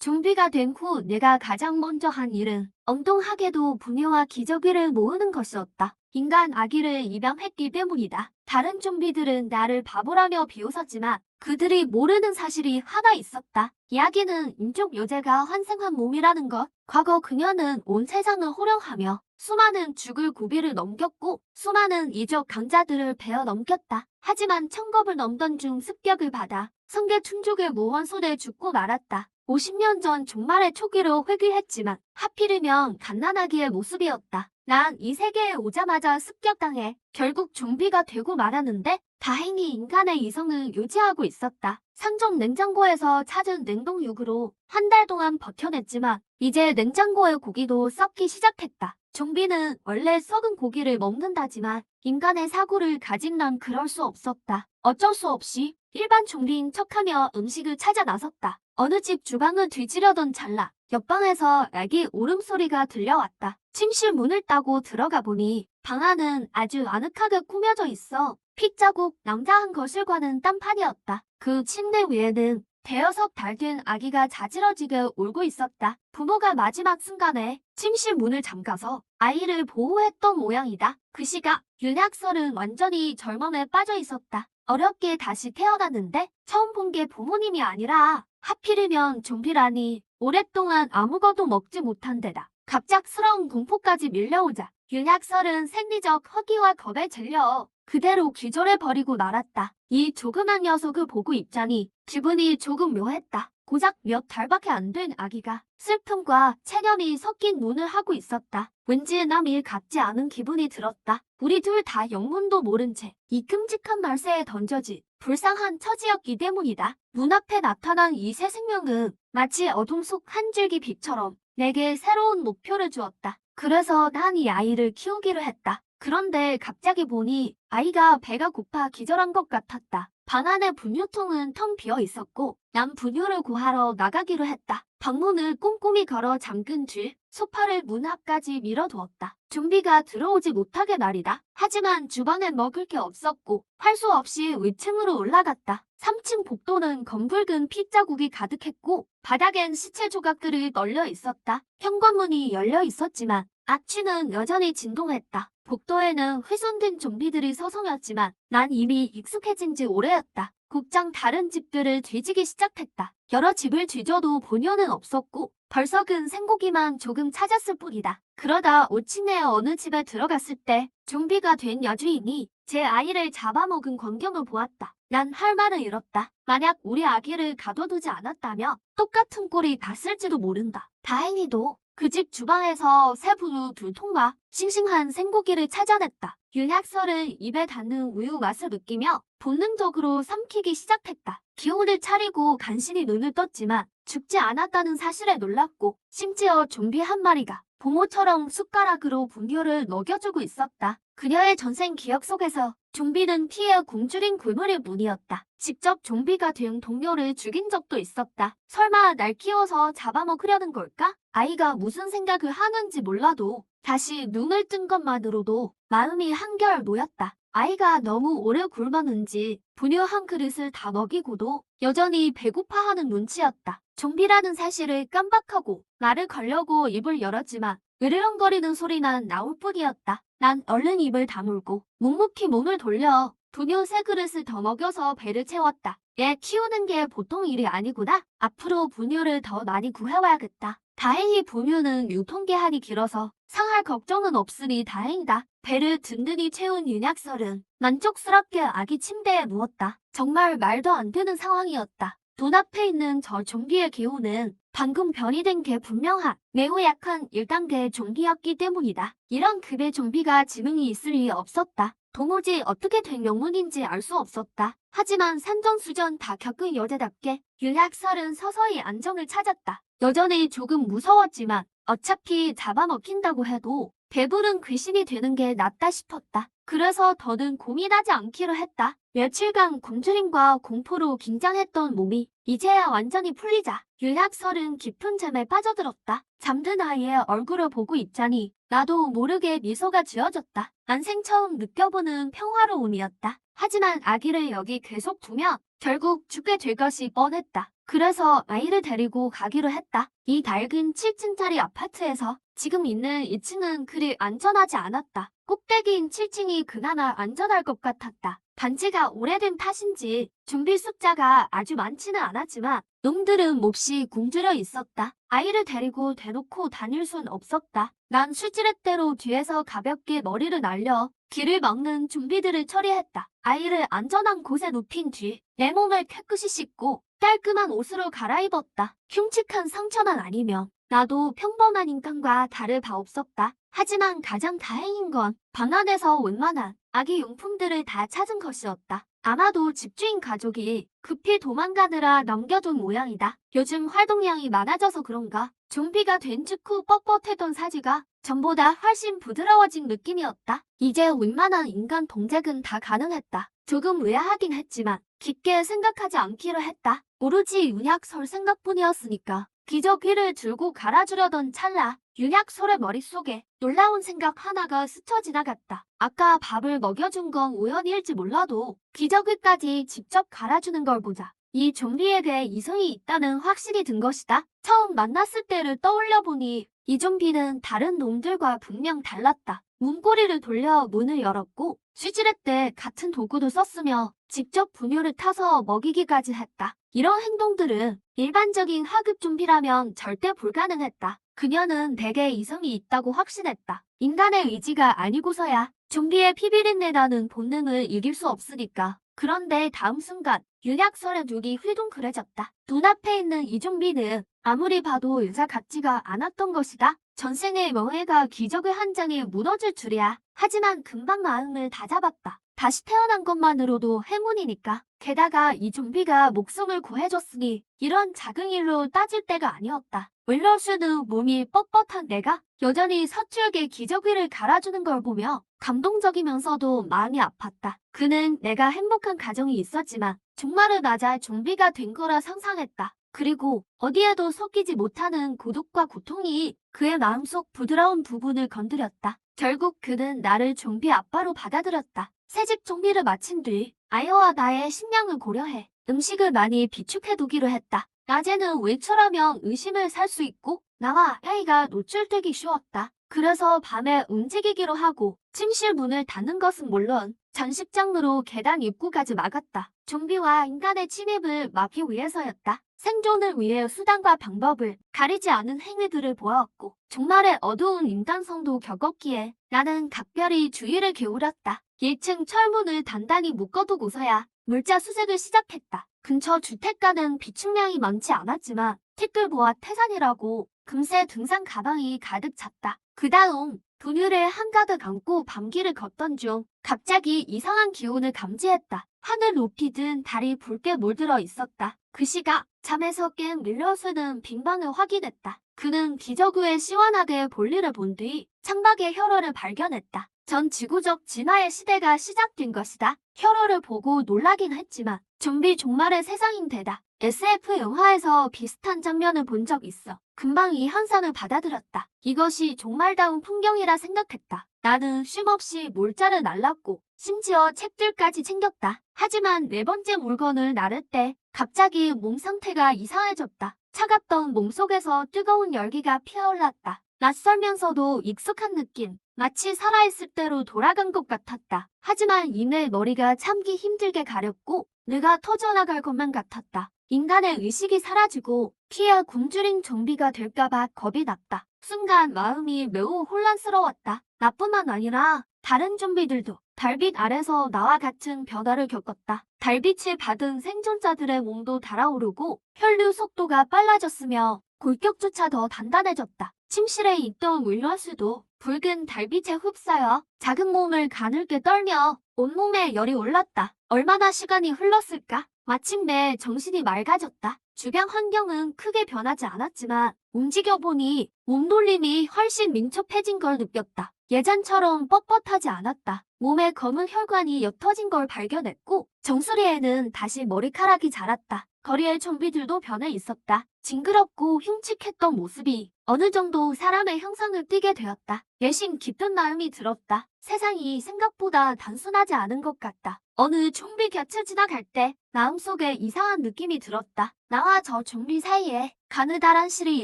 좀비가 된 후 내가 가장 먼저 한 일은 엉뚱하게도 부녀와 기저귀를 모으는 것이었다. 인간 아기를 입양했기 때문이다. 다른 좀비들은 나를 바보라며 비웃었지만 그들이 모르는 사실이 하나 있었다. 이야기는 인쪽 요새가 환생한 몸이라는 것. 과거 그녀는 온 세상을 호령하며 수많은 죽을 고비를 넘겼고 수많은 이적 강자들을 베어 넘겼다. 하지만 천겁을 넘던 중 습격을 받아 성계 충족의 모원손에 죽고 말았다. 50년 전 종말의 초기로 회귀했지만 하필이면 갓난아기의 모습이었다. 난 이 세계에 오자마자 습격당해 결국 좀비가 되고 말았는데 다행히 인간의 이성을 유지하고 있었다. 상점 냉장고에서 찾은 냉동육으로 한 달 동안 버텨냈지만 이제 냉장고의 고기도 썩기 시작했다. 좀비는 원래 썩은 고기를 먹는다지만 인간의 사고를 가진 난 그럴 수 없었다. 어쩔 수 없이 일반 좀비인 척하며 음식을 찾아 나섰다. 어느 집 주방을 뒤지려던 찰나 옆방에서 애기 울음소리가 들려왔다. 침실 문을 따고 들어가 보니 방 안은 아주 아늑하게 꾸며져 있어 핏자국 낭자한 거실과는 딴판이었다. 그 침대 위에는 대여섯 달 된 아기가 자지러지게 울고 있었다. 부모가 마지막 순간에 침실 문을 잠가서 아이를 보호했던 모양이다. 그 시각 윤학설은 완전히 절망에 빠져 있었다. 어렵게 다시 태어났는데 처음 본 게 부모님이 아니라 하필이면 좀비라니. 오랫동안 아무것도 먹지 못한 데다 갑작스러운 공포까지 밀려오자 윤학설은 생리적 허기와 겁에 질려 그대로 기절해버리고 말았다. 이 조그만 녀석을 보고 있자니 기분이 조금 묘했다. 고작 몇 달밖에 안 된 아기가 슬픔과 체념이 섞인 눈을 하고 있었다. 왠지 남 일 같지 않은 기분이 들었다. 우리 둘 다 영문도 모른 채 이 끔찍한 말세에 던져진 불쌍한 처지였기 때문이다. 눈앞에 나타난 이 새 생명은 마치 어둠 속 한 줄기 빛처럼 내게 새로운 목표를 주었다. 그래서 난 이 아이를 키우기로 했다. 그런데 갑자기 보니 아이가 배가 고파 기절한 것 같았다. 방 안의 분유통은 텅 비어 있었고 난 분유를 구하러 나가기로 했다. 방문을 꼼꼼히 걸어 잠근 뒤 소파를 문 앞까지 밀어두었다. 좀비가 들어오지 못하게 말이다. 하지만 주방엔 먹을 게 없었고 할 수 없이 위층으로 올라갔다. 3층 복도는 검붉은 핏자국이 가득했고 바닥엔 시체 조각들이 널려 있었다. 현관문이 열려 있었지만 악취는 여전히 진동했다. 복도에는 훼손된 좀비들이 서성였지만 난 이미 익숙해진 지 오래였다. 곧장 다른 집들을 뒤지기 시작했다. 여러 집을 뒤져도 본연은 없었고 벌석은 생고기만 조금 찾았을 뿐이다. 그러다 5층 내 어느 집에 들어갔을 때 좀비가 된 여주인이 제 아이를 잡아먹은 광경을 보았다. 난 할 말을 잃었다. 만약 우리 아기를 가둬두지 않았다면 똑같은 꼴이 봤을지도 모른다. 다행히도 그 집 주방에서 새 분유 2통과 싱싱한 생고기를 찾아냈다. 윤학설은 입에 닿는 우유 맛을 느끼며 본능적으로 삼키기 시작했다. 기운을 차리고 간신히 눈을 떴지만 죽지 않았다는 사실에 놀랐고 심지어 좀비 한 마리가 부모처럼 숟가락으로 분유를 먹여주고 있었다. 그녀의 전생 기억 속에서 좀비는 피해 굶주린 굶으릴 뿐이었다. 직접 좀비가 된 동료를 죽인 적도 있었다. 설마 날 키워서 잡아먹으려는 걸까? 아이가 무슨 생각을 하는지 몰라도 다시 눈을 뜬 것만으로도 마음이 한결 놓였다. 아이가 너무 오래 굶었는지 분유 한 그릇을 다 먹이고도 여전히 배고파하는 눈치였다. 좀비라는 사실을 깜박하고 말을 걸려고 입을 열었지만 으르렁거리는 소리만 나올 뿐이었다. 난 얼른 입을 다물고 묵묵히 몸을 돌려 분유 3그릇을 더 먹여서 배를 채웠다. 얘 키우는 게 보통 일이 아니구나. 앞으로 분유를 더 많이 구해와야겠다. 다행히 분유는 유통기한이 길어서 상할 걱정은 없으니 다행이다. 배를 든든히 채운 윤약설은 만족스럽게 아기 침대에 누웠다. 정말 말도 안 되는 상황이었다. 눈앞에 있는 저 좀비의 기호는 방금 변이된 게 분명한 매우 약한 1단계의 좀비였기 때문이다. 이런 급의 좀비가 지능이 있을 리 없었다. 도무지 어떻게 된 영문인지 알 수 없었다. 하지만 산전수전 다 겪은 여자답게 윤학설은 서서히 안정을 찾았다. 여전히 조금 무서웠지만 어차피 잡아먹힌다고 해도 배부른 귀신이 되는 게 낫다 싶었다. 그래서 더는 고민하지 않기로 했다. 며칠간 굶주림과 공포로 긴장했던 몸이 이제야 완전히 풀리자 윤학설은 깊은 잠에 빠져들었다. 잠든 아이의 얼굴을 보고 있자니 나도 모르게 미소가 지어졌다. 난생 처음 느껴보는 평화로움이었다. 하지만 아기를 여기 계속 두면 결국 죽게 될 것이 뻔했다. 그래서 아이를 데리고 가기로 했다. 이 낡은 7층짜리 아파트에서 지금 있는 2층은 그리 안전하지 않았다. 꼭대기인 7층이 그나마 안전할 것 같았다. 단지가 오래된 탓인지 좀비 숫자가 아주 많지는 않았지만 놈들은 몹시 굶주려 있었다. 아이를 데리고 대놓고 다닐 순 없었다. 난 수지렛대로 뒤에서 가볍게 머리를 날려 길을 막는 좀비들을 처리했다. 아이를 안전한 곳에 눕힌 뒤 내 몸을 깨끗이 씻고 깔끔한 옷으로 갈아입었다. 흉측한 상처만 아니면 나도 평범한 인간과 다를 바 없었다. 하지만 가장 다행인 건 방 안에서 웬만한 아기 용품들을 다 찾은 것이었다. 아마도 집주인 가족이 급히 도망가느라 남겨둔 모양이다. 요즘 활동량이 많아져서 그런가 좀비가 된 직후 뻣뻣했던 사지가 전보다 훨씬 부드러워진 느낌이었다. 이제 웬만한 인간 동작은 다 가능했다. 조금 의아하긴 했지만 깊게 생각하지 않기로 했다. 오로지 윤약설 생각뿐이었으니까. 기저귀를 들고 갈아주려던 찰나 윤약설의 머릿속에 놀라운 생각 하나가 스쳐 지나갔다. 아까 밥을 먹여준 건 우연일지 몰라도 기저귀까지 직접 갈아주는 걸 보자. 이 좀비에게 이성이 있다는 확신이 든 것이다. 처음 만났을 때를 떠올려보니 이 좀비는 다른 놈들과 분명 달랐다. 문고리를 돌려 문을 열었고 수지렛대 같은 도구도 썼으며 직접 분유를 타서 먹이기까지 했다. 이런 행동들은 일반적인 하급 좀비라면 절대 불가능했다. 그녀는 대개 이성이 있다고 확신했다. 인간의 의지가 아니고서야 좀비의 피비린내 나는 본능을 이길 수 없으니까. 그런데 다음 순간 윤약설의 눈이 휘둥그레졌다. 눈앞에 있는 이 좀비는 아무리 봐도 여자 같지가 않았던 것이다. 전생의 명예가 기적의 한 장에 무너질 줄이야. 하지만 금방 마음을 다잡았다. 다시 태어난 것만으로도 행운이니까. 게다가 이 좀비가 목숨을 구해줬으니 이런 작은 일로 따질 때가 아니었다. 윌러스는 몸이 뻣뻣한 내가 여전히 서툴게 기저귀를 갈아주는 걸 보며 감동적이면서도 마음이 아팠다. 그는 내가 행복한 가정이 있었지만 종말을 맞아 좀비가 된 거라 상상했다. 그리고 어디에도 섞이지 못하는 고독과 고통이 그의 마음속 부드러운 부분을 건드렸다. 결국 그는 나를 좀비 아빠로 받아들였다. 새집 정리를 마친 뒤 아이와 나의 식량을 고려해 음식을 많이 비축해두기로 했다. 낮에는 외출하면 의심을 살 수 있고 나와 아이가 노출되기 쉬웠다. 그래서 밤에 움직이기로 하고 침실 문을 닫는 것은 물론 전식장으로 계단 입구까지 막았다. 좀비와 인간의 침입을 막기 위해서였다. 생존을 위해 수단과 방법을 가리지 않은 행위들을 보았고 종말의 어두운 인간성도 겪었기에 나는 각별히 주의를 기울였다. 1층 철문을 단단히 묶어두고서야 물자 수색을 시작했다. 근처 주택가는 비축량이 많지 않았지만 티끌보아 태산이라고 금세 등산 가방이 가득 찼다. 그 다음 분유를 한가득 안고 밤길을 걷던 중 갑자기 이상한 기운을 감지했다. 하늘 높이 든 달이 붉게 물들어 있었다. 그 시각 잠에서 깬 밀러스는 빈방을 확인했다. 그는 기저귀에 시원하게 볼일을 본 뒤 창밖에 혈어를 발견했다. 전 지구적 진화의 시대가 시작된 것이다. 혈어를 보고 놀라긴 했지만 좀비 종말의 세상인데다 SF 영화에서 비슷한 장면을 본 적 있어. 금방 이 현상을 받아들였다. 이것이 종말다운 풍경이라 생각했다. 나는 쉼없이 몰자를 날랐고 심지어 책들까지 챙겼다. 하지만 네 번째 물건을 나를 때 갑자기 몸 상태가 이상해졌다. 차갑던 몸속에서 뜨거운 열기가 피어올랐다. 낯설면서도 익숙한 느낌. 마치 살아있을 때로 돌아간 것 같았다. 하지만 이내 머리가 참기 힘들게 가렵고 뇌가 터져나갈 것만 같았다. 인간의 의식이 사라지고 피해 굶주린 좀비가 될까봐 겁이 났다. 순간 마음이 매우 혼란스러웠다. 나뿐만 아니라 다른 좀비들도 달빛 아래서 나와 같은 변화를 겪었다. 달빛을 받은 생존자들의 몸도 달아오르고 혈류 속도가 빨라졌으며 골격조차 더 단단해졌다. 침실에 있던 윌러스도 붉은 달빛에 흡사여 작은 몸을 가늘게 떨며 온몸에 열이 올랐다. 얼마나 시간이 흘렀을까? 마침내 정신이 맑아졌다. 주변 환경은 크게 변하지 않았지만 움직여보니 몸놀림이 훨씬 민첩해진 걸 느꼈다. 예전처럼 뻣뻣하지 않았다. 몸에 검은 혈관이 옅어진 걸 발견했고 정수리에는 다시 머리카락이 자랐다. 거리의 좀비들도 변해 있었다. 징그럽고 흉측했던 모습이 어느 정도 사람의 형상을 띠게 되었다. 내심 깊은 마음이 들었다. 세상이 생각보다 단순하지 않은 것 같다. 어느 좀비 곁을 지나갈 때 마음속에 이상한 느낌이 들었다. 나와 저 좀비 사이에 가느다란 실이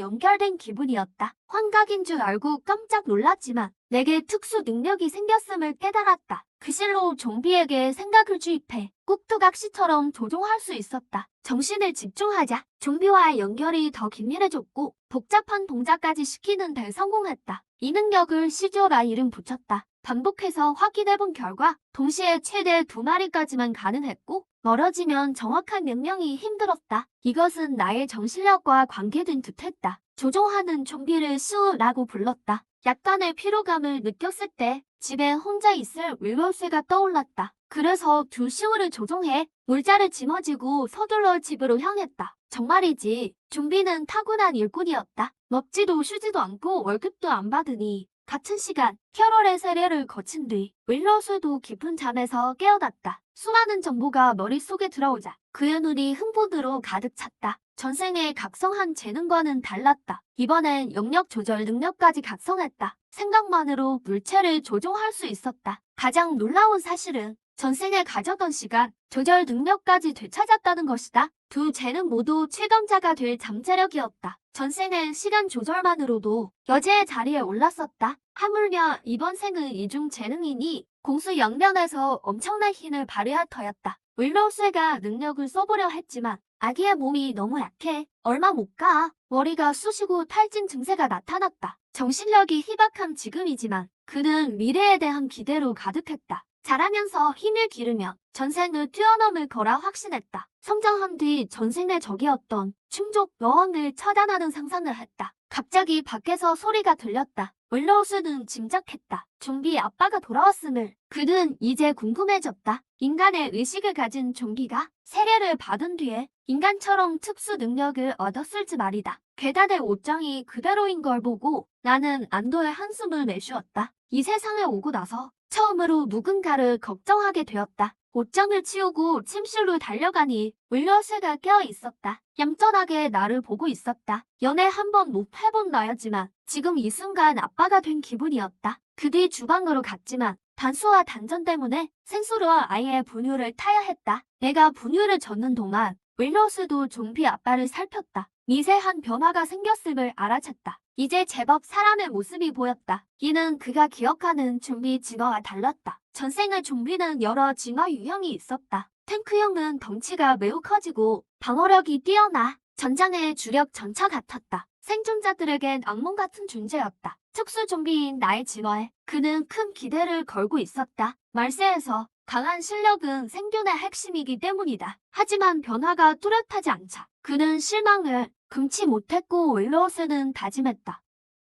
연결된 기분이었다. 환각인 줄 알고 깜짝 놀랐지만 내게 특수 능력이 생겼음을 깨달았다. 그 실로 좀비에게 생각을 주입해 꾹두각시처럼 조종할 수 있었다. 정신을 집중하자 좀비와의 연결이 더 긴밀해졌고 복잡한 동작까지 시키는 데 성공했다. 이 능력을 시조라 이름 붙였다. 반복해서 확인해본 결과 동시에 최대 2마리까지만 가능했고 멀어지면 정확한 명령이 힘들었다. 이것은 나의 정신력과 관계된 듯했다. 조종하는 좀비를 수라고 불렀다. 약간의 피로감을 느꼈을 때 집에 혼자 있을 윌로스가 떠올랐다. 그래서 두 시우를 조종해 물자를 짊어지고 서둘러 집으로 향했다. 정말이지 좀비는 타고난 일꾼이었다. 먹지도 쉬지도 않고 월급도 안 받으니 같은 시간 캐롤의 세례를 거친 뒤 윌로스도 깊은 잠에서 깨어났다. 수많은 정보가 머릿속에 들어오자 그의 눈이 흥분으로 가득 찼다. 전생의 각성한 재능과는 달랐다. 이번엔 영역 조절 능력까지 각성했다. 생각만으로 물체를 조종할 수 있었다. 가장 놀라운 사실은 전생에 가졌던 시간 조절 능력까지 되찾았다는 것이다. 두 재능 모두 최강자가 될 잠재력이었다. 전생의 시간 조절만으로도 여제의 자리에 올랐었다. 하물며 이번 생은 이중 재능이니 공수영면에서 엄청난 힘을 발휘할 터였다. 윌로스가 능력을 써보려 했지만 아기의 몸이 너무 약해 얼마 못 가. 머리가 쑤시고 탈진 증세가 나타났다. 정신력이 희박한 지금이지만 그는 미래에 대한 기대로 가득했다. 자라면서 힘을 기르며 전생을 뛰어넘을 거라 확신했다. 성장한 뒤 전생의 적이었던 충족 여왕을 처단하는 상상을 했다. 갑자기 밖에서 소리가 들렸다. 윌로우스는 짐작했다. 좀비 아빠가 돌아왔음을. 그는 이제 궁금해졌다. 인간의 의식을 가진 좀비가 세례를 받은 뒤에 인간처럼 특수 능력을 얻었을지 말이다. 괴담의 옷장이 그대로인 걸 보고 나는 안도의 한숨을 내쉬었다. 이 세상에 오고 나서 처음으로 누군가를 걱정하게 되었다. 옷장을 치우고 침실로 달려가니 윌러스가 깨어 있었다. 얌전하게 나를 보고 있었다. 연애 한 번 못 해본 나였지만 지금 이 순간 아빠가 된 기분이었다. 그 뒤 주방으로 갔지만 단수와 단전 때문에 생수와 아이의 분유를 타야 했다. 내가 분유를 젓는 동안 윌러스도 좀비 아빠를 살폈다. 미세한 변화가 생겼음을 알아챘다. 이제 제법 사람의 모습이 보였다. 이는 그가 기억하는 좀비 진화와 달랐다. 전생의 좀비는 여러 진화 유형이 있었다. 탱크형은 덩치가 매우 커지고 방어력이 뛰어나 전장의 주력 전차 같았다. 생존자들에겐 악몽 같은 존재였다. 특수 좀비인 나의 진화에 그는 큰 기대를 걸고 있었다. 말세에서 강한 실력은 생존의 핵심이기 때문이다. 하지만 변화가 뚜렷하지 않자 그는 실망을 금치 못했고 윌로스는 다짐했다.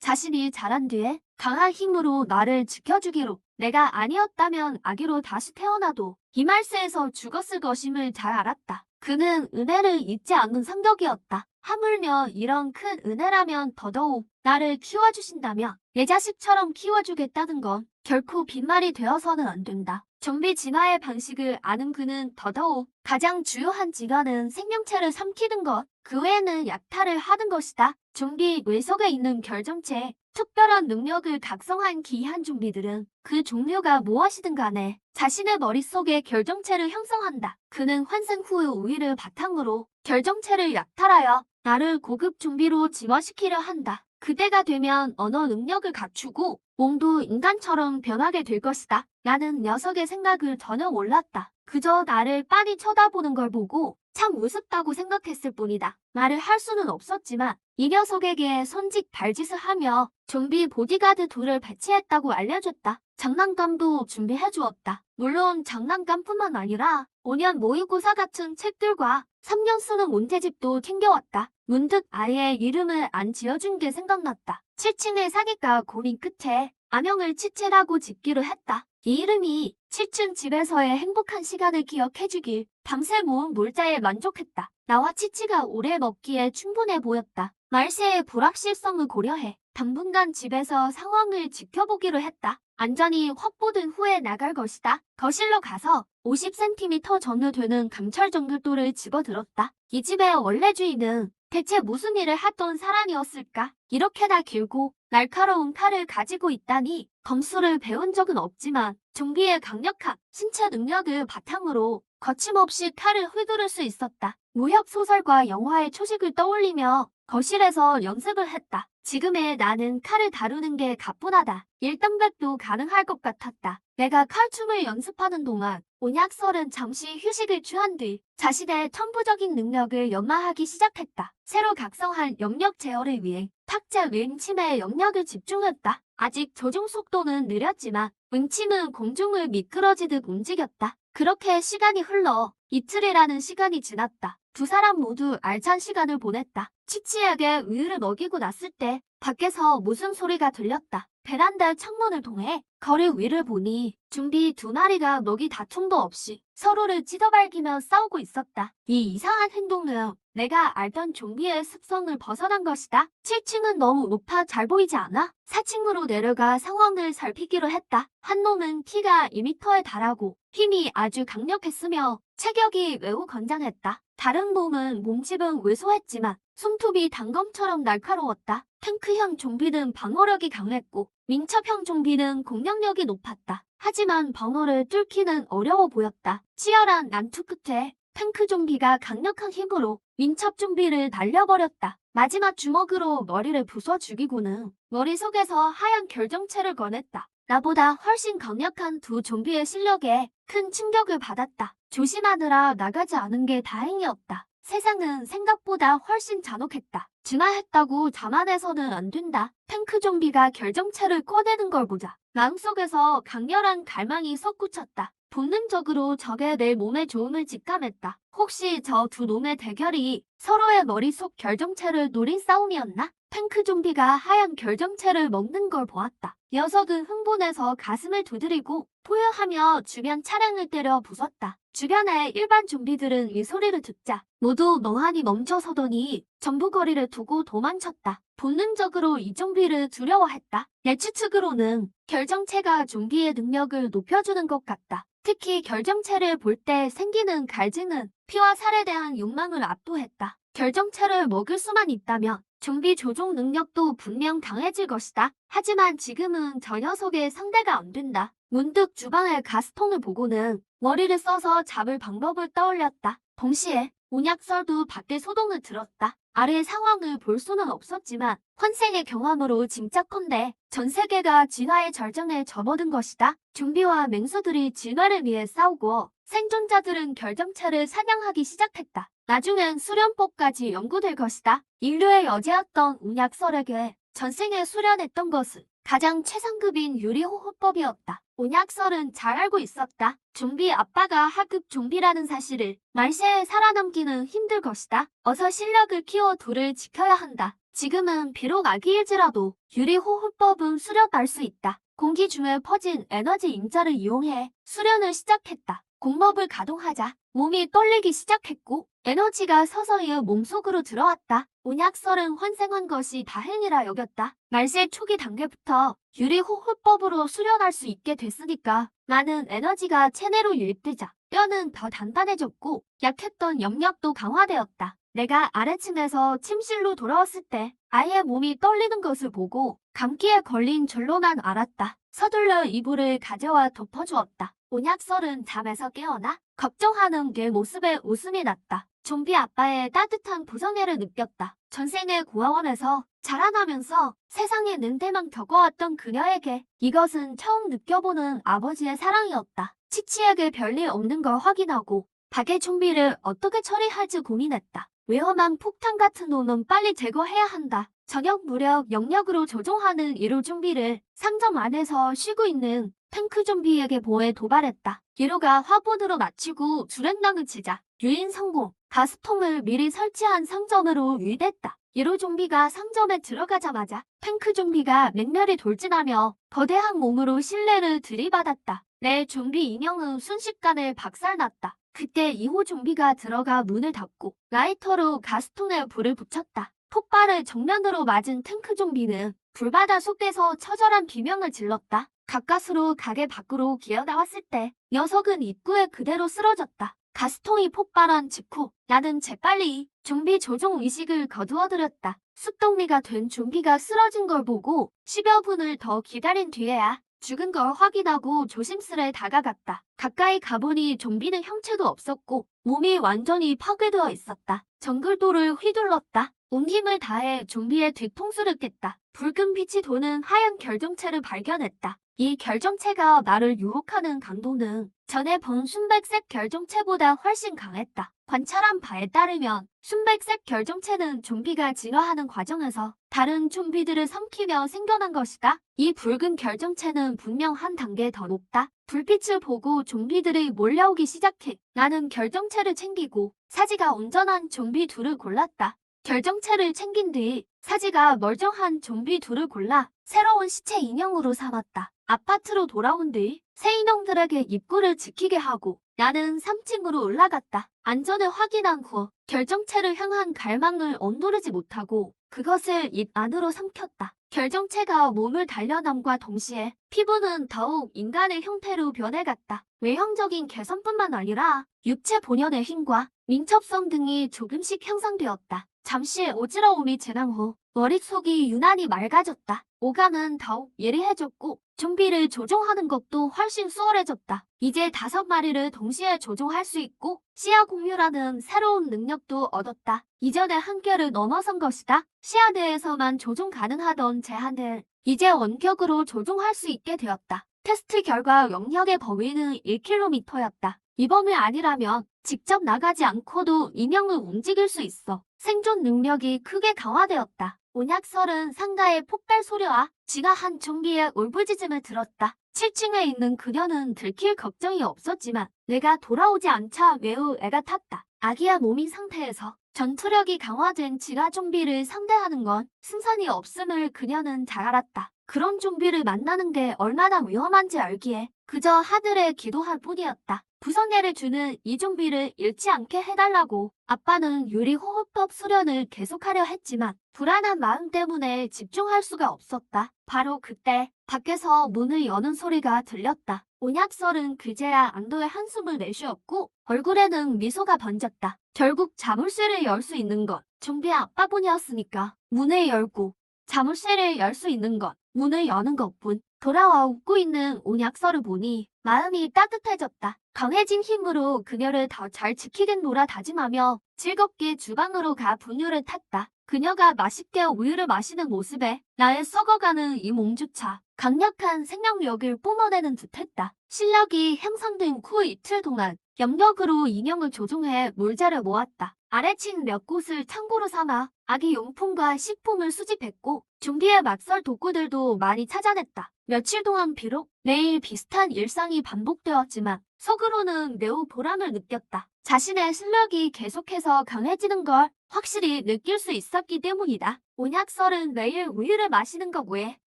자신이 자란 뒤에 강한 힘으로 나를 지켜주기로. 내가 아니었다면 아기로 다시 태어나도 이 말세에서 죽었을 것임을 잘 알았다. 그는 은혜를 잊지 않는 성격이었다. 하물며 이런 큰 은혜라면 더더욱 나를 키워주신다며 내 자식처럼 키워주겠다는 건 결코 빈말이 되어서는 안 된다. 좀비 진화의 방식을 아는 그는 더더욱 가장 주요한 직원은 생명체를 삼키는 것, 그 외에는 약탈을 하는 것이다. 좀비 뇌속에 있는 결정체에 특별한 능력을 각성한 기이한 좀비들은 그 종류가 무엇이든 간에 자신의 머릿속에 결정체를 형성한다. 그는 환생 후의 우위를 바탕으로 결정체를 약탈하여 나를 고급 좀비로 진화시키려 한다. 그때가 되면 언어 능력을 갖추고 몸도 인간처럼 변하게 될 것이다. 나는 녀석의 생각을 전혀 몰랐다. 그저 나를 빤히 쳐다보는 걸 보고 참 우습다고 생각했을 뿐이다. 말을 할 수는 없었지만 이 녀석에게 손짓 발짓을 하며 좀비 보디가드 둘을 배치했다고 알려줬다. 장난감도 준비해주었다. 물론 장난감뿐만 아니라 5년 모의고사 같은 책들과 3년 쓰는 문제집도 챙겨왔다. 문득 아이의 이름을 안 지어준 게 생각났다. 칠친의 사기가 고민 끝에 아명을 치치라고 짓기로 했다. 이 이름이 칠친 집에서의 행복한 시간을 기억해주길 밤새 모은 몰자에 만족했다. 나와 치치가 오래 먹기에 충분해 보였다. 말세의 불확실성을 고려해 당분간 집에서 상황을 지켜보기로 했다. 안전이 확보된 후에 나갈 것이다. 거실로 가서 50cm 전후 되는 강철 정글돌을 집어들었다. 이 집의 원래 주인은 대체 무슨 일을 하던 사람이었을까? 이렇게나 길고 날카로운 칼을 가지고 있다니 검수를 배운 적은 없지만 좀비의 강력한 신체 능력을 바탕으로 거침없이 칼을 휘두를 수 있었다. 무협 소설과 영화의 초식을 떠올리며 거실에서 연습을 했다. 지금의 나는 칼을 다루는 게 가뿐하다. 일당백도 가능할 것 같았다. 내가 칼춤을 연습하는 동안 온약설은 잠시 휴식을 취한 뒤 자신의 천부적인 능력을 연마하기 시작했다. 새로 각성한 영역 제어를 위해 탁자 윙침에 영역을 집중했다. 아직 조종 속도는 느렸지만 윙침은 공중을 미끄러지듯 움직였다. 그렇게 시간이 흘러 이틀이라는 시간이 지났다. 두 사람 모두 알찬 시간을 보냈다. 치치에게 우유를 먹이고 났을 때 밖에서 무슨 소리가 들렸다. 베란다 창문을 통해 거리 위를 보니 좀비 두 마리가 먹이 다툼도 없이 서로를 찢어밟으며 싸우고 있었다. 이 이상한 행동은 내가 알던 좀비의 습성을 벗어난 것이다. 7층은 너무 높아 잘 보이지 않아? 4층으로 내려가 상황을 살피기로 했다. 한 놈은 키가 2m에 달하고 힘이 아주 강력했으며 체격이 매우 건장했다. 다른 놈은 몸집은 왜소했지만 손톱이 단검처럼 날카로웠다. 탱크형 좀비는 방어력이 강했고 민첩형 좀비는 공격력이 높았다. 하지만 방어를 뚫기는 어려워 보였다. 치열한 난투 끝에 탱크 좀비가 강력한 힘으로 민첩 좀비를 날려버렸다. 마지막 주먹으로 머리를 부숴 죽이고는 머릿속에서 하얀 결정체를 꺼냈다. 나보다 훨씬 강력한 두 좀비의 실력에 큰 충격을 받았다. 조심하느라 나가지 않은 게 다행이었다. 세상은 생각보다 훨씬 잔혹했다. 진화했다고 자만해서는 안 된다. 탱크 좀비가 결정체를 꺼내는 걸 보자. 마음속에서 강렬한 갈망이 솟구쳤다. 본능적으로 적의 내 몸에 좋음을 직감했다. 혹시 저 두 놈의 대결이 서로의 머릿속 결정체를 노린 싸움이었나? 탱크 좀비가 하얀 결정체를 먹는 걸 보았다. 녀석은 흥분해서 가슴을 두드리고 포효하며 주변 차량을 때려 부쉈다. 주변의 일반 좀비들은 이 소리를 듣자 모두 멍하니 멈춰서더니 전부 거리를 두고 도망쳤다. 본능적으로 이 좀비를 두려워했다. 내 추측으로는 결정체가 좀비의 능력을 높여주는 것 같다. 특히 결정체를 볼 때 생기는 갈증은 피와 살에 대한 욕망을 압도했다. 결정체를 먹을 수만 있다면 좀비 조종 능력도 분명 강해질 것이다. 하지만 지금은 저 녀석의 상대가 안 된다. 문득 주방의 가스통을 보고는 머리를 써서 잡을 방법을 떠올렸다. 동시에 온약설도 밖에 소동을 들었다. 아래 상황을 볼 수는 없었지만 환생의 경험으로 짐작컨대 전 세계가 진화의 절정에 접어든 것이다. 좀비와 맹수들이 진화를 위해 싸우고 생존자들은 결정체를 사냥하기 시작했다. 나중엔 수련법까지 연구될 것이다. 인류의 여제였던 온약설에게 전생에 수련했던 것은 가장 최상급인 유리호흡법이었다. 온약설은 잘 알고 있었다. 좀비 아빠가 하급 좀비라는 사실을 말세에 살아남기는 힘들 것이다. 어서 실력을 키워 둘을 지켜야 한다. 지금은 비록 아기일지라도 유리호흡법은 수련할 수 있다. 공기 중에 퍼진 에너지 임자를 이용해 수련을 시작했다. 공법을 가동하자 몸이 떨리기 시작했고 에너지가 서서히 몸속으로 들어왔다. 온약설은 환생한 것이 다행이라 여겼다. 말세 초기 단계부터 유리호흡법으로 수련할 수 있게 됐으니까 나는 에너지가 체내로 유입되자 뼈는 더 단단해졌고 약했던 염력도 강화되었다. 내가 아래층에서 침실로 돌아왔을 때 아이의 몸이 떨리는 것을 보고 감기에 걸린 줄로만 알았다. 서둘러 이불을 가져와 덮어주었다. 온약설은 잠에서 깨어나 걱정하는 내 모습에 웃음이 났다. 좀비 아빠의 따뜻한 부성애를 느꼈다. 전생의 고아원에서 자라나면서 세상의 냉대만 겪어왔던 그녀에게 이것은 처음 느껴보는 아버지의 사랑이었다. 치치에게 별일 없는 걸 확인하고 박의 좀비를 어떻게 처리할지 고민했다. 위험한 폭탄 같은 놈은 빨리 제거해야 한다. 저녁 무렵 영역으로 조종하는 1호 좀비를 상점 안에서 쉬고 있는 탱크 좀비에게 보해 도발했다. 1호가 화분으로 맞추고 주랭랑을 치자 유인 성공. 가스통을 미리 설치한 상점으로 유인했다. 1호 좀비가 상점에 들어가자마자 탱크 좀비가 맹렬히 돌진하며 거대한 몸으로 실내를 들이받았다. 내 좀비 인형은 순식간에 박살났다. 그때 2호 좀비가 들어가 문을 닫고 라이터로 가스통에 불을 붙였다. 폭발을 정면으로 맞은 탱크 좀비는 불바다 속에서 처절한 비명을 질렀다. 가까스로 가게 밖으로 기어나왔을 때 녀석은 입구에 그대로 쓰러졌다. 가스통이 폭발한 직후 나는 재빨리 좀비 조종 의식을 거두어들였다. 숲동리가 된 좀비가 쓰러진 걸 보고 10여 분을 더 기다린 뒤에야 죽은 걸 확인하고 조심스레 다가갔다. 가까이 가보니 좀비는 형체도 없었고 몸이 완전히 파괴되어 있었다. 정글도를 휘둘렀다. 온 힘을 다해 좀비의 뒤통수를 깼다. 붉은 빛이 도는 하얀 결정체를 발견했다. 이 결정체가 나를 유혹하는 강도는 전에 본 순백색 결정체보다 훨씬 강했다. 관찰한 바에 따르면 순백색 결정체는 좀비가 진화하는 과정에서 다른 좀비들을 삼키며 생겨난 것이다. 이 붉은 결정체는 분명 한 단계 더 높다. 불빛을 보고 좀비들이 몰려오기 시작해. 나는 결정체를 챙기고 사지가 온전한 좀비 둘을 골랐다. 결정체를 챙긴 뒤 사지가 멀쩡한 좀비 둘을 골라 새로운 시체 인형으로 삼았다. 아파트로 돌아온 뒤 새 인형들에게 입구를 지키게 하고 나는 3층으로 올라갔다. 안전을 확인한 후 결정체를 향한 갈망을 억누르지 못하고 그것을 입 안으로 삼켰다. 결정체가 몸을 단련함과 동시에 피부는 더욱 인간의 형태로 변해갔다. 외형적인 개선뿐만 아니라 육체 본연의 힘과 민첩성 등이 조금씩 향상되었다. 잠시 어지러움이 지난 후 머릿속이 유난히 맑아졌다. 오감은 더욱 예리해졌고 좀비를 조종하는 것도 훨씬 수월해졌다. 이제 5마리를 동시에 조종할 수 있고 시야 공유라는 새로운 능력도 얻었다. 이전의 한계를 넘어선 것이다. 시야 내에서만 조종 가능하던 제한을 이제 원격으로 조종할 수 있게 되었다. 테스트 결과 영역의 범위는 1km였다. 이 범위 아니라면 직접 나가지 않고도 인형을 움직일 수 있어. 생존 능력이 크게 강화되었다. 온약설은 상가의 폭발 소리와 진화한 좀비의 울부짖음을 들었다. 7층에 있는 그녀는 들킬 걱정이 없었지만 내가 돌아오지 않자 매우 애가 탔다. 아기야 몸인 상태에서 전투력이 강화된 진화 좀비를 상대하는 건 승산이 없음을 그녀는 잘 알았다. 그런 좀비를 만나는 게 얼마나 위험한지 알기에 그저 하늘에 기도할 뿐이었다. 부성애를 주는 이 좀비를 잃지 않게 해달라고 아빠는 유리호흡법 수련을 계속하려 했지만 불안한 마음 때문에 집중할 수가 없었다. 바로 그때 밖에서 문을 여는 소리가 들렸다. 온약설은 그제야 안도의 한숨을 내쉬었고 얼굴에는 미소가 번졌다. 결국 자물쇠를 열 수 있는 것 좀비 아빠뿐이었으니까 문을 열고 자물쇠를 열 수 있는 것 문을 여는 것뿐. 돌아와 웃고 있는 온약설을 보니 마음이 따뜻해졌다. 강해진 힘으로 그녀를 더 잘 지키겠노라 다짐하며 즐겁게 주방으로 가 분유를 탔다. 그녀가 맛있게 우유를 마시는 모습에 나의 썩어가는 이 몸조차 강력한 생명력을 뿜어내는 듯했다. 실력이 향상된 후 이틀 동안 영역으로 인형을 조종해 물자를 모았다. 아래층 몇 곳을 창고로 삼아 아기 용품과 식품을 수집했고 좀비에 맞설 도구들도 많이 찾아냈다. 며칠 동안 비록 매일 비슷한 일상이 반복되었지만 속으로는 매우 보람을 느꼈다. 자신의 실력이 계속해서 강해지는 걸 확실히 느낄 수 있었기 때문이다. 온약설은 매일 우유를 마시는 것 외에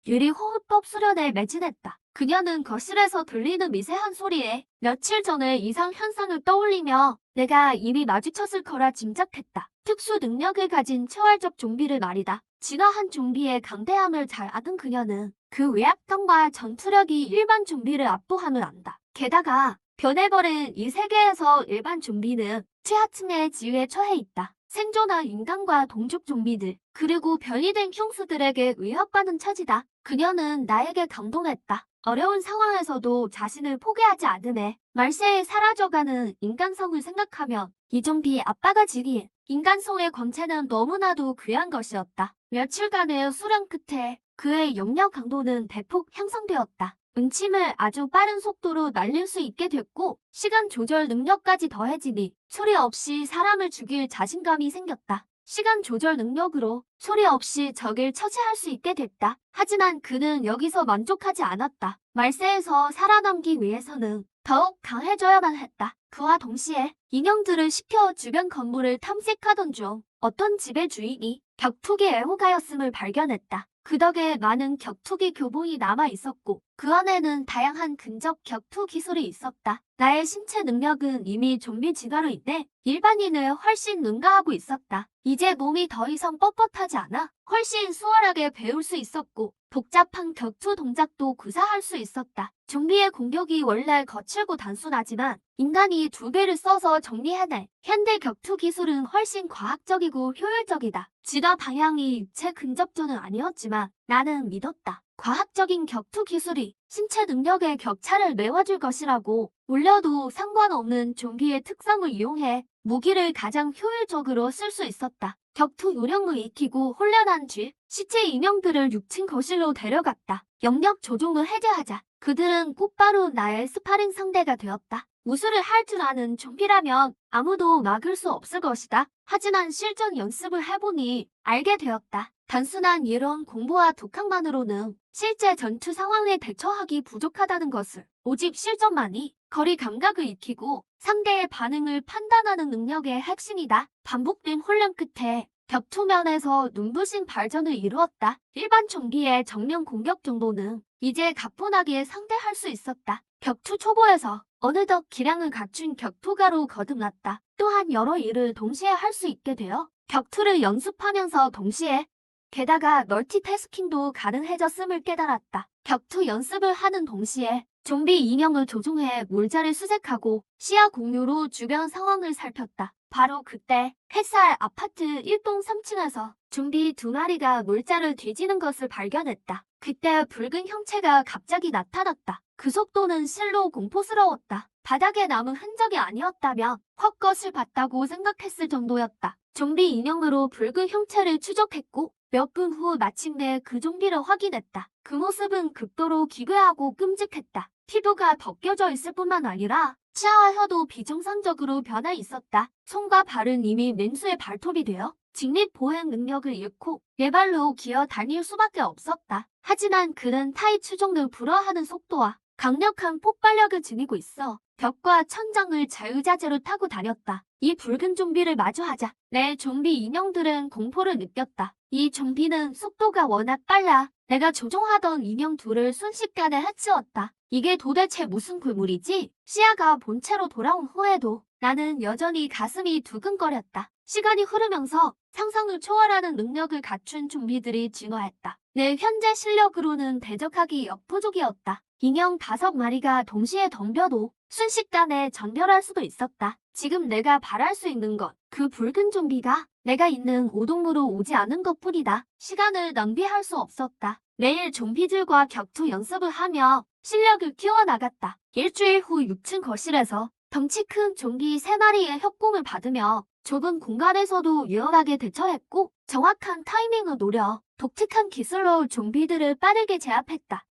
유리호흡법 수련에 매진했다. 그녀는 거실에서 들리는 미세한 소리에 며칠 전의 이상 현상을 떠올리며 내가 이미 마주쳤을 거라 짐작했다. 특수 능력을 가진 초월적 좀비를 말이다. 진화한 좀비의 강대함을 잘 아는 그녀는 그 외압감과 전투력이 일반 좀비를 압도함을 안다. 게다가 변해버린 이 세계에서 일반 좀비는 최하층의 지위에 처해 있다. 생존한 인간과 동족 좀비들, 그리고 변이 된 흉수들에게 위협받는 처지다. 그녀는 나에게 감동했다. 어려운 상황에서도 자신을 포기하지 않음에 말세에 사라져가는 인간성을 생각하면 이 좀비 아빠가 지닌 인간성의 권체는 너무나도 귀한 것이었다. 며칠간의 수련 끝에 그의 영역 강도는 대폭 향상되었다. 응침을 아주 빠른 속도로 날릴 수 있게 됐고 시간 조절 능력까지 더해지니 소리 없이 사람을 죽일 자신감이 생겼다. 시간 조절 능력으로 소리 없이 적을 처치할 수 있게 됐다. 하지만 그는 여기서 만족하지 않았다. 말세에서 살아남기 위해서는 더욱 강해져야만 했다. 그와 동시에 인형들을 시켜 주변 건물을 탐색하던 중 어떤 집의 주인이 격투기 애호가였음을 발견했다. 그 덕에 많은 격투기 교본이 남아 있었고 그 안에는 다양한 근접 격투 기술이 있었다. 나의 신체 능력은 이미 좀비 진화로 인해 일반인을 훨씬 능가하고 있었다. 이제 몸이 더 이상 뻣뻣하지 않아 훨씬 수월하게 배울 수 있었고 복잡한 격투 동작도 구사할 수 있었다. 좀비의 공격이 원래 거칠고 단순하지만 인간이 2배를 써서 정리해내. 현대 격투 기술은 훨씬 과학적이고 효율적이다. 진화 방향이 육체 근접전은 아니었지만 나는 믿었다. 과학적인 격투 기술이 신체 능력의 격차를 메워줄 것이라고, 물려도 상관없는 좀비의 특성을 이용해 무기를 가장 효율적으로 쓸 수 있었다. 격투 요령을 익히고 훈련한 뒤 시체 인형들을 6층 거실로 데려갔다. 영역 조종을 해제하자 그들은 곧바로 나의 스파링 상대가 되었다. 무술을 할 줄 아는 좀비라면 아무도 막을 수 없을 것이다. 하지만 실전 연습을 해보니 알게 되었다. 단순한 이론 공부와 독학만으로는 실제 전투 상황에 대처하기 부족하다는 것을. 오직 실전만이 거리 감각을 익히고 상대의 반응을 판단하는 능력의 핵심이다. 반복된 훈련 끝에 격투면에서 눈부신 발전을 이루었다. 일반 좀비의 정면 공격 정도는 이제 가뿐하게 상대할 수 있었다. 격투 초보에서 어느덧 기량을 갖춘 격투가로 거듭났다. 또한 여러 일을 동시에 할 수 있게 되어 격투를 연습하면서 동시에 게다가 멀티태스킹도 가능해졌음을 깨달았다. 격투 연습을 하는 동시에 좀비 인형을 조종해 물자를 수색하고 시야 공유로 주변 상황을 살폈다. 바로 그때 햇살 아파트 1동 3층에서 좀비 2마리가 물자를 뒤지는 것을 발견했다. 그때 붉은 형체가 갑자기 나타났다. 그 속도는 실로 공포스러웠다. 바닥에 남은 흔적이 아니었다면 헛것을 봤다고 생각했을 정도였다. 좀비 인형으로 붉은 형체를 추적했고 몇 분 후 마침내 그 좀비를 확인했다. 그 모습은 극도로 기괴하고 끔찍했다. 피부가 벗겨져 있을 뿐만 아니라 치아와 혀도 비정상적으로 변해 있었다. 손과 발은 이미 맨수의 발톱이 되어 직립보행 능력을 잃고 네 발로 기어 다닐 수밖에 없었다. 하지만 그는 타이 추종을 불허하는 속도와 강력한 폭발력을 지니고 있어 벽과 천장을 자유자재로 타고 다녔다. 이 붉은 좀비를 마주하자 내 좀비 인형들은 공포를 느꼈다. 이 좀비는 속도가 워낙 빨라 내가 조종하던 인형 둘을 순식간에 해치웠다. 이게 도대체 무슨 괴물이지? 시야가 본체로 돌아온 후에도 나는 여전히 가슴이 두근거렸다. 시간이 흐르면서 상상을 초월하는 능력을 갖춘 좀비들이 진화했다. 내 현재 실력으로는 대적하기 역부족이었다. 인형 5마리가 동시에 덤벼도 순식간에 전멸할 수도 있었다. 지금 내가 바랄 수 있는 건 그 붉은 좀비가 내가 있는 오동으로 오지 않은 것뿐이다. 시간을 낭비할 수 없었다. 매일 좀비들과 격투 연습을 하며 실력을 키워나갔다. 일주일 후 6층 거실에서 덩치 큰 좀비 3마리의 협공을 받으며 좁은 공간에서도 유연하게 대처했고 정확한 타이밍을 노려 독특한 기술로 좀비들을 빠르게 제압했다.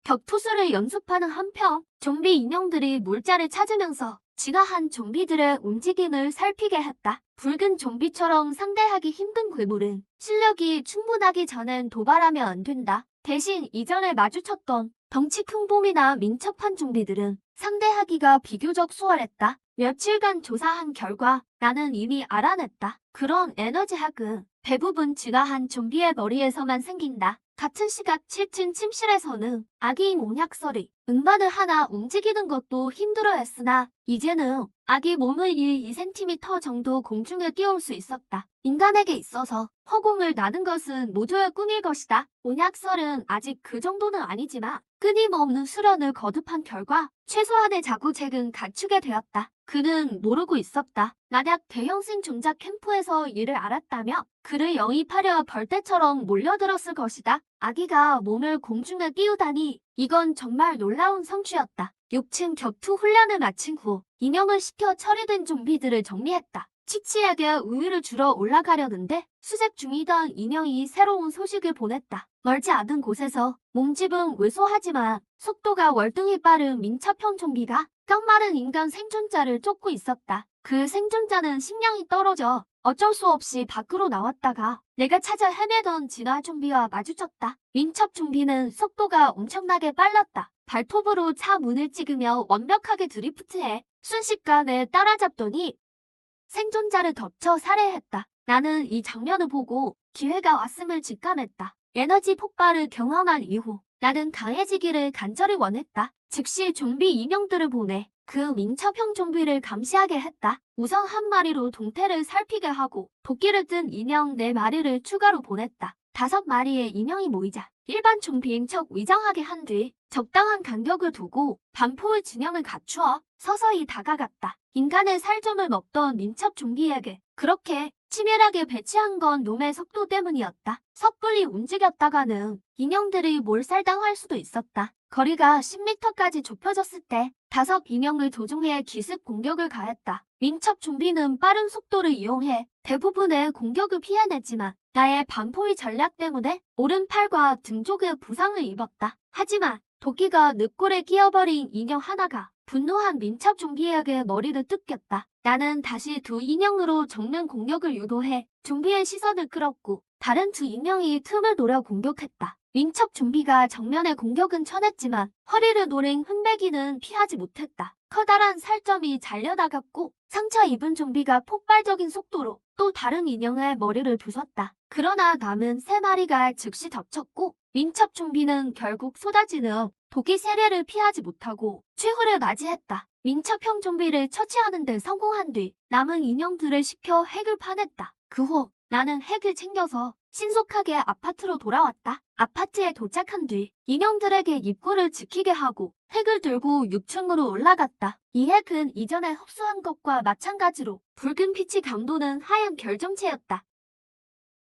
격투술을 연습하는 한편 좀비 인형들이 물자를 찾으면서 진화한 좀비들의 움직임을 살피게 했다. 붉은 좀비처럼 상대하기 힘든 괴물은 실력이 충분하기 전엔 도발하면 안 된다. 대신 이전에 마주쳤던 덩치 큰 봄이나 민첩한 좀비들은 상대하기가 비교적 수월했다. 며칠간 조사한 결과 나는 이미 알아냈다. 그런 에너지 핵은 대부분 진화한 좀비의 머리에서만 생긴다. 같은 시각 7층 침실에서는 아기 몽약설이 음반을 하나 움직이는 것도 힘들어했으나 이제는 아기 몸을 1-2cm 정도 공중에 띄울 수 있었다. 인간에게 있어서 허공을 나는 것은 모두의 꿈일 것이다. 몽약설은 아직 그 정도는 아니지만 끊임없는 수련을 거듭한 결과 최소한의 자구책은 갖추게 되었다. 그는 모르고 있었다. 만약 대형 생존자 캠프에서 이를 알았다면 그를 영입하려 벌떼처럼 몰려들었을 것이다. 아기가 몸을 공중에 띄우다니 이건 정말 놀라운 성취였다. 6층 격투 훈련을 마친 후 인형을 시켜 처리된 좀비들을 정리했다. 치치에게 우유를 주러 올라가려는데 수색 중이던 인형이 새로운 소식을 보냈다. 멀지 않은 곳에서 몸집은 왜소하지만 속도가 월등히 빠른 민첩형 좀비가 깡마른 인간 생존자를 쫓고 있었다. 그 생존자는 식량이 떨어져 어쩔 수 없이 밖으로 나왔다가 내가 찾아 헤매던 진화 좀비와 마주쳤다. 민첩 좀비는 속도가 엄청나게 빨랐다. 발톱으로 차 문을 찍으며 완벽하게 드리프트해 순식간에 따라잡더니 생존자를 덮쳐 살해했다. 나는 이 장면을 보고 기회가 왔음을 직감했다. 에너지 폭발을 경험한 이후 나는 강해지기를 간절히 원했다. 즉시 좀비 인형들을 보내 그 민첩형 좀비를 감시하게 했다. 우선 한 마리로 동태를 살피게 하고 도끼를 든 인형 4마리를 추가로 보냈다. 5마리의 인형이 모이자 일반 좀비인 척 위장하게 한 뒤 적당한 간격을 두고 반포의 진영을 갖추어 서서히 다가갔다. 인간의 살점을 먹던 민첩 좀비에게 그렇게 치밀하게 배치한 건 놈의 속도 때문이었다. 섣불리 움직였다가는 인형들이 몰살당할 수도 있었다. 거리가 10m까지 좁혀졌을 때 5인형을 조종해 기습 공격을 가했다. 민첩 좀비는 빠른 속도를 이용해 대부분의 공격을 피해냈지만 나의 반포위 전략 때문에 오른팔과 등 쪽에 부상을 입었다. 하지만 도끼가 늑골에 끼어버린 인형 하나가 분노한 민첩 좀비에게 머리를 뜯겼다. 나는 다시 두 인형으로 정면 공격을 유도해 좀비의 시선을 끌었고 다른 두 인형이 틈을 노려 공격했다. 민첩 좀비가 정면의 공격은 쳐냈지만 허리를 노린 흑매기는 피하지 못했다. 커다란 살점이 잘려나갔고 상처 입은 좀비가 폭발적인 속도로 또 다른 인형의 머리를 부쉈다. 그러나 남은 3마리가 즉시 덮쳤고 민첩 좀비는 결국 쏟아지는 도끼 세례를 피하지 못하고 최후를 맞이했다. 민첩형 좀비를 처치하는 데 성공한 뒤 남은 인형들을 시켜 핵을 파냈다. 그 후 나는 핵을 챙겨서 신속하게 아파트로 돌아왔다. 아파트에 도착한 뒤 인형들에게 입구를 지키게 하고 핵을 들고 6층으로 올라갔다. 이 핵은 이전에 흡수한 것과 마찬가지로 붉은 빛이 감도는 하얀 결정체였다.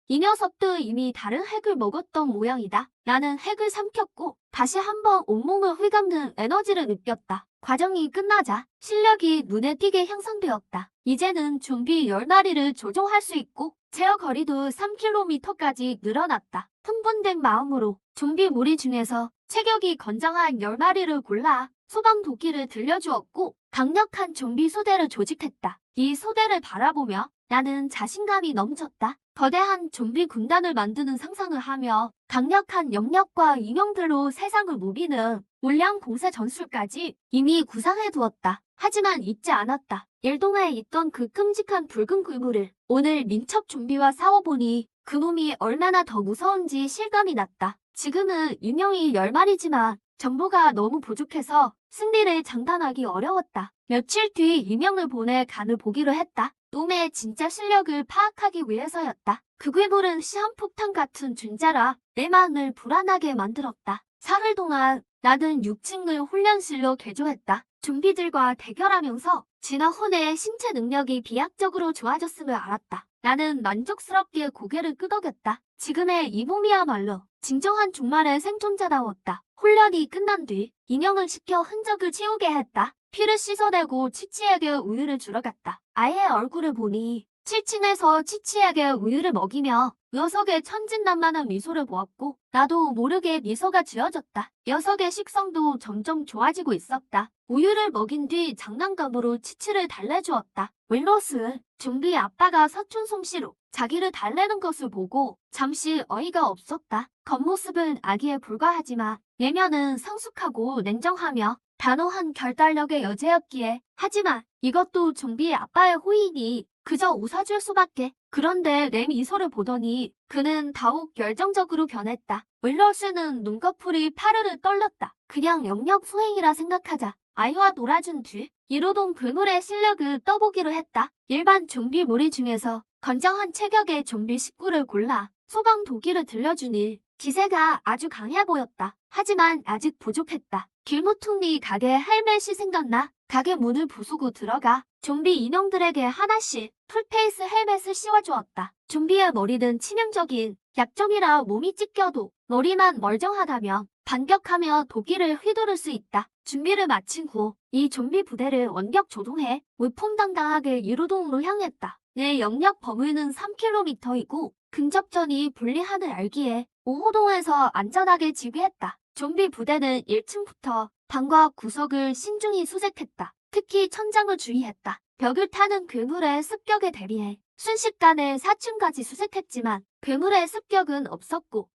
이 녀석도 이미 다른 핵을 먹었던 모양이다. 나는 핵을 삼켰고 다시 한번 온몸을 휘감는 에너지를 느꼈다. 과정이 끝나자 실력이 눈에 띄게 향상되었다. 이제는 좀비 10마리를 조종할 수 있고 제어 거리도 3km까지 늘어났다. 흥분된 마음으로 좀비 무리 중에서 체격이 건장한 10마리를 골라 소방 도끼를 들려주었고 강력한 좀비 소대를 조직했다. 이 소대를 바라보며 나는 자신감이 넘쳤다. 거대한 좀비 군단을 만드는 상상을 하며 강력한 영역과 인형들로 세상을 누비는 울량 공세 전술까지 이미 구상해두었다. 하지만 잊지 않았다. 일동에 있던 그 끔찍한 붉은 괴물을 오늘 민첩 좀비와 싸워보니 그놈이 얼마나 더 무서운지 실감이 났다. 지금은 인형이 10마리지만 정보가 너무 부족해서 승리를 장담하기 어려웠다. 며칠 뒤 인형을 보내 간을 보기로 했다. 놈의 진짜 실력을 파악하기 위해서였다. 그 괴물은 시한폭탄 같은 존재라 내 마음을 불안하게 만들었다. 사흘 동안 나는 6층을 훈련실로 개조했다. 좀비들과 대결하면서 진화 후 내 신체 능력이 비약적으로 좋아졌음을 알았다. 나는 만족스럽게 고개를 끄덕였다. 지금의 이 몸이야말로 진정한 종말의 생존자다웠다. 훈련이 끝난 뒤 인형을 시켜 흔적을 치우게 했다. 피를 씻어내고 치치에게 우유를 주러 갔다. 아이의 얼굴을 보니 7층에서 치치에게 우유를 먹이며 녀석의 천진난만한 미소를 보았고 나도 모르게 미소가 지어졌다. 녀석의 식성도 점점 좋아지고 있었다. 우유를 먹인 뒤 장난감으로 치치를 달래주었다. 윌로스, 좀비 아빠가 서툰 솜씨로 자기를 달래는 것을 보고 잠시 어이가 없었다. 겉모습은 아기에 불과하지만 내면은 성숙하고 냉정하며 단호한 결단력의 여자였기에 하지만 이것도 좀비 아빠의 호의니 그저 웃어줄 수밖에. 그런데 내 미소를 보더니 그는 더욱 열정적으로 변했다. 윌러스는 눈꺼풀이 파르르 떨렸다. 그냥 영역 수행이라 생각하자. 아이와 놀아준 뒤 이로동 괴물의 실력을 떠보기로 했다. 일반 좀비 무리 중에서 건장한 체격의 좀비 식구를 골라 소방 도끼를 들려주니 기세가 아주 강해 보였다. 하지만 아직 부족했다. 길모퉁이 가게 헬멧이 생각나 가게 문을 부수고 들어가 좀비 인형들에게 하나씩 풀페이스 헬멧을 씌워주었다. 좀비의 머리는 치명적인 약점이라 몸이 찢겨도 머리만 멀쩡하다면 반격하며 도끼를 휘두를 수 있다. 준비를 마친 후 이 좀비 부대를 원격 조종해 위풍당당하게 이루동으로 향했다. 내 영역 범위는 3km이고 근접전이 불리함을 알기에 5호동에서 안전하게 지휘했다. 좀비 부대는 1층부터 방과 구석을 신중히 수색했다. 특히 천장을 주의했다. 벽을 타는 괴물의 습격에 대비해 순식간에 4층까지 수색했지만 괴물의 습격은 없었고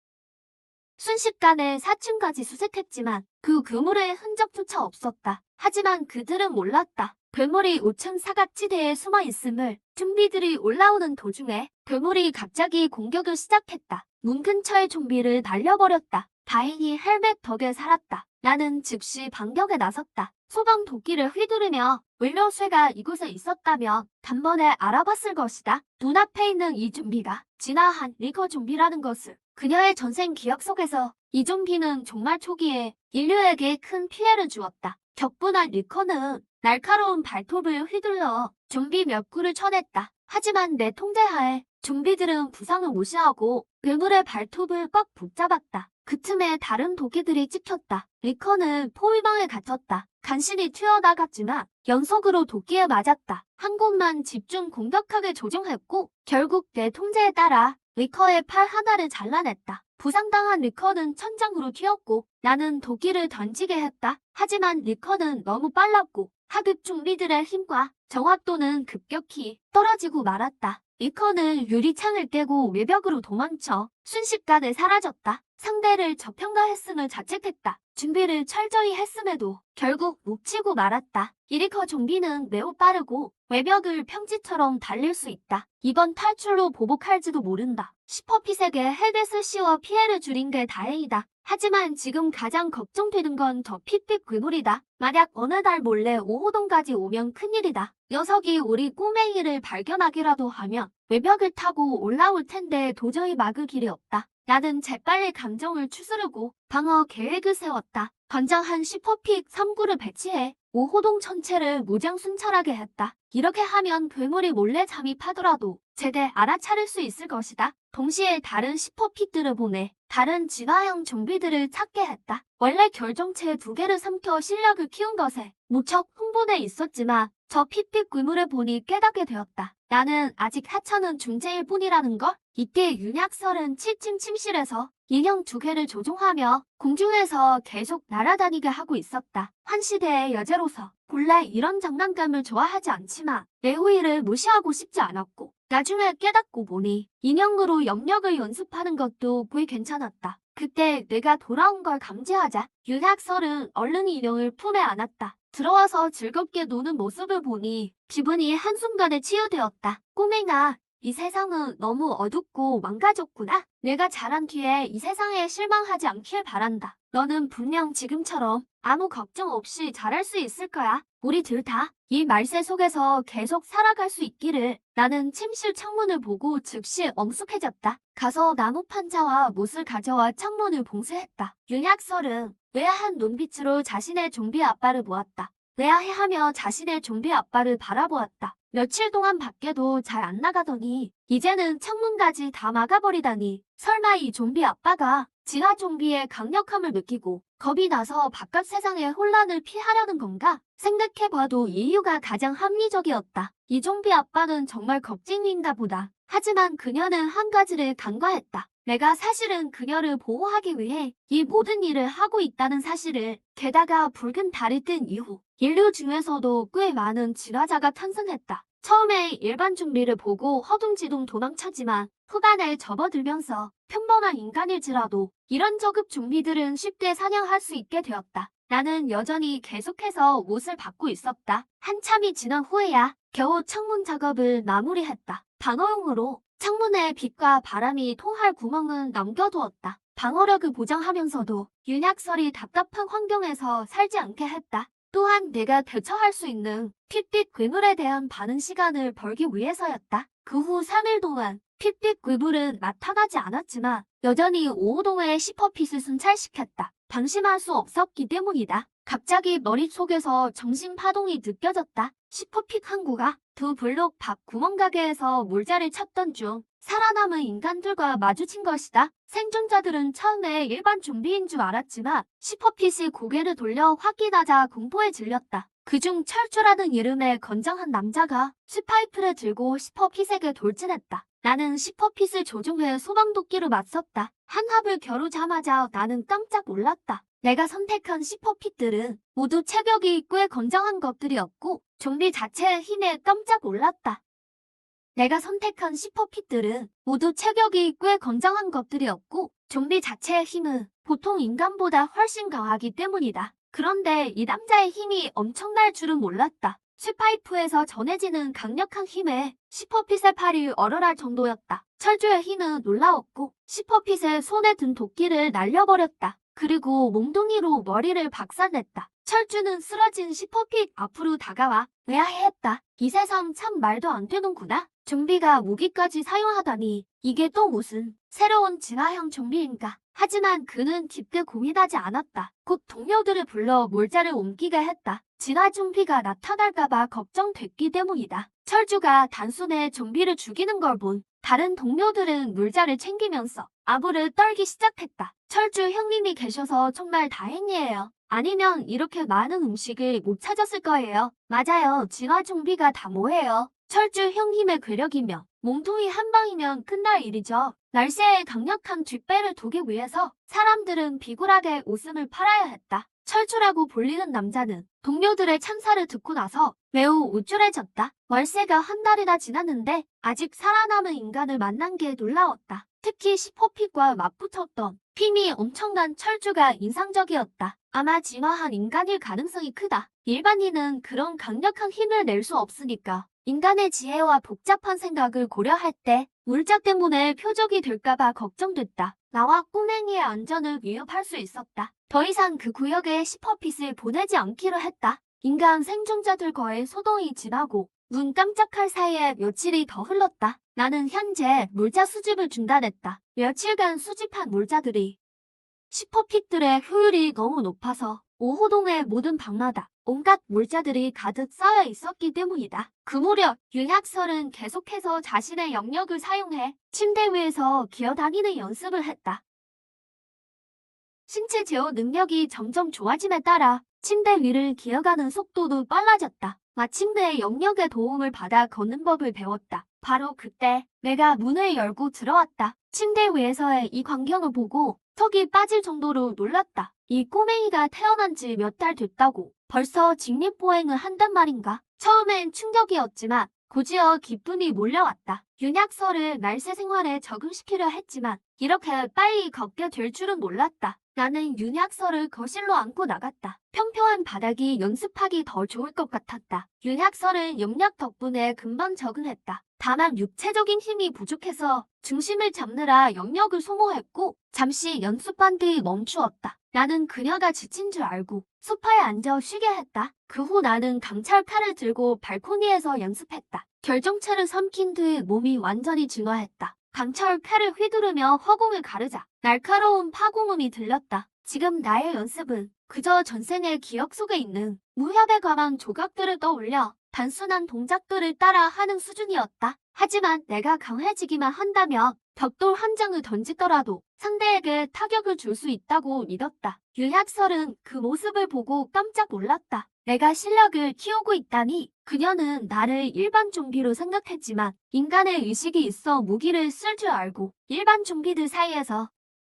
순식간에 4층까지 수색했지만 그 괴물의 흔적조차 없었다. 하지만 그들은 몰랐다. 괴물이 5층 사각지대에 숨어 있음을. 좀비들이 올라오는 도중에 괴물이 갑자기 공격을 시작했다. 문 근처의 좀비를 날려버렸다. 다행히 헬멧 덕에 살았다. 나는 즉시 반격에 나섰다. 소방 도끼를 휘두르며 윌러스가 이곳에 있었다면 단번에 알아봤을 것이다. 눈앞에 있는 이 좀비가 진화한 리커 좀비라는 것을. 그녀의 전생 기억 속에서 이 좀비는 종말 초기에 인류에게 큰 피해를 주었다. 격분한 리커는 날카로운 발톱을 휘둘러 좀비 몇 구를 쳐냈다. 하지만 내 통제하에 좀비들은 부상을 무시하고 괴물의 발톱을 꽉 붙잡았다. 그 틈에 다른 도끼들이 찍혔다. 리커는 포위망에 갇혔다. 간신히 튀어나갔지만 연속으로 도끼에 맞았다. 한 곳만 집중 공격하게 조종했고 결국 내 통제에 따라 리커의 팔 하나를 잘라냈다. 부상당한 리커는 천장으로 튀었고 나는 도끼를 던지게 했다. 하지만 리커는 너무 빨랐고 하급 좀비들의 힘과 정확도는 급격히 떨어지고 말았다. 리커는 유리창을 깨고 외벽으로 도망쳐 순식간에 사라졌다. 상대를 저평가했음을 자책했다. 준비를 철저히 했음에도 결국 묵히고 말았다. 이 리커 좀비는 매우 빠르고 외벽을 평지처럼 달릴 수 있다. 이번 탈출로 보복할지도 모른다. 슈퍼핏에게 헬벳을 씌워 피해를 줄인 게 다행이다. 하지만 지금 가장 걱정되는 건 저 핏빛 괴물이다. 만약 어느 날 몰래 5호동까지 오면 큰일이다. 녀석이 우리 꼬맹이를 발견하기라도 하면 외벽을 타고 올라올 텐데 도저히 막을 길이 없다. 나는 재빨리 감정을 추스르고 방어 계획을 세웠다. 건장한 슈퍼핏 3구를 배치해 5호동 전체를 무장순찰하게 했다. 이렇게 하면 괴물이 몰래 잠입하더라도 제대 알아차릴 수 있을 것이다. 동시에 다른 슈퍼핏들을 보내 다른 진화형 좀비들을 찾게 했다. 원래 결정체 2개를 삼켜 실력을 키운 것에 무척 흥분해 있었지만 저 핏빛 괴물을 보니 깨닫게 되었다. 나는 아직 하찮은 중재일 뿐이라는 걸. 이때 윤약설은 7층 침실에서 인형 2개를 조종하며 공중에서 계속 날아다니게 하고 있었다. 한 시대의 여제로서 본래 이런 장난감을 좋아하지 않지만 내 호의를 무시하고 싶지 않았고 나중에 깨닫고 보니 인형으로 영역을 연습하는 것도 꽤 괜찮았다. 그때 내가 돌아온 걸 감지하자 윤학설은 얼른 인형을 품에 안았다. 들어와서 즐겁게 노는 모습을 보니 기분이 한순간에 치유되었다. 꼬맹아, 이 세상은 너무 어둡고 망가졌구나. 내가 자란 뒤에 이 세상에 실망하지 않길 바란다. 너는 분명 지금처럼 아무 걱정 없이 잘할 수 있을 거야. 우리 둘 다 이 말세 속에서 계속 살아갈 수 있기를. 나는 침실 창문을 보고 즉시 엄숙해졌다. 가서 나무 판자와 못을 가져와 창문을 봉쇄했다. 윤약설은 외아한 눈빛으로 자신의 좀비 아빠를 보았다. 외아해하며 자신의 좀비 아빠를 바라보았다. 며칠 동안 밖에도 잘 안 나가더니 이제는 창문까지 다 막아버리다니 설마 이 좀비 아빠가 진화 좀비의 강력함을 느끼고 겁이 나서 바깥 세상의 혼란을 피하려는 건가? 생각해봐도 이유가 가장 합리적이었다. 이 좀비 아빠는 정말 겁쟁이인가 보다. 하지만 그녀는 한 가지를 간과했다. 내가 사실은 그녀를 보호하기 위해 이 모든 일을 하고 있다는 사실을. 게다가 붉은 달이 뜬 이후 인류 중에서도 꽤 많은 진화자가 탄생했다. 처음에 일반 좀비를 보고 허둥지둥 도망쳤지만 후반에 접어들면서 평범한 인간일지라도 이런 저급 좀비들은 쉽게 사냥할 수 있게 되었다. 나는 여전히 계속해서 옷을 받고 있었다. 한참이 지난 후에야 겨우 창문 작업을 마무리했다. 방어용으로 창문에 빛과 바람이 통할 구멍은 남겨두었다. 방어력을 보장하면서도 윤약설이 답답한 환경에서 살지 않게 했다. 또한 내가 대처할 수 있는 핏빛 괴물에 대한 반응 시간을 벌기 위해서였다. 그 후 3일 동안 핏빛 괴물은 나타나지 않았지만 여전히 5호동의 슈퍼핏을 순찰시켰다. 방심할 수 없었기 때문이다. 갑자기 머릿속에서 정신파동이 느껴졌다. 슈퍼핏 항구가 두 블록 밖 구멍가게에서 물자를 찾던 중 살아남은 인간들과 마주친 것이다. 생존자들은 처음에 일반 좀비인 줄 알았지만 슈퍼핏이 고개를 돌려 확인하자 공포에 질렸다. 그중 철주라는 이름의 건장한 남자가 슈파이프를 들고 슈퍼핏에게 돌진했다. 나는 슈퍼핏을 조종해 소방도끼로 맞섰다. 한 합을 겨루자마자 나는 깜짝 놀랐다. 내가 선택한 슈퍼핏들은 모두 체격이 꽤 건장한 것들이었고 좀비 자체의 힘에 깜짝 놀랐다. 내가 선택한 슈퍼핏들은 모두 체격이 꽤 건장한 것들이었고 좀비 자체의 힘은 보통 인간보다 훨씬 강하기 때문이다. 그런데 이 남자의 힘이 엄청날 줄은 몰랐다. 슈파이프에서 전해지는 강력한 힘에 슈퍼핏의 팔이 얼얼할 정도였다. 철주의 힘은 놀라웠고 슈퍼핏의 손에 든 도끼를 날려버렸다. 그리고 몽둥이로 머리를 박살냈다. 철주는 쓰러진 슈퍼핏 앞으로 다가와 의아해했다. 이 세상 참 말도 안 되는구나. 좀비가 무기까지 사용하다니 이게 또 무슨 새로운 진화형 좀비인가. 하지만 그는 깊게 고민하지 않았다. 곧 동료들을 불러 몰자를 옮기게 했다. 진화 좀비가 나타날까봐 걱정됐기 때문이다. 철주가 단순히 좀비를 죽이는 걸 본 다른 동료들은 물자를 챙기면서 아부를 떨기 시작했다. 철주 형님이 계셔서 정말 다행이에요. 아니면 이렇게 많은 음식을 못 찾았을 거예요. 맞아요. 진화 좀비가 다 뭐예요? 철주 형님의 괴력이며 몸통이 한 방이면 끝날 일이죠. 날씨에 강력한 뒷배를 두기 위해서 사람들은 비굴하게 웃음을 팔아야 했다. 철주라고 불리는 남자는 동료들의 찬사를 듣고 나서 매우 우쭐해졌다. 월세가 한 달이나 지났는데 아직 살아남은 인간을 만난 게 놀라웠다. 특히 시포핏과 맞붙었던 힘이 엄청난 철주가 인상적이었다. 아마 진화한 인간일 가능성이 크다. 일반인은 그런 강력한 힘을 낼 수 없으니까 인간의 지혜와 복잡한 생각을 고려할 때 물자 때문에 표적이 될까봐 걱정됐다. 나와 꼬맹이의 안전을 위협할 수 있었다. 더 이상 그 구역에 시퍼핏을 보내지 않기로 했다. 인간 생존자들과의 소동이 지나고 눈 깜짝할 사이에 며칠이 더 흘렀다. 나는 현재 물자 수집을 중단했다. 며칠간 수집한 물자들이 시퍼핏들의 효율이 너무 높아서 5호동의 모든 방마다 온갖 물자들이 가득 쌓여 있었기 때문이다. 그 무렵 윤학설은 계속해서 자신의 영역을 사용해 침대 위에서 기어다니는 연습을 했다. 신체 제어 능력이 점점 좋아짐에 따라 침대 위를 기어가는 속도도 빨라졌다. 마침내 영역의 도움을 받아 걷는 법을 배웠다. 바로 그때 내가 문을 열고 들어왔다. 침대 위에서의 이 광경을 보고 턱이 빠질 정도로 놀랐다. 이 꼬맹이가 태어난 지 몇 달 됐다고 벌써 직립보행을 한단 말인가? 처음엔 충격이었지만 곧이어 기쁨이 몰려왔다. 윤약서를 날새 생활에 적응시키려 했지만 이렇게 빨리 걷게 될 줄은 몰랐다. 나는 윤약서를 거실로 안고 나갔다. 평평한 바닥이 연습하기 더 좋을 것 같았다. 윤약서는 염력 덕분에 금방 적응했다. 다만 육체적인 힘이 부족해서 중심을 잡느라 영역을 소모했고 잠시 연습한 뒤 멈추었다. 나는 그녀가 지친 줄 알고 소파에 앉아 쉬게 했다. 그 후 나는 강철칼을 들고 발코니에서 연습했다. 결정체를 삼킨 뒤 몸이 완전히 진화했다. 강철칼을 휘두르며 허공을 가르자 날카로운 파공음이 들렸다. 지금 나의 연습은 그저 전생의 기억 속에 있는 무협에 관한 조각들을 떠올려 단순한 동작들을 따라 하는 수준이었다. 하지만 내가 강해지기만 한다면 벽돌 한 장을 던지더라도 상대에게 타격을 줄 수 있다고 믿었다. 윤학설은 그 모습을 보고 깜짝 놀랐다. 내가 실력을 키우고 있다니. 그녀는 나를 일반 좀비로 생각했지만 인간의 의식이 있어 무기를 쓸 줄 알고 일반 좀비들 사이에서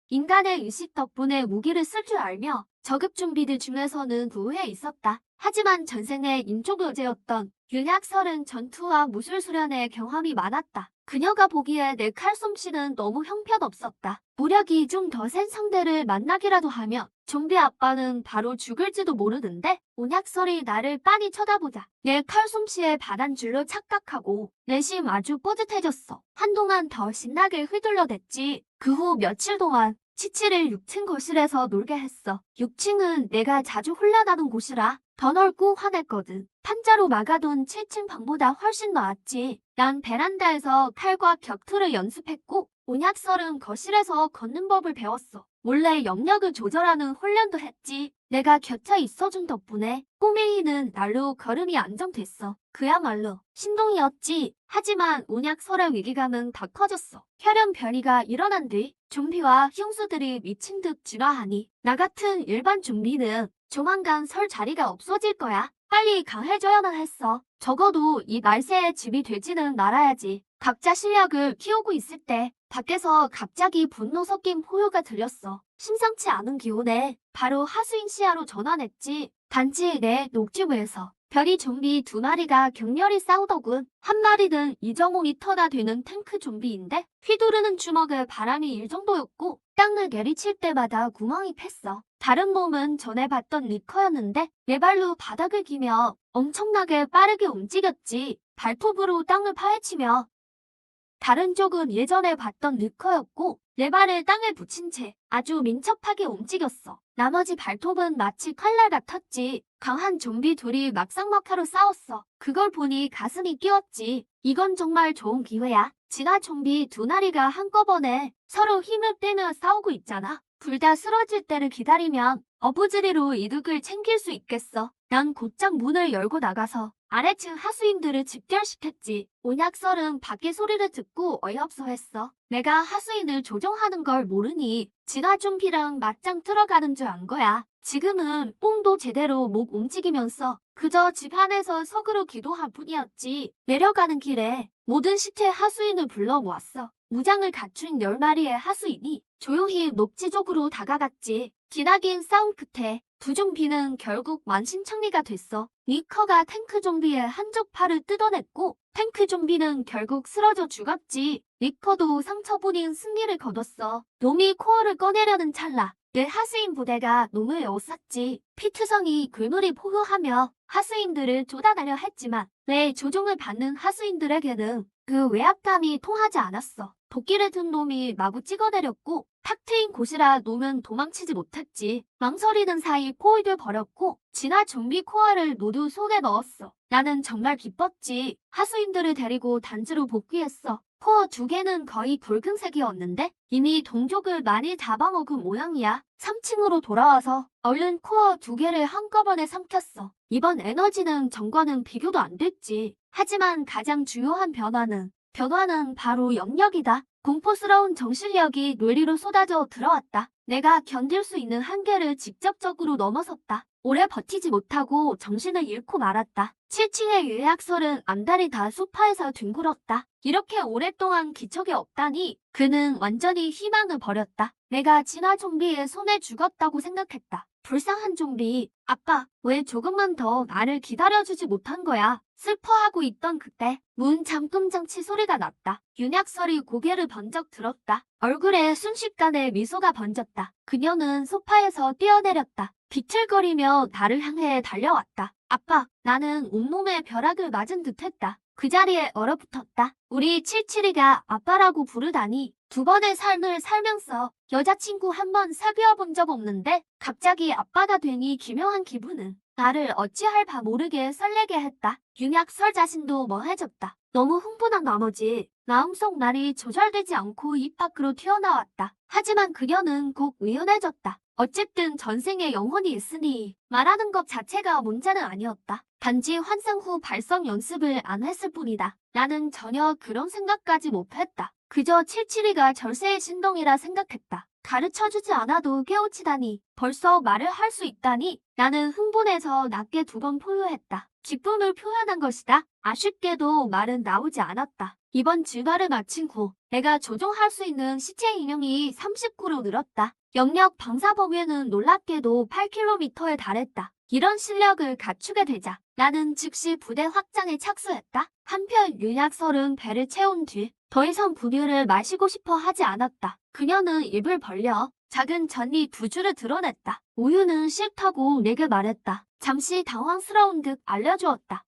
인간의 의식 덕분에 무기를 쓸 줄 알며 저급 좀비들 중에서는 우위에 있었다. 하지만 전생의 인조교제였던 윤학설은 전투와 무술 수련의 경험이 많았다. 그녀가 보기에 내 칼솜씨는 너무 형편없었다. 무력이 좀 더 센 상대를 만나기라도 하면 좀비 아빠는 바로 죽을지도 모르는데 윤학설이 나를 빤히 쳐다보자 내 칼솜씨에 반한 줄로 착각하고 내심 아주 뿌듯해졌어. 한동안 더 신나게 휘둘러댔지. 그 후 며칠 동안 치치를 6층 거실에서 놀게 했어. 6층은 내가 자주 훈련하는 곳이라 더 넓고 환했거든. 판자로 막아둔 7층 방보다 훨씬 나았지. 난 베란다에서 칼과 격투를 연습했고 온약설은 거실에서 걷는 법을 배웠어. 몰래 영역을 조절하는 훈련도 했지. 내가 곁에 있어준 덕분에 꼬맹이는 날로 걸음이 안정됐어. 그야말로 신동이었지. 하지만 온약설의 위기감은 더 커졌어. 혈연 변이가 일어난 뒤 좀비와 흉수들이 미친 듯 진화하니 나 같은 일반 좀비는 조만간 설 자리가 없어질 거야. 빨리 강해져야만 했어. 적어도 이 날새의 집이 되지는 말아야지. 각자 실력을 키우고 있을 때 밖에서 갑자기 분노 섞인 포효가 들렸어. 심상치 않은 기운에 바로 하수인 시야로 전환했지. 단지 내 녹지부에서 별이 좀비 2마리가 격렬히 싸우더군. 한 마리는 2.5m나 되는 탱크 좀비인데 휘두르는 주먹에 바람이 일 정도였고 땅을 내리칠 때마다 구멍이 팼어. 다른 몸은 전에 봤던 리커였는데 네 발로 바닥을 기며 엄청나게 빠르게 움직였지. 발톱으로 땅을 파헤치며 다른 쪽은 예전에 봤던 리커였고 네 발을 땅에 붙인 채 아주 민첩하게 움직였어. 나머지 발톱은 마치 칼날 같았지. 강한 좀비 둘이 막상막하로 싸웠어. 그걸 보니 가슴이 끼웠지. 이건 정말 좋은 기회야. 진화 좀비 2마리가 한꺼번에 서로 힘을 빼며 싸우고 있잖아. 둘 다 쓰러질 때를 기다리면 어부지리로 이득을 챙길 수 있겠어. 난 곧장 문을 열고 나가서 아래층 하수인들을 집결시켰지. 온약설은 밖에 소리를 듣고 어이없어했어. 내가 하수인을 조종하는 걸 모르니 진화 좀비랑 맞짱 들어가는 줄 안 거야. 지금은 뽕도 제대로 못 움직이면서 그저 집 안에서 석으로 기도할 뿐이었지. 내려가는 길에 모든 시체 하수인을 불러 모았어. 무장을 갖춘 10마리의 하수인이 조용히 녹지 쪽으로 다가갔지. 기나긴 싸움 끝에 두 좀비는 결국 만신창이가 됐어. 니커가 탱크 좀비의 한쪽 팔을 뜯어냈고 탱크 좀비는 결국 쓰러져 죽었지. 니커도 상처뿐인 승리를 거뒀어. 놈이 코어를 꺼내려는 찰나 내 하수인 부대가 놈을 에워쌌지. 피투성이 괴물이 포효하며 하수인들을 쫓아내려 했지만 내 조종을 받는 하수인들에게는 그 외압감이 통하지 않았어. 도끼를 든 놈이 마구 찍어내렸고 탁 트인 곳이라 놈은 도망치지 못했지. 망설이는 사이 포위를 버렸고 진화 좀비 코어를 모두 속에 넣었어. 나는 정말 기뻤지. 하수인들을 데리고 단지로 복귀했어. 코어 2개는 거의 붉은색이었는데 이미 동족을 많이 잡아먹은 모양이야. 3층으로 돌아와서 얼른 코어 2개를 한꺼번에 삼켰어. 이번 에너지는 전과는 비교도 안 됐지. 하지만 가장 중요한 변화는 바로 영역이다. 공포스러운 정신력이 뇌리로 쏟아져 들어왔다. 내가 견딜 수 있는 한계를 직접적으로 넘어섰다. 오래 버티지 못하고 정신을 잃고 말았다. 7층의 유약설은 안달이 다 소파에서 뒹굴었다. 이렇게 오랫동안 기척이 없다니 그는 완전히 희망을 버렸다. 내가 진화 좀비의 손에 죽었다고 생각했다. 불쌍한 좀비. 아빠, 왜 조금만 더 나를 기다려주지 못한 거야? 슬퍼하고 있던 그때 문 잠금장치 소리가 났다. 윤약설이 고개를 번쩍 들었다. 얼굴에 순식간에 미소가 번졌다. 그녀는 소파에서 뛰어내렸다. 비틀거리며 나를 향해 달려왔다. 아빠, 나는 온몸에 벼락을 맞은 듯했다. 그 자리에 얼어붙었다. 우리 칠칠이가 아빠라고 부르다니. 2번의 삶을 살면서 여자친구 한 번 사귀어 본 적 없는데 갑자기 아빠가 되니 기묘한 기분은 나를 어찌할 바 모르게 설레게 했다. 윤약설 자신도 멍해졌다. 너무 흥분한 나머지 마음속 말이 조절되지 않고 입 밖으로 튀어나왔다. 하지만 그녀는 곧 의연해졌다. 어쨌든 전생에 영혼이 있으니 말하는 것 자체가 문제는 아니었다. 단지 환생 후 발성 연습을 안 했을 뿐이다. 나는 전혀 그런 생각까지 못했다. 그저 칠칠이가 절세의 신동이라 생각했다. 가르쳐주지 않아도 깨우치다니, 벌써 말을 할 수 있다니. 나는 흥분해서 낮게 2번 포효했다. 기쁨을 표현한 것이다. 아쉽게도 말은 나오지 않았다. 이번 진화를 마친 후 내가 조종할 수 있는 시체 인형이 39로 늘었다. 영역 방사 범위는 놀랍게도 8km에 달했다. 이런 실력을 갖추게 되자 나는 즉시 부대 확장에 착수했다. 한편 윤약설은 배를 채운 뒤 더 이상 분유를 마시고 싶어 하지 않았다. 그녀는 입을 벌려 작은 전이 2줄을 드러냈다. 우유는 싫다고 내게 말했다. 잠시 당황스러운 듯 알려주었다.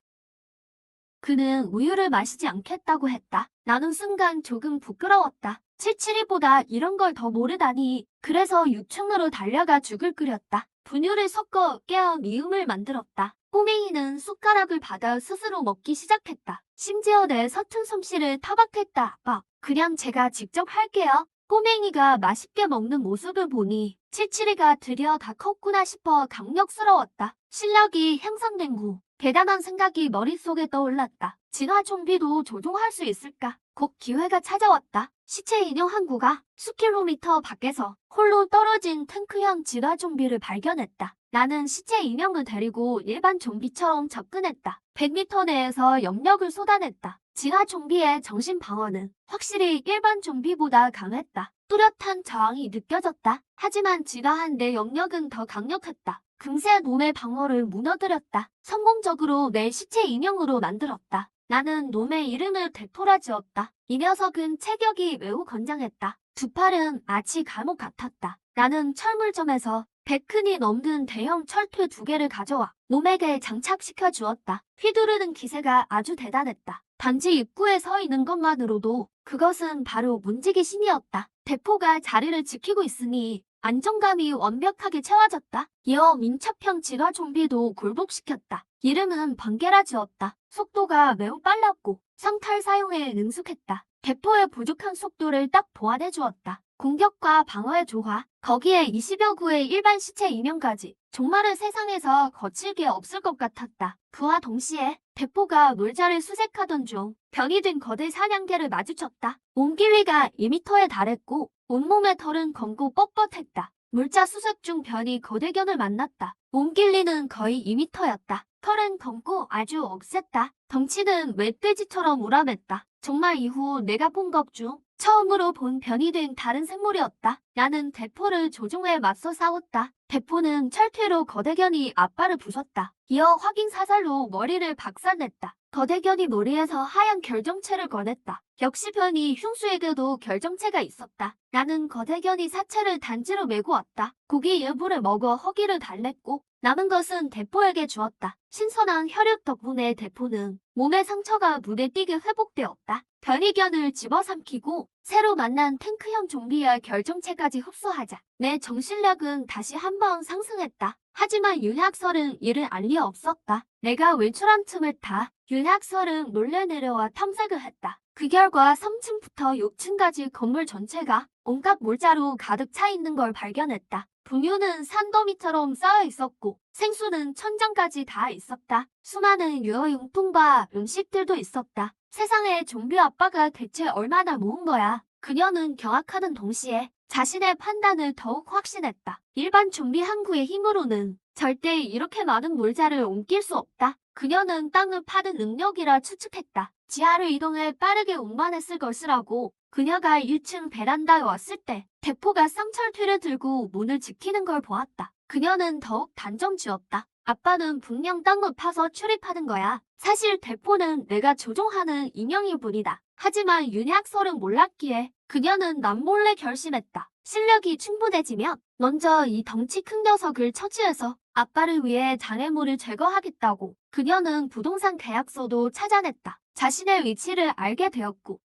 그는 우유를 마시지 않겠다고 했다. 나는 순간 조금 부끄러웠다. 칠칠이보다 이런 걸 더 모르다니. 그래서 6층으로 달려가 죽을 끓였다. 분유를 섞어 깨어 미음을 만들었다. 꼬맹이는 숟가락을 받아 스스로 먹기 시작했다. 심지어 내 서툰 솜씨를 타박했다. 아빠, 그냥 제가 직접 할게요. 꼬맹이가 맛있게 먹는 모습을 보니 칠칠이가 드디어 다 컸구나 싶어 강력스러웠다. 실력이 향상된 후 대단한 생각이 머릿속에 떠올랐다. 진화 좀비도 조종할 수 있을까? 곧 기회가 찾아왔다. 시체 인형 한 구가 수킬로미터 밖에서 홀로 떨어진 탱크형 진화 좀비를 발견했다. 나는 시체 인형을 데리고 일반 좀비처럼 접근했다. 100m 내에서 영역을 쏟아냈다. 진화 좀비의 정신 방어는 확실히 일반 좀비보다 강했다. 뚜렷한 저항이 느껴졌다. 하지만 진화한 내 영역은 더 강력했다. 금세 놈의 방어를 무너뜨렸다. 성공적으로 내 시체 인형으로 만들었다. 나는 놈의 이름을 데토라 지었다. 이 녀석은 체격이 매우 건장했다. 2 팔은 아치 감옥 같았다. 나는 철물점에서 100큰이 넘는 대형 철퇴 2개를 가져와 놈에게 장착시켜 주었다. 휘두르는 기세가 아주 대단했다. 단지 입구에 서 있는 것만으로도 그것은 바로 문지기 신이었다. 대포가 자리를 지키고 있으니 안정감이 완벽하게 채워졌다. 이어 민첩형 진화 좀비도 굴복시켰다. 이름은 번개라 지었다. 속도가 매우 빨랐고 성탈 사용에 능숙했다. 대포의 부족한 속도를 딱 보완해 주었다. 공격과 방어의 조화, 거기에 20여 구의 일반 시체 인형까지. 정말은 세상에서 거칠 게 없을 것 같았다. 그와 동시에 대포가 물자를 수색하던 중 병이 든 거대 사냥개를 마주쳤다. 몸 길이가 2m에 달했고 온몸의 털은 검고 뻣뻣했다. 물자 수색 중 변이 거대견을 만났다. 몸 길이는 거의 2m였다. 털은 검고 아주 억셌다. 덩치는 멧돼지처럼 우람했다. 정말 이후 내가 본 것 중 처음으로 본 변이 된 다른 생물이었다. 나는 대포를 조종해 맞서 싸웠다. 대포는 철퇴로 거대견이 앞발을 부쉈다. 이어 확인 사살로 머리를 박살냈다. 거대견이 머리에서 하얀 결정체를 꺼냈다. 역시 변이 흉수에게도 결정체가 있었다. 나는 거대견이 사체를 단지로 메고 왔다. 고기 일부를 먹어 허기를 달랬고 남은 것은 대포에게 주었다. 신선한 혈육 덕분에 대포는 몸의 상처가 눈에 띄게 회복되었다. 변이견을 집어삼키고 새로 만난 탱크형 좀비의 결정체까지 흡수하자 내 정신력은 다시 한번 상승했다. 하지만 윤학설은 이를 알 리 없었다. 내가 외출한 틈을 타 윤학설은 몰래 내려와 탐색을 했다. 그 결과 3층부터 6층까지 건물 전체가 온갖 물자로 가득 차 있는 걸 발견했다. 분유는 산더미처럼 쌓여 있었고 생수는 천장까지 닿아 있었다. 수많은 유효용품과 음식들도 있었다. 세상에 좀비 아빠가 대체 얼마나 모은 거야. 그녀는 경악하는 동시에 자신의 판단을 더욱 확신했다. 일반 좀비 한 구의 힘으로는 절대 이렇게 많은 물자를 옮길 수 없다. 그녀는 땅을 파는 능력이라 추측했다. 지하로 이동해 빠르게 운반했을 것이라고. 그녀가 1층 베란다에 왔을 때 대포가 쌍철퇴를 들고 문을 지키는 걸 보았다. 그녀는 더욱 단정지었다. 아빠는 분명 땅을 파서 출입하는 거야. 사실 대포는 내가 조종하는 인형일 뿐이다. 하지만 윤학설은 몰랐기에 그녀는 남몰래 결심했다. 실력이 충분해지면 먼저 이 덩치 큰 녀석을 처치해서 아빠를 위해 장애물을 제거하겠다고. 그녀는 부동산 계약서도 찾아냈다. 자신의 위치를 알게 되었고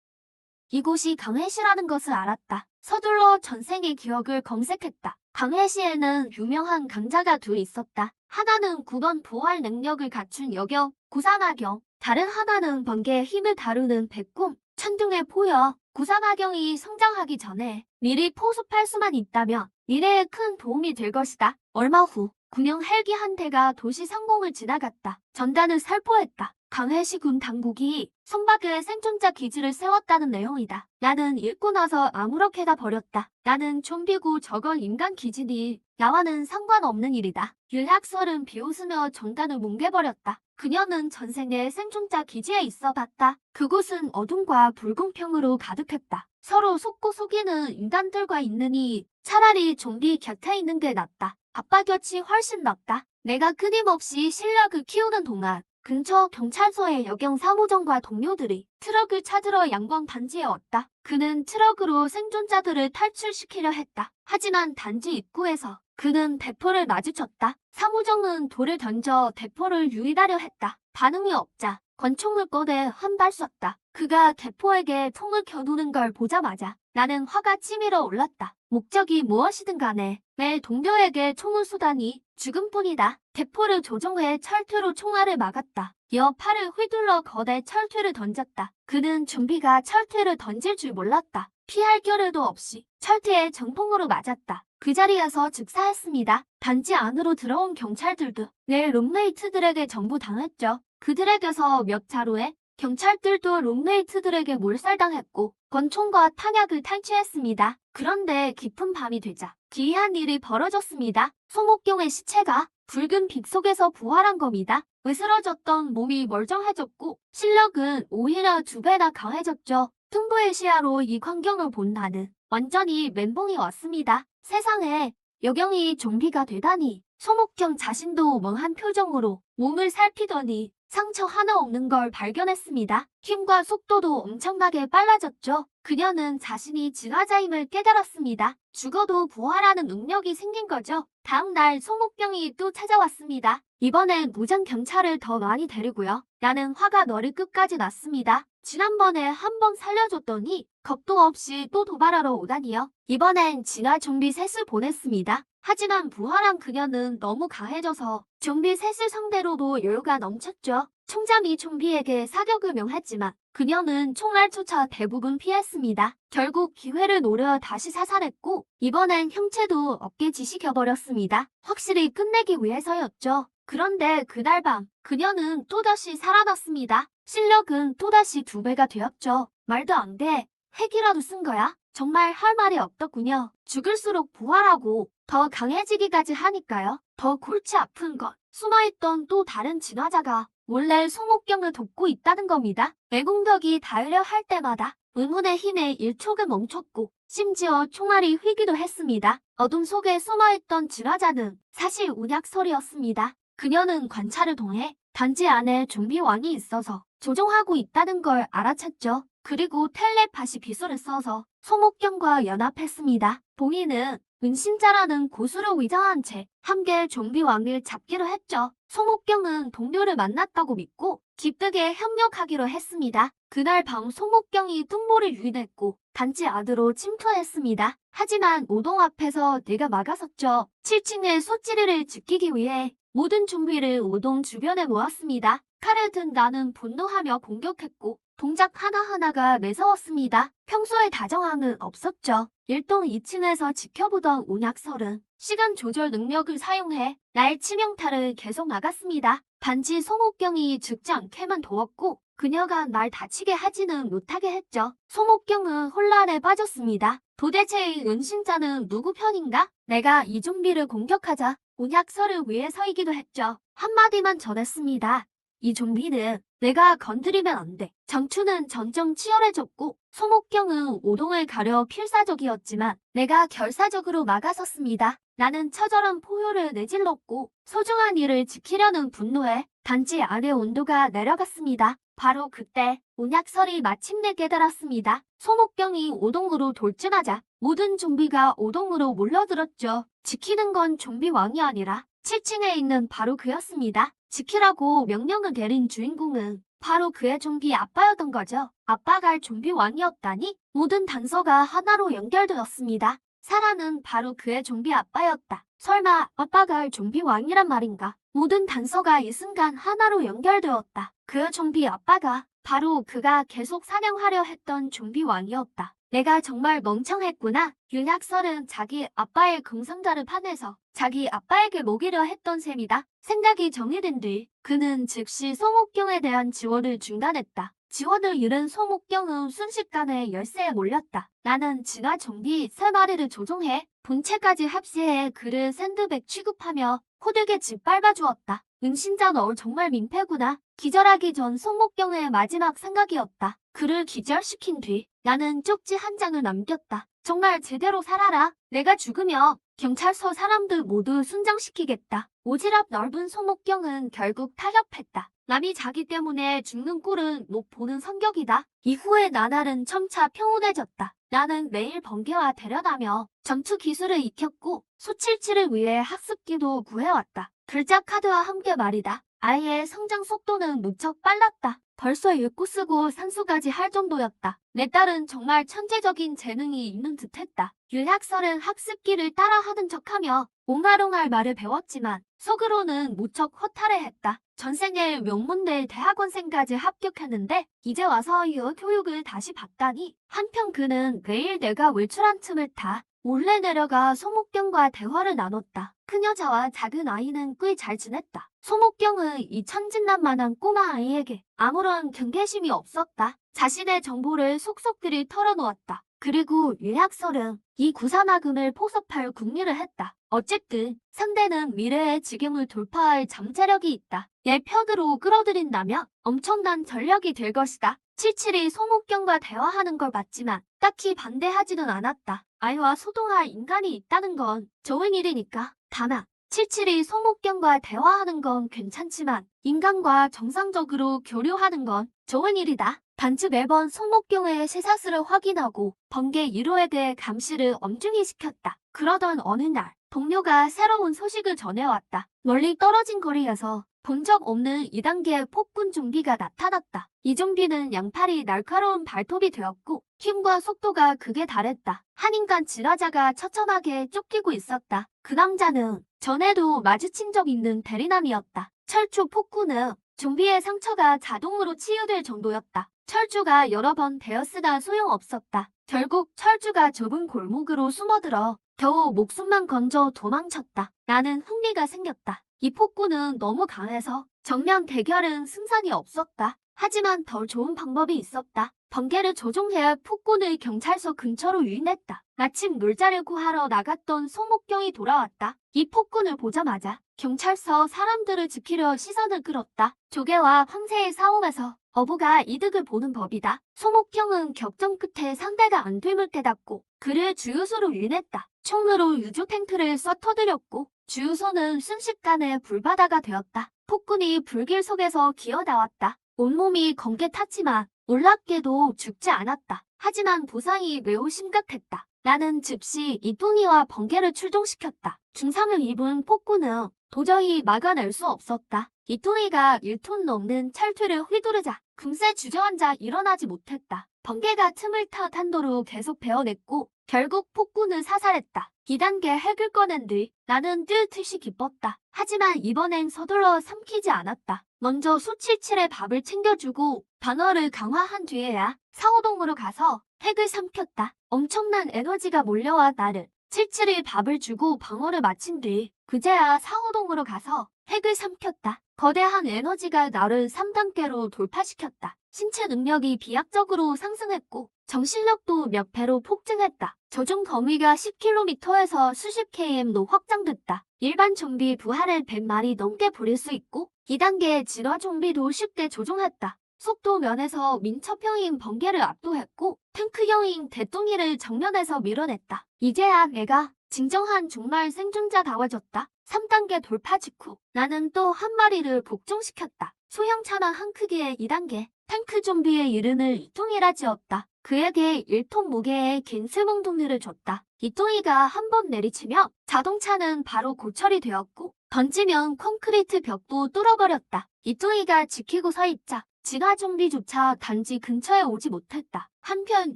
이곳이 강해시라는 것을 알았다. 서둘러 전생의 기억을 검색했다. 강해시에는 유명한 강자가 둘 있었다. 하나는 국원 보활 능력을 갖춘 여경, 구사마경. 다른 하나는 번개의 힘을 다루는 백곰, 천둥의 포여. 구사마경이 성장하기 전에 미리 포섭할 수만 있다면 미래에 큰 도움이 될 것이다. 얼마 후 군용 헬기 한 대가 도시 상공을 지나갔다. 전단을 살포했다. 강해시군 당국이 성박에 생존자 기지를 세웠다는 내용이다. 나는 읽고 나서 아무렇게나 버렸다. 나는 좀비고 저건 인간 기지니 나와는 상관없는 일이다. 윤학설은 비웃으며 전단을 뭉개버렸다. 그녀는 전생에 생존자 기지에 있어 봤다. 그곳은 어둠과 불공평으로 가득했다. 서로 속고 속이는 인간들과 있느니 차라리 좀비 곁에 있는 게 낫다. 아빠 곁이 훨씬 낫다. 내가 끊임없이 실력을 키우는 동안 근처 경찰서의 여경 사무장과 동료들이 트럭을 찾으러 양광 단지에 왔다. 그는 트럭으로 생존자들을 탈출시키려 했다. 하지만 단지 입구에서 그는 대포를 마주쳤다. 사무장은 돌을 던져 대포를 유인하려 했다. 반응이 없자 권총을 꺼내 한 발 쐈다. 그가 대포에게 총을 겨누는 걸 보자마자 나는 화가 치밀어 올랐다. 목적이 무엇이든 간에 내 동료에게 총을 쏘다니 죽음뿐이다. 대포를 조종해 철퇴로 총알을 막았다. 이어 팔을 휘둘러 거대 철퇴를 던졌다. 그는 좀비가 철퇴를 던질 줄 몰랐다. 피할 겨를도 없이 철퇴에 정통으로 맞았다. 그 자리에서 즉사했습니다. 단지 안으로 들어온 경찰들도 내 룸메이트들에게 전부 당했죠. 그들에게서 몇 달 후에 경찰들도 룸메이트들에게 몰살당했고 권총과 탄약을 탈취했습니다. 그런데 깊은 밤이 되자 기이한 일이 벌어졌습니다. 소목경의 시체가 붉은 빛 속에서 부활한 겁니다. 으스러졌던 몸이 멀쩡해졌고 실력은 오히려 2배나 강해졌죠. 흉부의 시야로 이 광경을 본 나는 완전히 멘붕이 왔습니다. 세상에 여경이 좀비가 되다니. 소목경 자신도 멍한 표정으로 몸을 살피더니 상처 하나 없는 걸 발견했습니다. 힘과 속도도 엄청나게 빨라졌죠. 그녀는 자신이 진화자임을 깨달았습니다. 죽어도 부활하는 능력이 생긴 거죠. 다음 날 소목병이 또 찾아왔습니다. 이번엔 무장 경찰을 더 많이 데리고요. 나는 화가 머리 끝까지 났습니다. 지난번에 한 번 살려줬더니 겁도 없이 또 도발하러 오다니요. 이번엔 진화 좀비 셋을 보냈습니다. 하지만 부활한 그녀는 너무 강해져서 좀비 셋을 상대로도 여유가 넘쳤죠. 총잠이 좀비에게 사격을 명했지만 그녀는 총알조차 대부분 피했습니다. 결국 기회를 노려 다시 사살했고 이번엔 형체도 어깨 지식혀버렸습니다. 확실히 끝내기 위해서였죠. 그런데 그날 밤 그녀는 또다시 살아났습니다. 실력은 또다시 2배가 되었죠. 말도 안 돼. 핵이라도 쓴 거야? 정말 할 말이 없더군요. 죽을수록 부활하고 더 강해지기까지 하니까요. 더 골치 아픈 건 숨어있던 또 다른 진화자가 몰래 송옥경을 돕고 있다는 겁니다. 애공덕이 닿으려 할 때마다 의문의 힘에 일촉을 멈췄고 심지어 총알이 휘기도 했습니다. 어둠 속에 숨어있던 진화자는 사실 운약설이었습니다. 그녀는 관찰을 통해 단지 안에 좀비 왕이 있어서 조종하고 있다는 걸 알아챘죠. 그리고 텔레파시 기술을 써서 송옥경과 연합했습니다. 봉인은 은신자라는 고수를 위장한 채 함께 좀비 왕을 잡기로 했죠. 송옥경은 동료를 만났다고 믿고 기쁘게 협력하기로 했습니다. 그날 밤 송옥경이 뚱보를 유인했고 단지 안으로 침투했습니다. 하지만 오동 앞에서 내가 막아섰죠. 7층의 소찌리를 지키기 위해 모든 좀비를 오동 주변에 모았습니다. 칼을 든 나는 분노하며 공격했고 동작 하나하나가 매서웠습니다. 평소에 다정함은 없었죠. 일동 2층에서 지켜보던 운약설은 시간 조절 능력을 사용해 날 치명타를 계속 막았습니다. 단지 송옥경이 죽지 않게만 도왔고 그녀가 날 다치게 하지는 못하게 했죠. 송옥경은 혼란에 빠졌습니다. 도대체 이 은신자는 누구 편인가? 내가 이 좀비를 공격하자 운약설을 위해서이기도 했죠. 한마디만 전했습니다. 이 좀비는 내가 건드리면 안 돼. 장추는 점점 치열해졌고 송옥경은 오동을 가려 필사적이었지만 내가 결사적으로 막아섰습니다. 나는 처절한 포효를 내질렀고 소중한 일을 지키려는 분노에 단지 안의 온도가 내려갔습니다. 바로 그때 운약설이 마침내 깨달았습니다. 송옥경이 오동으로 돌진하자 모든 좀비가 오동으로 몰려들었죠. 지키는 건 좀비 왕이 아니라 7층에 있는 바로 그였습니다. 지키라고 명령을 내린 주인공은 바로 그의 좀비 아빠였던 거죠. 아빠가 좀비 왕이었다니 모든 단서가 하나로 연결되었습니다. 사라는 바로 그의 좀비 아빠였다. 설마 아빠가 좀비 왕이란 말인가? 모든 단서가 이 순간 하나로 연결되었다. 그의 좀비 아빠가 바로 그가 계속 사냥하려 했던 좀비 왕이었다. 내가 정말 멍청했구나. 윤약설은 자기 아빠의 금상자를 파내서 자기 아빠에게 먹이려 했던 셈이다. 생각이 정리된 뒤 그는 즉시 송옥경에 대한 지원을 중단했다. 지원을 잃은 송옥경은 순식간에 열세에 몰렸다. 나는 진화 좀비 3마리를 조종해 본체까지 합시해 그를 샌드백 취급하며 호되게 짓밟아 주었다. 은신자 너 정말 민폐구나. 기절하기 전 송옥경의 마지막 생각이었다. 그를 기절시킨 뒤 나는 쪽지 한 장을 남겼다. 정말 제대로 살아라. 내가 죽으며 경찰서 사람들 모두 순장시키겠다. 오지랖 넓은 송옥경은 결국 타협했다. 남이 자기 때문에 죽는 꼴은 못 보는 성격이다. 이후에 나날은 점차 평온해졌다. 나는 매일 번개와 대련하며 전투 기술을 익혔고 소칠치를 위해 학습기도 구해왔다. 글자 카드와 함께 말이다. 아이의 성장 속도는 무척 빨랐다. 벌써 읽고 쓰고 산수까지 할 정도였다. 내 딸은 정말 천재적인 재능이 있는 듯했다. 윤학설은 학습기를 따라하는 척하며 옹알옹알 말을 배웠지만 속으로는 무척 허탈해했다. 전생에 명문대 대학원생까지 합격했는데 이제 와서 이 교육을 다시 받다니. 한편 그는 매일 내가 외출한 틈을 타 몰래 내려가 송옥경과 대화를 나눴다. 큰여자와 작은 아이는 꽤 잘 지냈다. 송옥경은 이 천진난만한 꼬마 아이에게 아무런 경계심이 없었다. 자신의 정보를 속속들이 털어놓았다. 그리고 윤학설은 이 구사마금을 포섭할 궁리를 했다. 어쨌든 상대는 미래의 지경을 돌파할 잠재력이 있다. 얘 편으로 끌어들인다면 엄청난 전력이 될 것이다. 칠칠이 송옥경과 대화하는 걸 봤지만 딱히 반대하지는 않았다. 아이와 소통할 인간이 있다는 건 좋은 일이니까. 다만 칠칠이 송옥경과 대화하는 건 괜찮지만 인간과 정상적으로 교류하는 건 좋은 일이다. 단지 매번 송옥경의 쇠사슬을 확인하고 번개 1호에 대해 감시를 엄중히 시켰다. 그러던 어느 날 동료가 새로운 소식을 전해왔다. 멀리 떨어진 거리에서 본 적 없는 2단계 폭군 좀비가 나타났다. 이 좀비는 양팔이 날카로운 발톱이 되었고 힘과 속도가 극에 달했다. 한 인간 진화자가 처참하게 쫓기고 있었다. 그 남자는 전에도 마주친 적 있는 대리남이었다. 철주 폭군은 좀비의 상처가 자동으로 치유될 정도였다. 철주가 여러 번 베었으나 소용없었다. 결국 철주가 좁은 골목으로 숨어들어 겨우 목숨만 건져 도망쳤다. 나는 흥미가 생겼다. 이 폭군은 너무 강해서 정면 대결은 승산이 없었다. 하지만 더 좋은 방법이 있었다. 번개를 조종해 폭군을 경찰서 근처로 유인했다. 마침 놀자를 구하러 나갔던 소목경이 돌아왔다. 이 폭군을 보자마자 경찰서 사람들을 지키려 시선을 끌었다. 조개와 황새의 싸움에서 어부가 이득을 보는 법이다. 소목경은 격전 끝에 상대가 안 되물 깨닫고 그를 주유소로 유인했다. 총으로 유조 탱크를 써 터뜨렸고 주유소는 순식간에 불바다가 되었다. 폭군이 불길 속에서 기어나왔다. 온몸이 검게 탔지만 놀랍게도 죽지 않았다. 하지만 부상이 매우 심각했다. 나는 즉시 이뚱이와 번개를 출동시켰다. 중상을 입은 폭군은 도저히 막아낼 수 없었다. 이뚱이가 1톤 넘는 철퇴를 휘두르자 금세 주저앉아 일어나지 못했다. 번개가 틈을 타 탄도로 계속 베어냈고 결국 폭군을 사살했다. 2단계 핵을 꺼낸 뒤 나는 뛸 듯이 기뻤다. 하지만 이번엔 서둘러 삼키지 않았다. 먼저 수77의 밥을 챙겨주고 방어를 강화한 뒤에야 사호동으로 가서 핵을 삼켰다. 엄청난 에너지가 몰려와 나를 77이 밥을 주고 방어를 마친 뒤 그제야 사호동으로 가서 핵을 삼켰다. 거대한 에너지가 나를 3단계로 돌파시켰다. 신체 능력이 비약적으로 상승했고 정신력도 몇 배로 폭증했다. 조종 범위가 10km에서 수십 km로 확장됐다. 일반 좀비 부하를 100마리 넘게 부릴 수 있고 2단계 진화 좀비도 쉽게 조종했다. 속도 면에서 민첩형인 번개를 압도했고 탱크형인 대뚱이를 정면에서 밀어냈다. 이제야 내가 진정한 정말 생존자다워졌다. 3단계 돌파 직후 나는 또 한 마리를 복종시켰다. 소형차만 한 크기의 2단계 탱크 좀비의 이름을 이뚱이라 지었다. 그에게 1톤 무게의 긴 스몽둥이를 줬다. 이뚱이가 한 번 내리치며 자동차는 바로 고철이 되었고 던지면 콘크리트 벽도 뚫어버렸다. 이뚱이가 지키고 서 있자 진화 좀비조차 단지 근처에 오지 못했다. 한편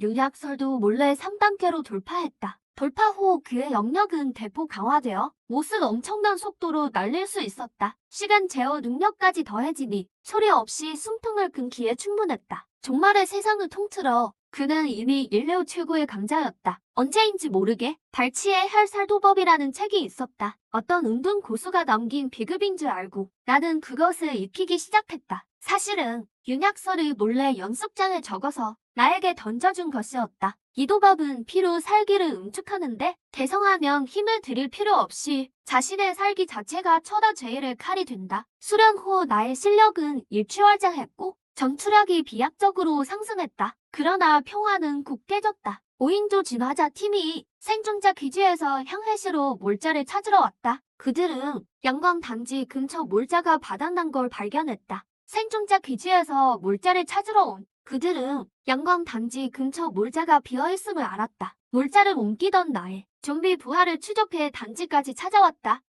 윤약설도 몰래 3단계로 돌파했다. 돌파 후 그의 영역은 대폭 강화되어 못을 엄청난 속도로 날릴 수 있었다. 시간 제어 능력까지 더해지니 소리 없이 숨통을 끊기에 충분했다. 종말의 세상을 통틀어 그는 이미 인류 최고의 강자였다. 언제인지 모르게 발치의 혈살도법이라는 책이 있었다. 어떤 은둔 고수가 남긴 비급인 줄 알고 나는 그것을 익히기 시작했다. 사실은 윤약설을 몰래 연습장에 적어서 나에게 던져준 것이었다. 이 도법은 피로 살기를 응축하는데 대성하면 힘을 들일 필요 없이 자신의 살기 자체가 처다 제일의 칼이 된다. 수련 후 나의 실력은 일취월장했고 전투력이 비약적으로 상승했다. 그러나 평화는 곧 깨졌다. 5인조 진화자 팀이 생존자 기지에서 향해시로 몰자를 찾으러 왔다. 그들은 양광 단지 근처 몰자가 바닥난 걸 발견했다. 생존자 기지에서 몰자를 찾으러 온 그들은 양광 단지 근처 몰자가 비어있음을 알았다. 몰자를 옮기던 나의 좀비 부하를 추적해 단지까지 찾아왔다.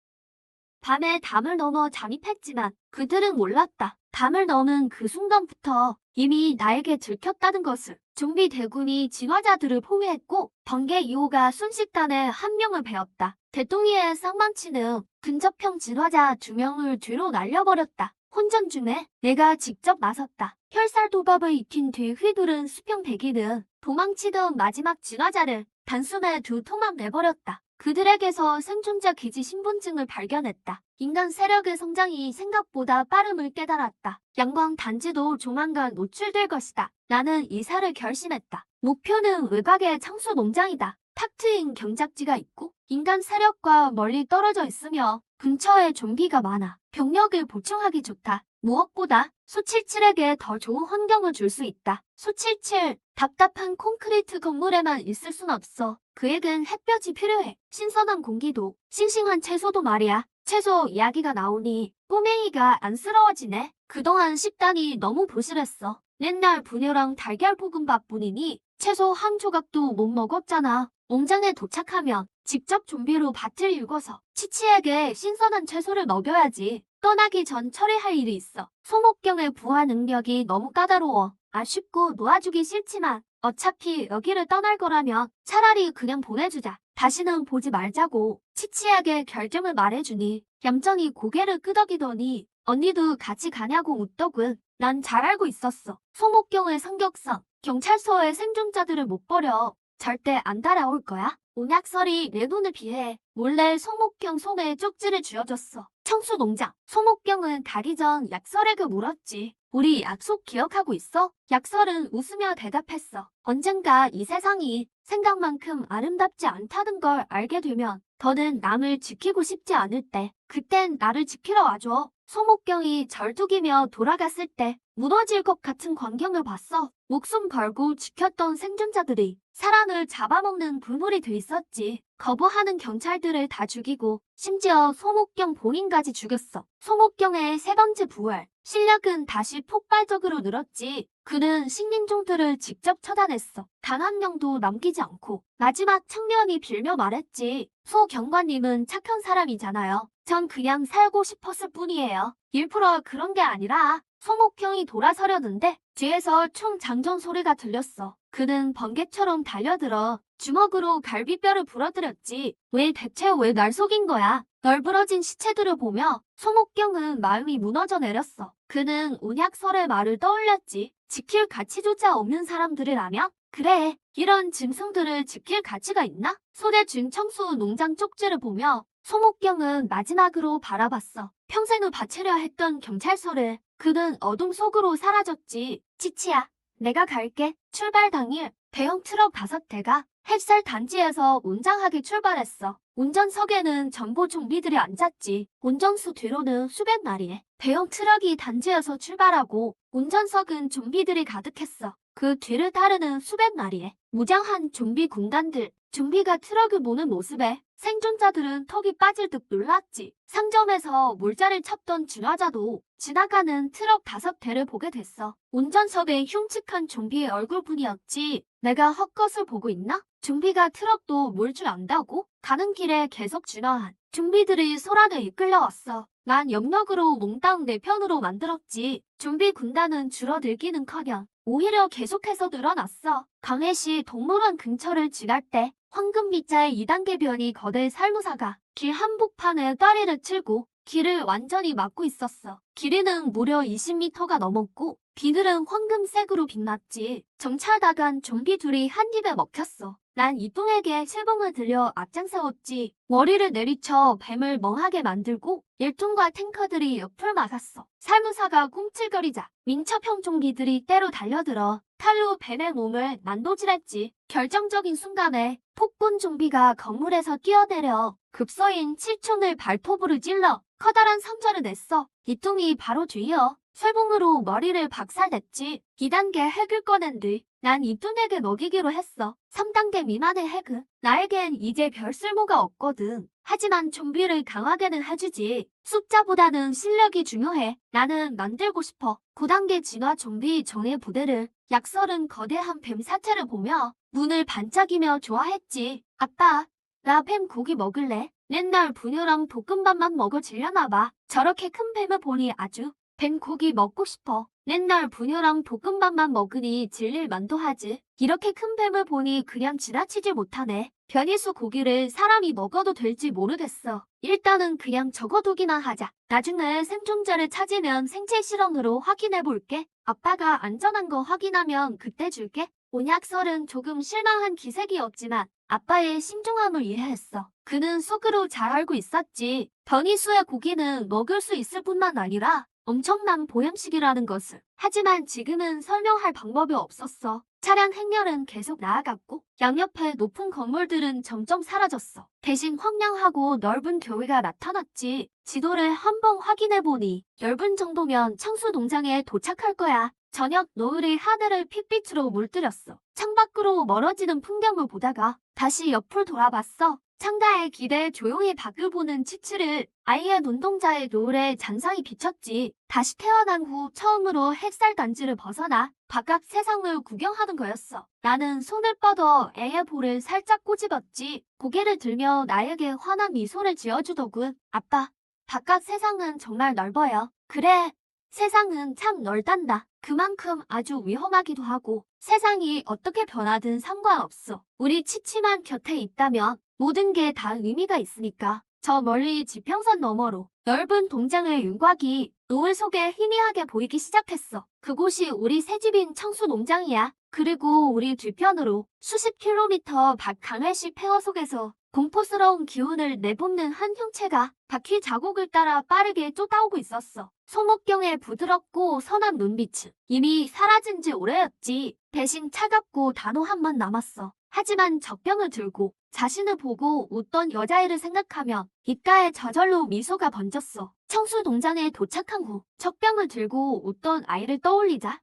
밤에 담을 넘어 잠입했지만 그들은 몰랐다. 담을 넘은 그 순간부터 이미 나에게 들켰다는 것을. 좀비 대군이 진화자들을 포위했고 번개 2호가 순식간에 한 명을 베었다. 대뚱이의 쌍망치는 근접형 진화자 2명을 뒤로 날려버렸다. 혼전 중에 내가 직접 나섰다. 혈살 도법을 익힌 뒤 휘두른 수평 배기는 도망치던 마지막 진화자를 단숨에 2토막 내버렸다. 그들에게서 생존자 기지 신분증을 발견했다. 인간 세력의 성장이 생각보다 빠름을 깨달았다. 양광 단지도 조만간 노출될 것이다. 나는 이사를 결심했다. 목표는 외곽의 창수 농장이다. 탁 트인 경작지가 있고 인간 세력과 멀리 떨어져 있으며 근처에 좀비가 많아. 병력을 보충하기 좋다. 무엇보다 수77에게 더 좋은 환경을 줄 수 있다. 수77, 답답한 콘크리트 건물에만 있을 순 없어. 그에겐 햇볕이 필요해. 신선한 공기도, 싱싱한 채소도 말이야. 채소 이야기가 나오니 꼬맹이가 안쓰러워지네. 그동안 식단이 너무 부실했어. 맨날 분유랑 달걀 볶음밥뿐이니 채소 한 조각도 못 먹었잖아. 농장에 도착하면 직접 좀비로 밭을 일궈서 치치에게 신선한 채소를 먹여야지. 떠나기 전 처리할 일이 있어. 소목경의 부하 능력이 너무 까다로워. 아쉽고 놓아주기 싫지만 어차피 여기를 떠날 거라면 차라리 그냥 보내주자. 다시는 보지 말자고 치치에게 결정을 말해주니 얌전히 고개를 끄덕이더니 언니도 같이 가냐고 묻더군. 난 잘 알고 있었어. 소목경의 성격상 경찰서에 생존자들을 못 버려. 절대 안 따라올 거야. 온약설이 내 눈을 피해 몰래 소목경 손에 쪽지를 쥐어줬어. 청수농장. 소목경은 가기 전 약설에게 물었지. 우리 약속 기억하고 있어? 약설은 웃으며 대답했어. 언젠가 이 세상이 생각만큼 아름답지 않다는 걸 알게 되면 더는 남을 지키고 싶지 않을 때 그땐 나를 지키러 와줘. 소목경이 절뚝이며 돌아갔을 때 무너질 것 같은 광경을 봤어. 목숨 걸고 지켰던 생존자들이 사람을 잡아먹는 불물이 돼 있었지. 거부하는 경찰들을 다 죽이고 심지어 소목경 본인까지 죽였어. 소목경의 세 번째 부활. 실력은 다시 폭발적으로 늘었지. 그는 식민종들을 직접 처단했어. 단 한 명도 남기지 않고. 마지막 청년이 빌며 말했지. 소 경관님은 착한 사람이잖아요. 전 그냥 살고 싶었을 뿐이에요. 일부러 그런 게 아니라 소목경이 돌아서려는데 뒤에서 총 장전 소리가 들렸어. 그는 번개처럼 달려들어 주먹으로 갈비뼈를 부러뜨렸지. 대체 왜 날 속인 거야? 널브러진 시체들을 보며 소목경은 마음이 무너져 내렸어. 그는 온약설의 말을 떠올렸지. 지킬 가치조차 없는 사람들이라며? 그래, 이런 짐승들을 지킬 가치가 있나? 손에 쥔 청수 농장 쪽지를 보며 소목경은 마지막으로 바라봤어. 평생을 바치려 했던 경찰서를. 그는 어둠 속으로 사라졌지. 치치야, 내가 갈게. 출발 당일 대형 트럭 5대가 햇살 단지에서 운장하게 출발했어. 운전석에는 전부 좀비들이 앉았지. 운전수 뒤로는 수백 마리의 대형 트럭이 단지에서 출발하고 운전석은 좀비들이 가득했어. 그 뒤를 따르는 수백 마리의 무장한 좀비 군단들. 좀비가 트럭을 모는 모습에 생존자들은 턱이 빠질 듯 놀랐지. 상점에서 몰자를 찾던 진화자도 지나가는 트럭 5대를 보게 됐어. 운전석에 흉측한 좀비의 얼굴뿐이었지. 내가 헛것을 보고 있나? 좀비가 트럭도 몰 줄 안다고? 가는 길에 계속 진화한 좀비들이 소란을 이끌려왔어. 난 염력으로 몽땅 내 편으로 만들었지. 좀비 군단은 줄어들기는커녕 오히려 계속해서 늘어났어. 강해시 동물원 근처를 지날 때 황금비자의 2단계 변이 거대 살무사가 길 한복판에 다리를 틀고 길을 완전히 막고 있었어. 길이는 무려 20m가 넘었고 비늘은 황금색으로 빛났지. 정찰다간 좀비 둘이 한 입에 먹혔어. 난 이뚱에게 실봉을 들려 앞장세웠지. 머리를 내리쳐 뱀을 멍하게 만들고 일뚱과 탱커들이 옆을 막았어. 살무사가 꿈틀거리자 민첩형 좀비들이 때로 달려들어 칼로 뱀의 몸을 난도질했지. 결정적인 순간에 폭군 좀비가 건물에서 뛰어내려 급서인 칠촌을 발톱으로 찔러 커다란 상처를 냈어. 이뚱이 바로 뒤이어 쇠봉으로 머리를 박살냈지. 2단계 핵을 꺼낸 뒤 난 이뚱에게 먹이기로 했어. 3단계 미만의 핵은 나에겐 이제 별 쓸모가 없거든. 하지만 좀비를 강하게는 해주지. 숫자보다는 실력이 중요해. 나는 만들고 싶어. 9단계 진화 좀비 정예 부대를. 약설은 거대한 뱀 사체를 보며 눈을 반짝이며 좋아했지. 아빠, 나 뱀 고기 먹을래? 맨날 분유랑 볶음밥만 먹어 질려나봐. 저렇게 큰 뱀을 보니 아주 뱀 고기 먹고 싶어. 맨날 분유랑 볶음밥만 먹으니 질릴 만도 하지. 이렇게 큰 뱀을 보니 그냥 지나치지 못하네. 변이수 고기를 사람이 먹어도 될지 모르겠어. 일단은 그냥 적어두기나 하자. 나중에 생존자를 찾으면 생체 실험으로 확인해볼게. 아빠가 안전한 거 확인하면 그때 줄게. 온약설은 조금 실망한 기색이었지만 아빠의 신중함을 이해했어. 그는 속으로 잘 알고 있었지. 변이수의 고기는 먹을 수 있을 뿐만 아니라 엄청난 보양식이라는 것을. 하지만 지금은 설명할 방법이 없었어. 차량 행렬은 계속 나아갔고 양옆의 높은 건물들은 점점 사라졌어. 대신 황량하고 넓은 교회가 나타났지. 지도를 한번 확인해보니 10분 정도면 청수 농장에 도착할 거야. 저녁 노을이 하늘을 핏빛으로 물들였어. 창밖으로 멀어지는 풍경을 보다가 다시 옆을 돌아봤어. 창가에 기대에 조용히 밖을 보는 치치를 아이의 눈동자에 노을의 잔상이 비쳤지. 다시 태어난 후 처음으로 햇살 단지를 벗어나 바깥 세상을 구경하는 거였어. 나는 손을 뻗어 애의 볼을 살짝 꼬집었지. 고개를 들며 나에게 환한 미소를 지어주더군. 아빠, 바깥 세상은 정말 넓어요. 그래, 세상은 참 넓단다. 그만큼 아주 위험하기도 하고 세상이 어떻게 변하든 상관없어. 우리 치치만 곁에 있다면 모든 게 다 의미가 있으니까. 저 멀리 지평선 너머로 넓은 동장의 윤곽이 노을 속에 희미하게 보이기 시작했어. 그곳이 우리 새집인 청수 농장이야. 그리고 우리 뒤편으로 수십 킬로미터 밖 강해시 폐허 속에서 공포스러운 기운을 내뿜는 한 형체가 바퀴 자국을 따라 빠르게 쫓아오고 있었어. 소목경의 부드럽고 선한 눈빛은 이미 사라진 지 오래였지. 대신 차갑고 단호함만 남았어. 하지만 젖병을 들고 자신을 보고 웃던 여자애를 생각하면 입가에 저절로 미소가 번졌어. 청수 농장에 도착한 후 젖병을 들고 웃던 아이를 떠올리자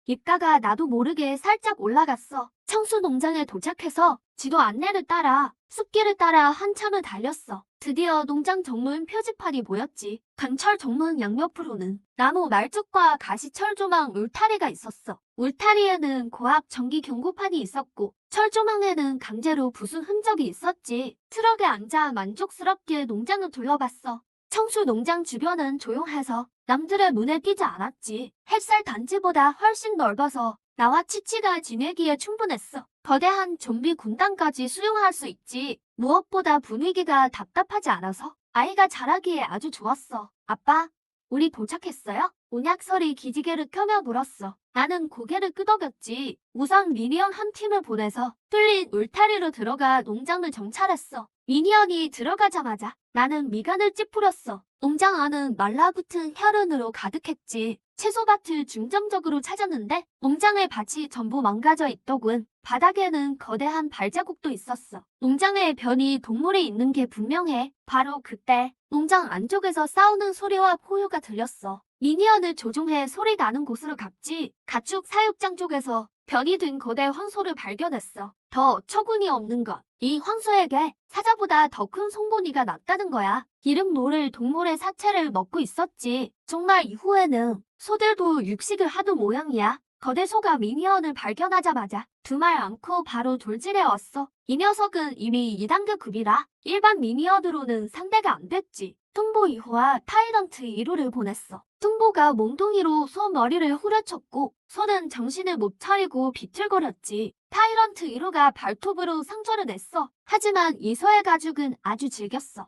입가가 나도 모르게 살짝 올라갔어. 청수 농장에 도착해서 지도 안내를 따라 숲길을 따라 한참을 달렸어. 드디어 농장 정문 표지판이 보였지. 강철 정문 양옆으로는 나무 말뚝과 가시철 조망 울타리가 있었어. 울타리에는 고압 전기 경고판이 있었고 철조망에는 강제로 부순 흔적이 있었지. 트럭에 앉아 만족스럽게 농장을 둘러봤어. 청수 농장 주변은 조용해서 남들의 눈에 띄지 않았지. 햇살 단지보다 훨씬 넓어서 나와 치치가 지내기에 충분했어. 거대한 좀비 군단까지 수용할 수 있지. 무엇보다 분위기가 답답하지 않아서 아이가 자라기에 아주 좋았어. 아빠, 우리 도착했어요? 온약설이 기지개를 켜며 물었어. 나는 고개를 끄덕였지. 우선 미니언 한 팀을 보내서 뚫린 울타리로 들어가 농장을 정찰했어. 미니언이 들어가자마자 나는 미간을 찌푸렸어. 농장 안은 말라붙은 혈흔으로 가득했지. 채소밭을 중점적으로 찾았는데 농장의 밭이 전부 망가져 있더군. 바닥에는 거대한 발자국도 있었어. 농장에 변이 동물이 있는 게 분명해. 바로 그때 농장 안쪽에서 싸우는 소리와 포효가 들렸어. 미니언을 조종해 소리 나는 곳으로 갔지. 가축 사육장 쪽에서 변이 된 거대 황소를 발견했어. 더 어처구니 없는 것. 이 황소에게 사자보다 더 큰 송곳니가 났다는 거야. 기름 노를 동물의 사체를 먹고 있었지. 정말 이후에는 소들도 육식을 하던 모양이야. 거대 소가 미니언을 발견하자마자 두 말 않고 바로 돌진해 왔어. 이 녀석은 이미 2단계급이라 일반 미니언으로는 상대가 안 됐지. 뚱보 2호와 타이런트 1호를 보냈어. 뚱보가 몽둥이로 소 머리를 후려쳤고 소는 정신을 못 차리고 비틀거렸지. 타이런트 1호가 발톱으로 상처를 냈어. 하지만 이 소의 가죽은 아주 질겼어.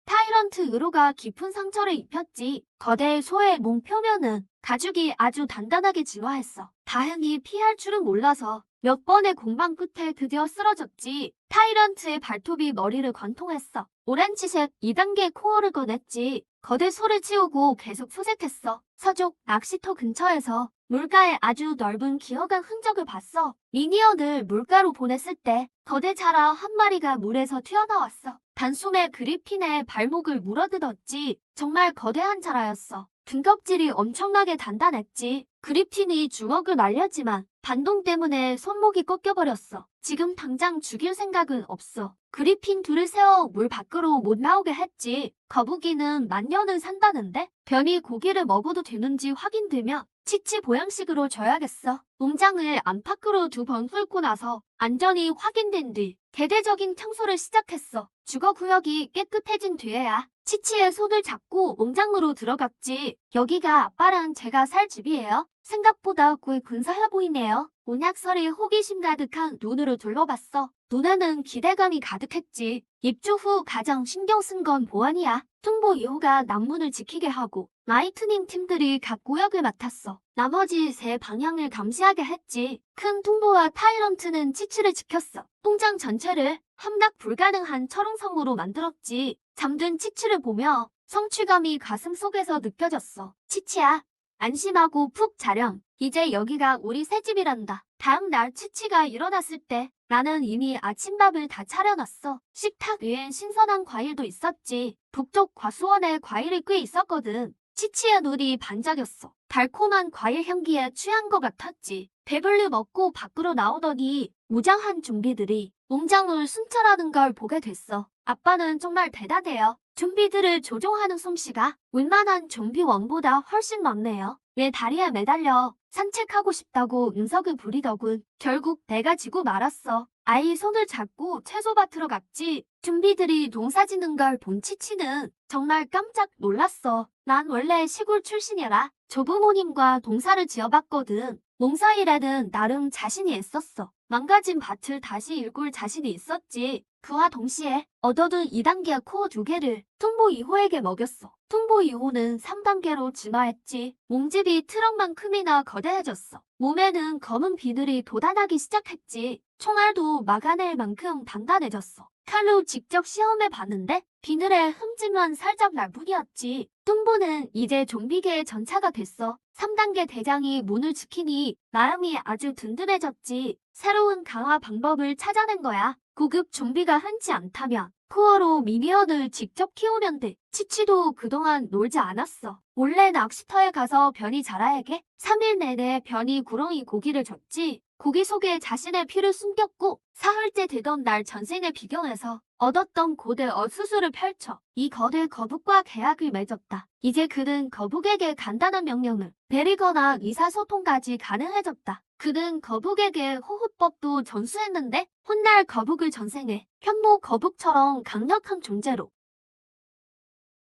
타이런트 1호가 깊은 상처를 입혔지. 거대 소의 몸 표면은 가죽이 아주 단단하게 진화했어. 다행히 피할 줄은 몰라서 몇 번의 공방 끝에 드디어 쓰러졌지. 타이런트의 발톱이 머리를 관통했어. 오렌지색 2단계 코어를 꺼냈지. 거대 소를 치우고 계속 수색했어. 서쪽 낚시터 근처에서 물가에 아주 넓은 기어간 흔적을 봤어. 미니언을 물가로 보냈을 때 거대 자라 한 마리가 물에서 튀어나왔어. 단숨에 그리핀의 발목을 물어뜯었지. 정말 거대한 자라였어. 등껍질이 엄청나게 단단했지. 그리핀이 주먹을 날렸지만 반동 때문에 손목이 꺾여버렸어. 지금 당장 죽일 생각은 없어. 그리핀 둘을 세워 물 밖으로 못 나오게 했지. 거북이는 만년을 산다는데 변이 고기를 먹어도 되는지 확인되면 치치 보양식으로 줘야겠어. 농장을 안팎으로 2번 훑고 나서 안전이 확인된 뒤 대대적인 청소를 시작했어. 주거구역이 깨끗해진 뒤에야 치치의 손을 잡고 농장으로 들어갔지. 여기가 아빠랑 제가 살 집이에요. 생각보다 꽤 근사해 보이네요. 온약설이 호기심 가득한 눈으로 둘러봤어. 눈에는 기대감이 가득했지. 입주 후 가장 신경 쓴 건 보안이야. 뚱보 2호가 남문을 지키게 하고 라이트닝 팀들이 각 구역을 맡았어. 나머지 3 방향을 감시하게 했지. 큰 뚱보와 타이런트는 치치를 지켰어. 농장 전체를 함락 불가능한 철옹성으로 만들었지. 잠든 치치를 보며 성취감이 가슴 속에서 느껴졌어. 치치야, 안심하고 푹 자렴. 이제 여기가 우리 새집이란다. 다음 날 치치가 일어났을 때 나는 이미 아침밥을 다 차려놨어. 식탁 위엔 신선한 과일도 있었지. 북쪽 과수원에 과일이 꽤 있었거든. 치치의 눈이 반짝였어. 달콤한 과일 향기에 취한 것 같았지. 배불리 먹고 밖으로 나오더니 무장한 좀비들이 농장을 순찰하는 걸 보게 됐어. 아빠는 정말 대단해요. 좀비들을 조종하는 솜씨가 웬만한 좀비 왕보다 훨씬 많네요. 왜 다리에 매달려 산책하고 싶다고 응석을 부리더군. 결국 내가 지고 말았어. 아이 손을 잡고 채소밭으로 갔지. 좀비들이 농사 짓는 걸 본 치치는 정말 깜짝 놀랐어. 난 원래 시골 출신이라 조부모님과 농사를 지어봤거든. 농사일에는 나름 자신이 있었어. 망가진 밭을 다시 일굴 자신이 있었지. 그와 동시에 얻어둔 2단계 코어 2개를 퉁보 2호에게 먹였어. 퉁보 2호는 3단계로 진화했지. 몸집이 트럭만큼이나 거대해졌어. 몸에는 검은 비늘이 돋아나기 시작했지. 총알도 막아낼 만큼 단단해졌어. 칼로 직접 시험해봤는데 비늘의 흠집만 살짝 날 뿐이었지. 퉁보는 이제 좀비계의 전차가 됐어. 3단계 대장이 문을 지키니 마음이 아주 든든해졌지. 새로운 강화 방법을 찾아낸 거야. 고급 좀비가 흔치 않다면 코어로 미니언을 직접 키우면 돼. 치치도 그동안 놀지 않았어. 몰래 낚시터에 가서 변이 자라에게 3일 내내 변이 구렁이 고기를 줬지. 고기 속에 자신의 피를 숨겼고 사흘째 되던 날 전생에 비경해서 얻었던 고대 어수수를 펼쳐 이 거대 거북과 계약을 맺었다. 이제 그는 거북에게 간단한 명령을 내리거나 의사소통까지 가능해졌다. 그는 거북에게 호흡법도 전수했는데 훗날 거북을 전생에 현모 거북처럼 강력한 존재로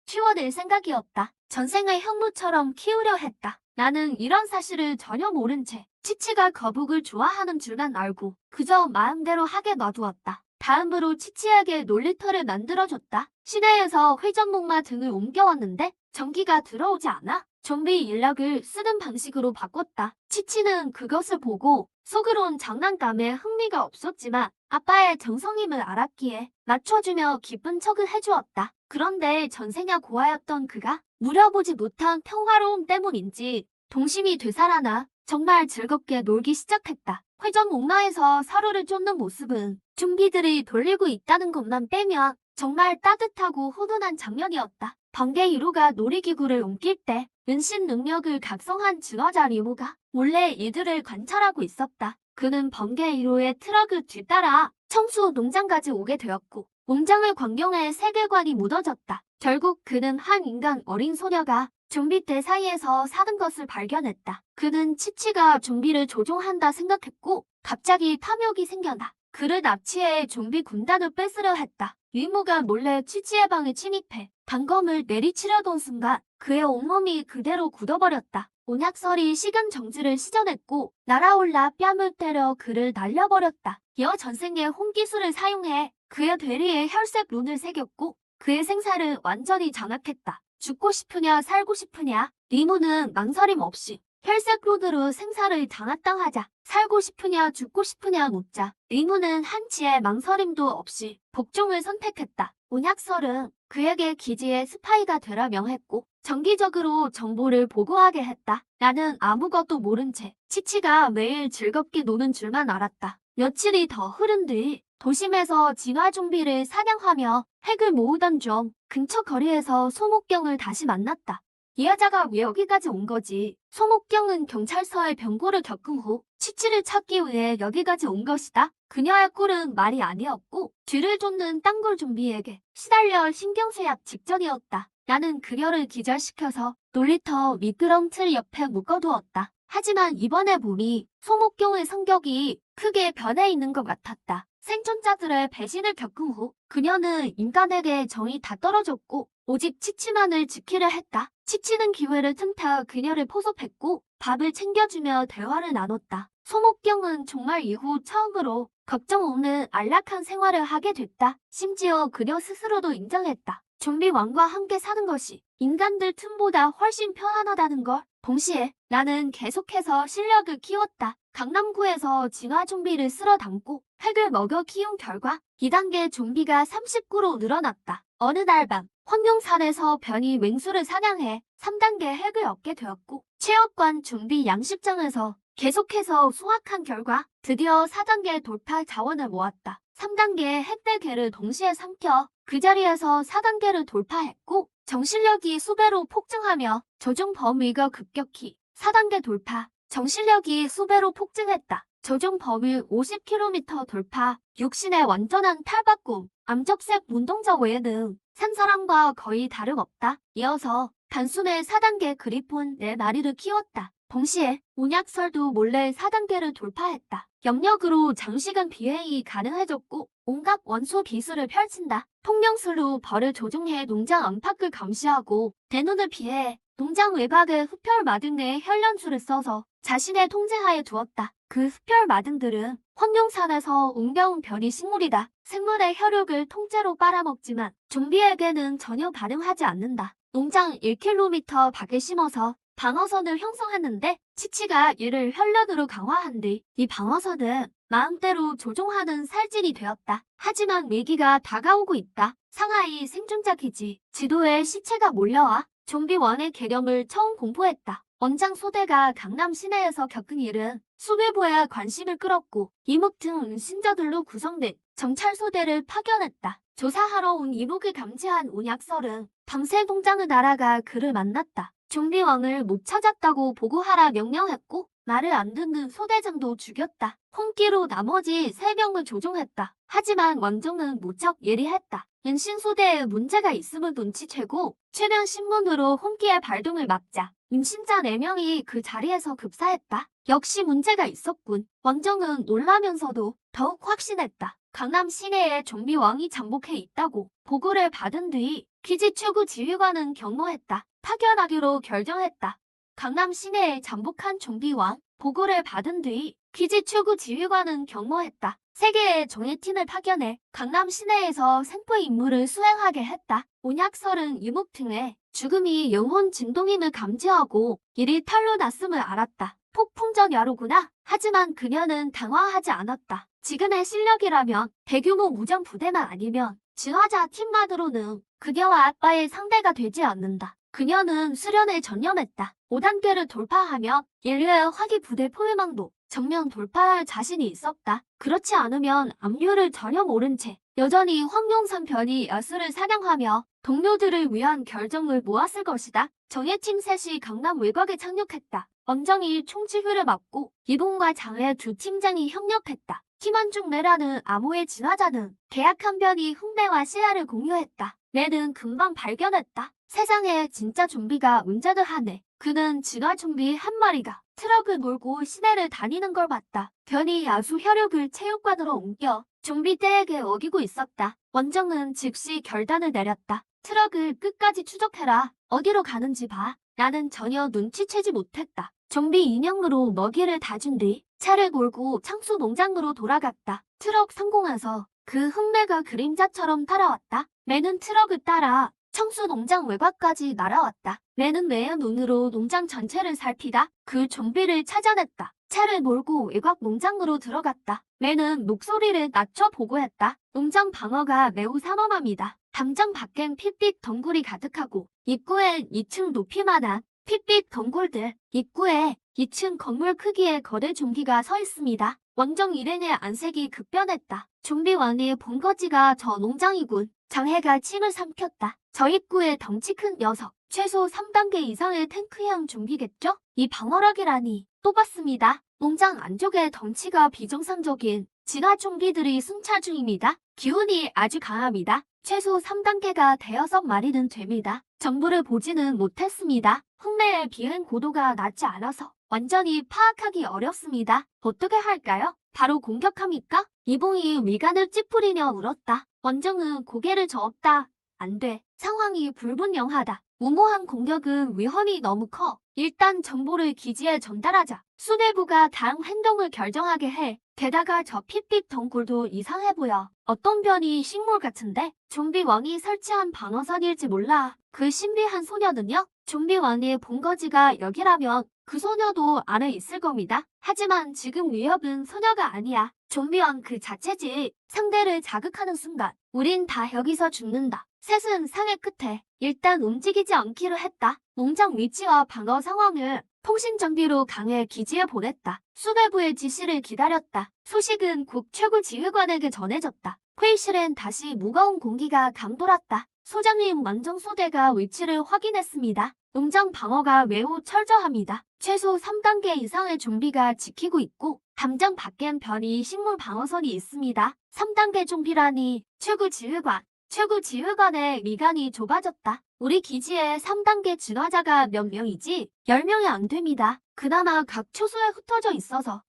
키워낼 생각이었다. 전생을 현모처럼 키우려 했다. 나는 이런 사실을 전혀 모른 채 치치가 거북을 좋아하는 줄만 알고 그저 마음대로 하게 놔두었다. 다음으로 치치에게 놀이터를 만들어줬다. 시내에서 회전목마 등을 옮겨왔는데 전기가 들어오지 않아 좀비 인력을 쓰는 방식으로 바꿨다. 치치는 그것을 보고 속으론 장난감에 흥미가 없었지만 아빠의 정성임을 알았기에 맞춰주며 기쁜 척을 해주었다. 그런데 전생야 고아였던 그가 누려보지 못한 평화로움 때문인지 동심이 되살아나 정말 즐겁게 놀기 시작했다. 회전 목마에서 서로를 쫓는 모습은 좀비들이 돌리고 있다는 것만 빼면 정말 따뜻하고 훈훈한 장면이었다. 번개 1호가 놀이기구를 옮길 때 은신 능력을 각성한 진화자 리모가 몰래 이들을 관찰하고 있었다. 그는 번개 1호의 트럭을 뒤따라 청수 농장까지 오게 되었고 농장을 광경해 세계관이 무너졌다. 결국 그는 한 인간 어린 소녀가 좀비 떼 사이에서 사는 것을 발견했다. 그는 치치가 좀비를 조종한다 생각했고 갑자기 탐욕이 생겨나 그를 납치해 좀비 군단을 뺏으려 했다. 위모가 몰래 치치의 방에 침입해 단검을 내리치려던 순간 그의 온몸이 그대로 굳어버렸다. 온약설이 시간 정지를 시전했고 날아올라 뺨을 때려 그를 날려버렸다. 이어 전생의 홍기술을 사용해 그의 되리에 혈색 룬을 새겼고 그의 생사를 완전히 장악했다. 죽고 싶으냐 살고 싶으냐 리무는 망설임 없이 혈색 룬으로 생사를 장악당하자. 살고 싶으냐 죽고 싶으냐 묻자 리무는 한치의 망설임도 없이 복종을 선택했다. 온약설은 그에게 기지의 스파이가 되라 명했고 정기적으로 정보를 보고하게 했다. 나는 아무것도 모른 채 치치가 매일 즐겁게 노는 줄만 알았다. 며칠이 더 흐른 뒤 도심에서 진화 좀비를 사냥하며 핵을 모으던 중 근처 거리에서 소목경을 다시 만났다. 이 여자가 왜 여기까지 온 거지? 소목경은 경찰서에 병고를 겪은 후 치치를 찾기 위해 여기까지 온 것이다. 그녀의 꿀은 말이 아니었고 뒤를 쫓는 땅굴 좀비에게 시달려 신경쇠약 직전이었다. 나는 그녀를 기절시켜서 놀이터 미끄럼 틀 옆에 묶어두었다. 하지만 이번에 보니 소목경의 성격이 크게 변해 있는 것 같았다. 생존자들의 배신을 겪은 후 그녀는 인간에게 정이 다 떨어졌고 오직 치치만을 지키려 했다. 치치는 기회를 틈타 그녀를 포섭했고 밥을 챙겨주며 대화를 나눴다. 소목경은 정말 이후 처음으로 걱정 없는 안락한 생활을 하게 됐다. 심지어 그녀 스스로도 인정했다. 좀비 왕과 함께 사는 것이 인간들 틈보다 훨씬 편안하다는 걸. 동시에 나는 계속해서 실력을 키웠다. 강남구에서 진화 좀비를 쓸어 담고 핵을 먹여 키운 결과 2단계 좀비가 39로 늘어났다. 어느 날 밤 황룡산에서 변이 맹수를 사냥해 3단계 핵을 얻게 되었고 체육관 좀비 양식장에서 계속해서 수확한 결과 드디어 4단계 돌파 자원을 모았다. 3단계 핵 4개를 동시에 삼켜 그 자리에서 4단계를 돌파했고 정실력이 수배로 폭증하며 조종 범위가 급격히 4단계 돌파. 정실력이 수배로 폭증했다. 조종 범위 50km 돌파. 육신의 완전한 탈바꿈. 암적색 운동자 외에는 산 사람과 거의 다름없다. 이어서 단숨에 4단계 그리폰 4마리를 키웠다. 동시에 운약설도 몰래 4단계를 돌파했다. 영역으로 장시간 비행이 가능해졌고 온갖 원소 기술을 펼친다. 통령술로 벌을 조종해 농장 안팎을 감시하고 대눈을 피해 농장 외곽의 흡혈 마등 내에 혈련술을 써서 자신의 통제하에 두었다. 그 흡혈 마등들은 황룡산에서 웅변 별이 식물이다. 생물의 혈육을 통째로 빨아먹지만 좀비에게는 전혀 반응하지 않는다. 농장 1km 밖에 심어서 방어선을 형성했는데 치치가 이를 혈련으로 강화한 뒤 이 방어선은 마음대로 조종하는 살진이 되었다. 하지만 위기가 다가오고 있다. 상하이 생존자 기지. 지도에 시체가 몰려와 좀비원의 계령을 처음 공포했다. 원장 소대가 강남 시내에서 겪은 일은 수배부의 관심을 끌었고 이목 등 신자들로 구성된 정찰소대를 파견했다. 조사하러 온 이목을 감지한 운약설은 밤새 농장을 날아가 그를 만났다. 좀비왕을 못 찾았다고 보고하라 명령했고 말을 안 듣는 소대장도 죽였다. 홍기로 나머지 3명을 조종했다. 하지만 원정은 무척 예리했다. 은신소대에 문제가 있음을 눈치채고 최면 신문으로 홍기의 발동을 막자 임신자 4명이 그 자리에서 급사했다. 역시 문제가 있었군. 원정은 놀라면서도 더욱 확신했다. 강남 시내에 좀비왕이 잠복해 있다고 보고를 받은 뒤 기지 추구 지휘관은 경로했다. 파견하기로 결정했다. 강남 시내에 잠복한 좀비왕 보고를 받은 뒤 기지 추구 지휘관은 경로했다. 3개의 정예팀을 파견해 강남 시내에서 생포 임무를 수행하게 했다. 온약설은 유목 등의 죽음이 영혼 진동임을 감지하고 일이 탈로 났음을 알았다. 폭풍전 야로구나. 하지만 그녀는 당황하지 않았다. 지금의 실력이라면 대규모 무장 부대만 아니면 진화자 팀만으로는 그녀와 아빠의 상대가 되지 않는다. 그녀는 수련에 전념했다. 5단계를 돌파하면 인류의 화기 부대 포위망도 정면 돌파할 자신이 있었다. 그렇지 않으면 압류를 전혀 모른 채 여전히 황룡산 편이 야수를 사냥하며 동료들을 위한 결정을 모았을 것이다. 정예팀 셋이 강남 외곽에 착륙했다. 원정이 총지휘를 맡고 이봉과 장애 2팀장이 협력했다. 팀원중 내라는 암호의 진화자는 계약한 변이 흉내와 시야를 공유했다. 내는 금방 발견했다. 세상에 진짜 좀비가 운전을 하네. 그는 진화 좀비 한 마리가 트럭을 몰고 시내를 다니는 걸 봤다. 변이 야수 혈육을 체육관으로 옮겨 좀비 떼에게 어기고 있었다. 원정은 즉시 결단을 내렸다. 트럭을 끝까지 추적해라. 어디로 가는지 봐. 나는 전혀 눈치채지 못했다. 좀비 인형으로 먹이를 다 준 뒤 차를 몰고 창수 농장으로 돌아갔다. 트럭 성공해서 그 흙내가 그림자처럼 따라왔다. 매는 트럭을 따라 청수 농장 외곽까지 날아왔다. 매는 매의 눈으로 농장 전체를 살피다 그 좀비를 찾아냈다. 차를 몰고 외곽 농장으로 들어갔다. 매는 목소리를 낮춰 보고했다. 농장 방어가 매우 삼엄합니다. 담장 밖엔 핏빛 덩굴이 가득하고 입구엔 2층 높이만한 핏빛 덩굴들. 입구에 2층 건물 크기의 거대 좀비가 서 있습니다. 원정 일행의 안색이 급변했다. 좀비 왕의 본거지가 저 농장이군. 장해가 침을 삼켰다. 저 입구에 덩치 큰 녀석. 최소 3단계 이상의 탱크형 좀비겠죠? 이 방어력이라니. 또 봤습니다. 농장 안쪽에 덩치가 비정상적인 진화 좀비들이 순찰 중입니다. 기운이 아주 강합니다. 최소 3단계가 대여섯 마리는 됩니다. 정보를 보지는 못했습니다. 흙내의 비행 고도가 낮지 않아서 완전히 파악하기 어렵습니다. 어떻게 할까요? 바로 공격합니까? 이봉이 위관을 찌푸리며 울었다. 원정은 고개를 저었다. 안 돼. 상황이 불분명하다. 무모한 공격은 위험이 너무 커. 일단 정보를 기지에 전달하자. 수뇌부가 다음 행동을 결정하게 해. 게다가 저 핏빛 덩굴도 이상해 보여. 어떤 변이 식물 같은데? 좀비 왕이 설치한 방어선일지 몰라. 그 신비한 소녀는요? 좀비 왕의 본거지가 여기라면 그 소녀도 안에 있을 겁니다. 하지만 지금 위협은 소녀가 아니야. 좀비 왕 그 자체지. 상대를 자극하는 순간 우린 다 여기서 죽는다. 셋은 상의 끝에 일단 움직이지 않기로 했다. 농장 위치와 방어 상황을 통신장비로 강해 기지에 보냈다. 수뇌부의 지시를 기다렸다. 소식은 국 최고 지휘관에게 전해졌다. 회의실엔 다시 무거운 공기가 감돌았다. 소장님 원정소대가 위치를 확인했습니다. 농장 방어가 매우 철저합니다. 최소 3단계 이상의 좀비가 지키고 있고 담장 밖엔 변이 식물 방어선이 있습니다. 3단계 좀비라니 최고 지휘관의 미간이 좁아졌다. 우리 기지에 3단계 진화자가 몇 명이지? 10명이 안 됩니다. 그나마 각 초소에 흩어져 있어서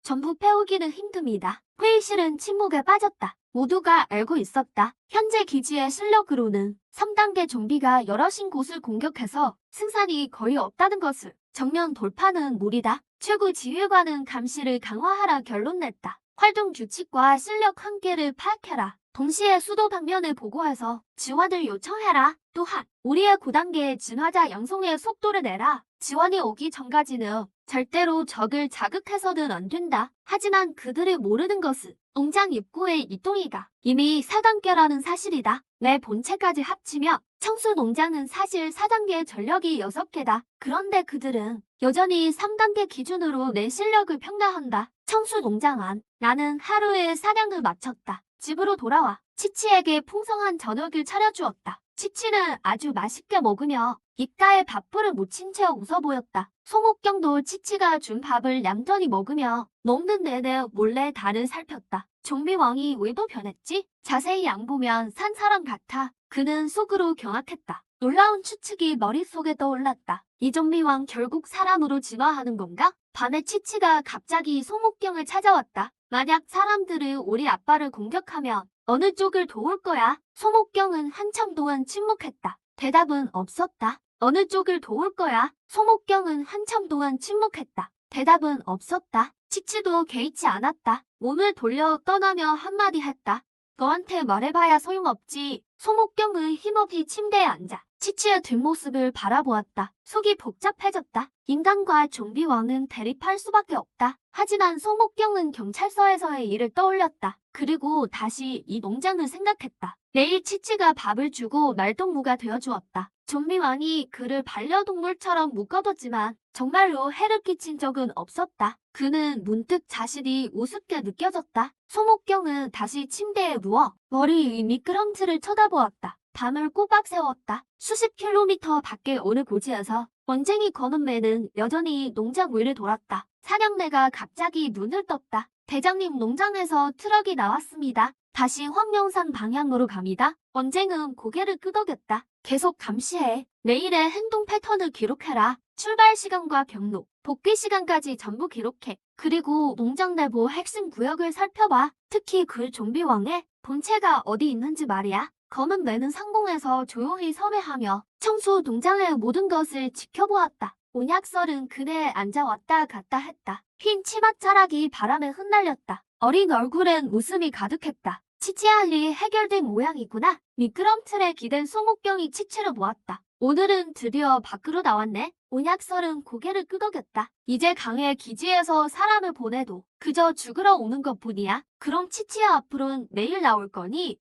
전부 태우기는 힘듭니다. 회의실은 침묵에 빠졌다. 모두가 알고 있었다. 현재 기지의 실력으로는 3단계 좀비가 여럿인 곳을 공격해서 승산이 거의 없다는 것을. 정면 돌파는 무리다. 최고 지휘관은 감시를 강화하라 결론 냈다. 활동 규칙과 실력 한계를 파악해라. 동시에 수도 방면을 보고해서 지원을 요청해라. 또한 우리의 9단계 진화자 양성의 속도를 내라. 지원이 오기 전까지는 절대로 적을 자극해서는 안 된다. 하지만 그들이 모르는 것은 농장 입구의 이동이가 이미 4단계라는 사실이다. 내 본체까지 합치며 청수 농장은 사실 4단계 전력이 6개다. 그런데 그들은 여전히 3단계 기준으로 내 실력을 평가한다. 청수 농장 안. 나는 하루에 사냥을 마쳤다. 집으로 돌아와 치치에게 풍성한 저녁을 차려주었다. 치치는 아주 맛있게 먹으며 입가에 밥풀을 묻힌 채 웃어 보였다. 송옥경도 치치가 준 밥을 얌전히 먹으며 먹는 내내 몰래 달을 살폈다. 좀비 왕이 왜 또 변했지? 자세히 안 보면 산 사람 같아. 그는 속으로 경악했다. 놀라운 추측이 머릿속에 떠올랐다. 이 좀비 왕 결국 사람으로 진화하는 건가? 밤에 치치가 갑자기 송옥경을 찾아왔다. 만약 사람들이 우리 아빠를 공격하면 어느 쪽을 도울 거야? 송옥경은 한참 동안 침묵했다. 대답은 없었다. 어느 쪽을 도울 거야? 송옥경은 한참 동안 침묵했다. 대답은 없었다. 치치도 개의치 않았다. 몸을 돌려 떠나며 한마디 했다. 너한테 말해봐야 소용없지. 송옥경은 힘없이 침대에 앉아 치치의 뒷모습을 바라보았다. 속이 복잡해졌다. 인간과 좀비 왕은 대립할 수밖에 없다. 하지만 송옥경은 경찰서에서의 일을 떠올렸다. 그리고 다시 이 농장을 생각했다. 내일 치치가 밥을 주고 말동무가 되어주었다. 좀비 왕이 그를 반려동물처럼 묶어뒀지만 정말로 해를 끼친 적은 없었다. 그는 문득 자신이 우습게 느껴졌다. 송옥경은 다시 침대에 누워 머리 위 미끄럼틀을 쳐다보았다. 밤을 꼬박 새웠다. 수십 킬로미터 밖의 어느 고지에서 원쟁이 검은매는 여전히 농장 위를 돌았다. 사냥내가 갑자기 눈을 떴다. 대장님 농장에서 트럭이 나왔습니다. 다시 황령산 방향으로 갑니다. 원쟁은 고개를 끄덕였다. 계속 감시해. 내일의 행동 패턴을 기록해라. 출발 시간과 경로, 복귀 시간까지 전부 기록해. 그리고 농장 내부 핵심 구역을 살펴봐. 특히 그 좀비 왕의 본체가 어디 있는지 말이야. 검은 매는 상공에서 조용히 섭외하며 청소 농장의 모든 것을 지켜보았다. 온약설은 그네에 앉아 왔다 갔다 했다. 흰 치맛자락이 바람에 흩날렸다. 어린 얼굴엔 웃음이 가득했다. 치치할 일이 해결된 모양이구나. 미끄럼틀에 기댄 송옥경이 치치를 보았다. 오늘은 드디어 밖으로 나왔네. 온약설은 고개를 끄덕였다. 이제 강의 기지에서 사람을 보내도 그저 죽으러 오는 것뿐이야. 그럼 치치야 앞으로는 매일 나올 거니?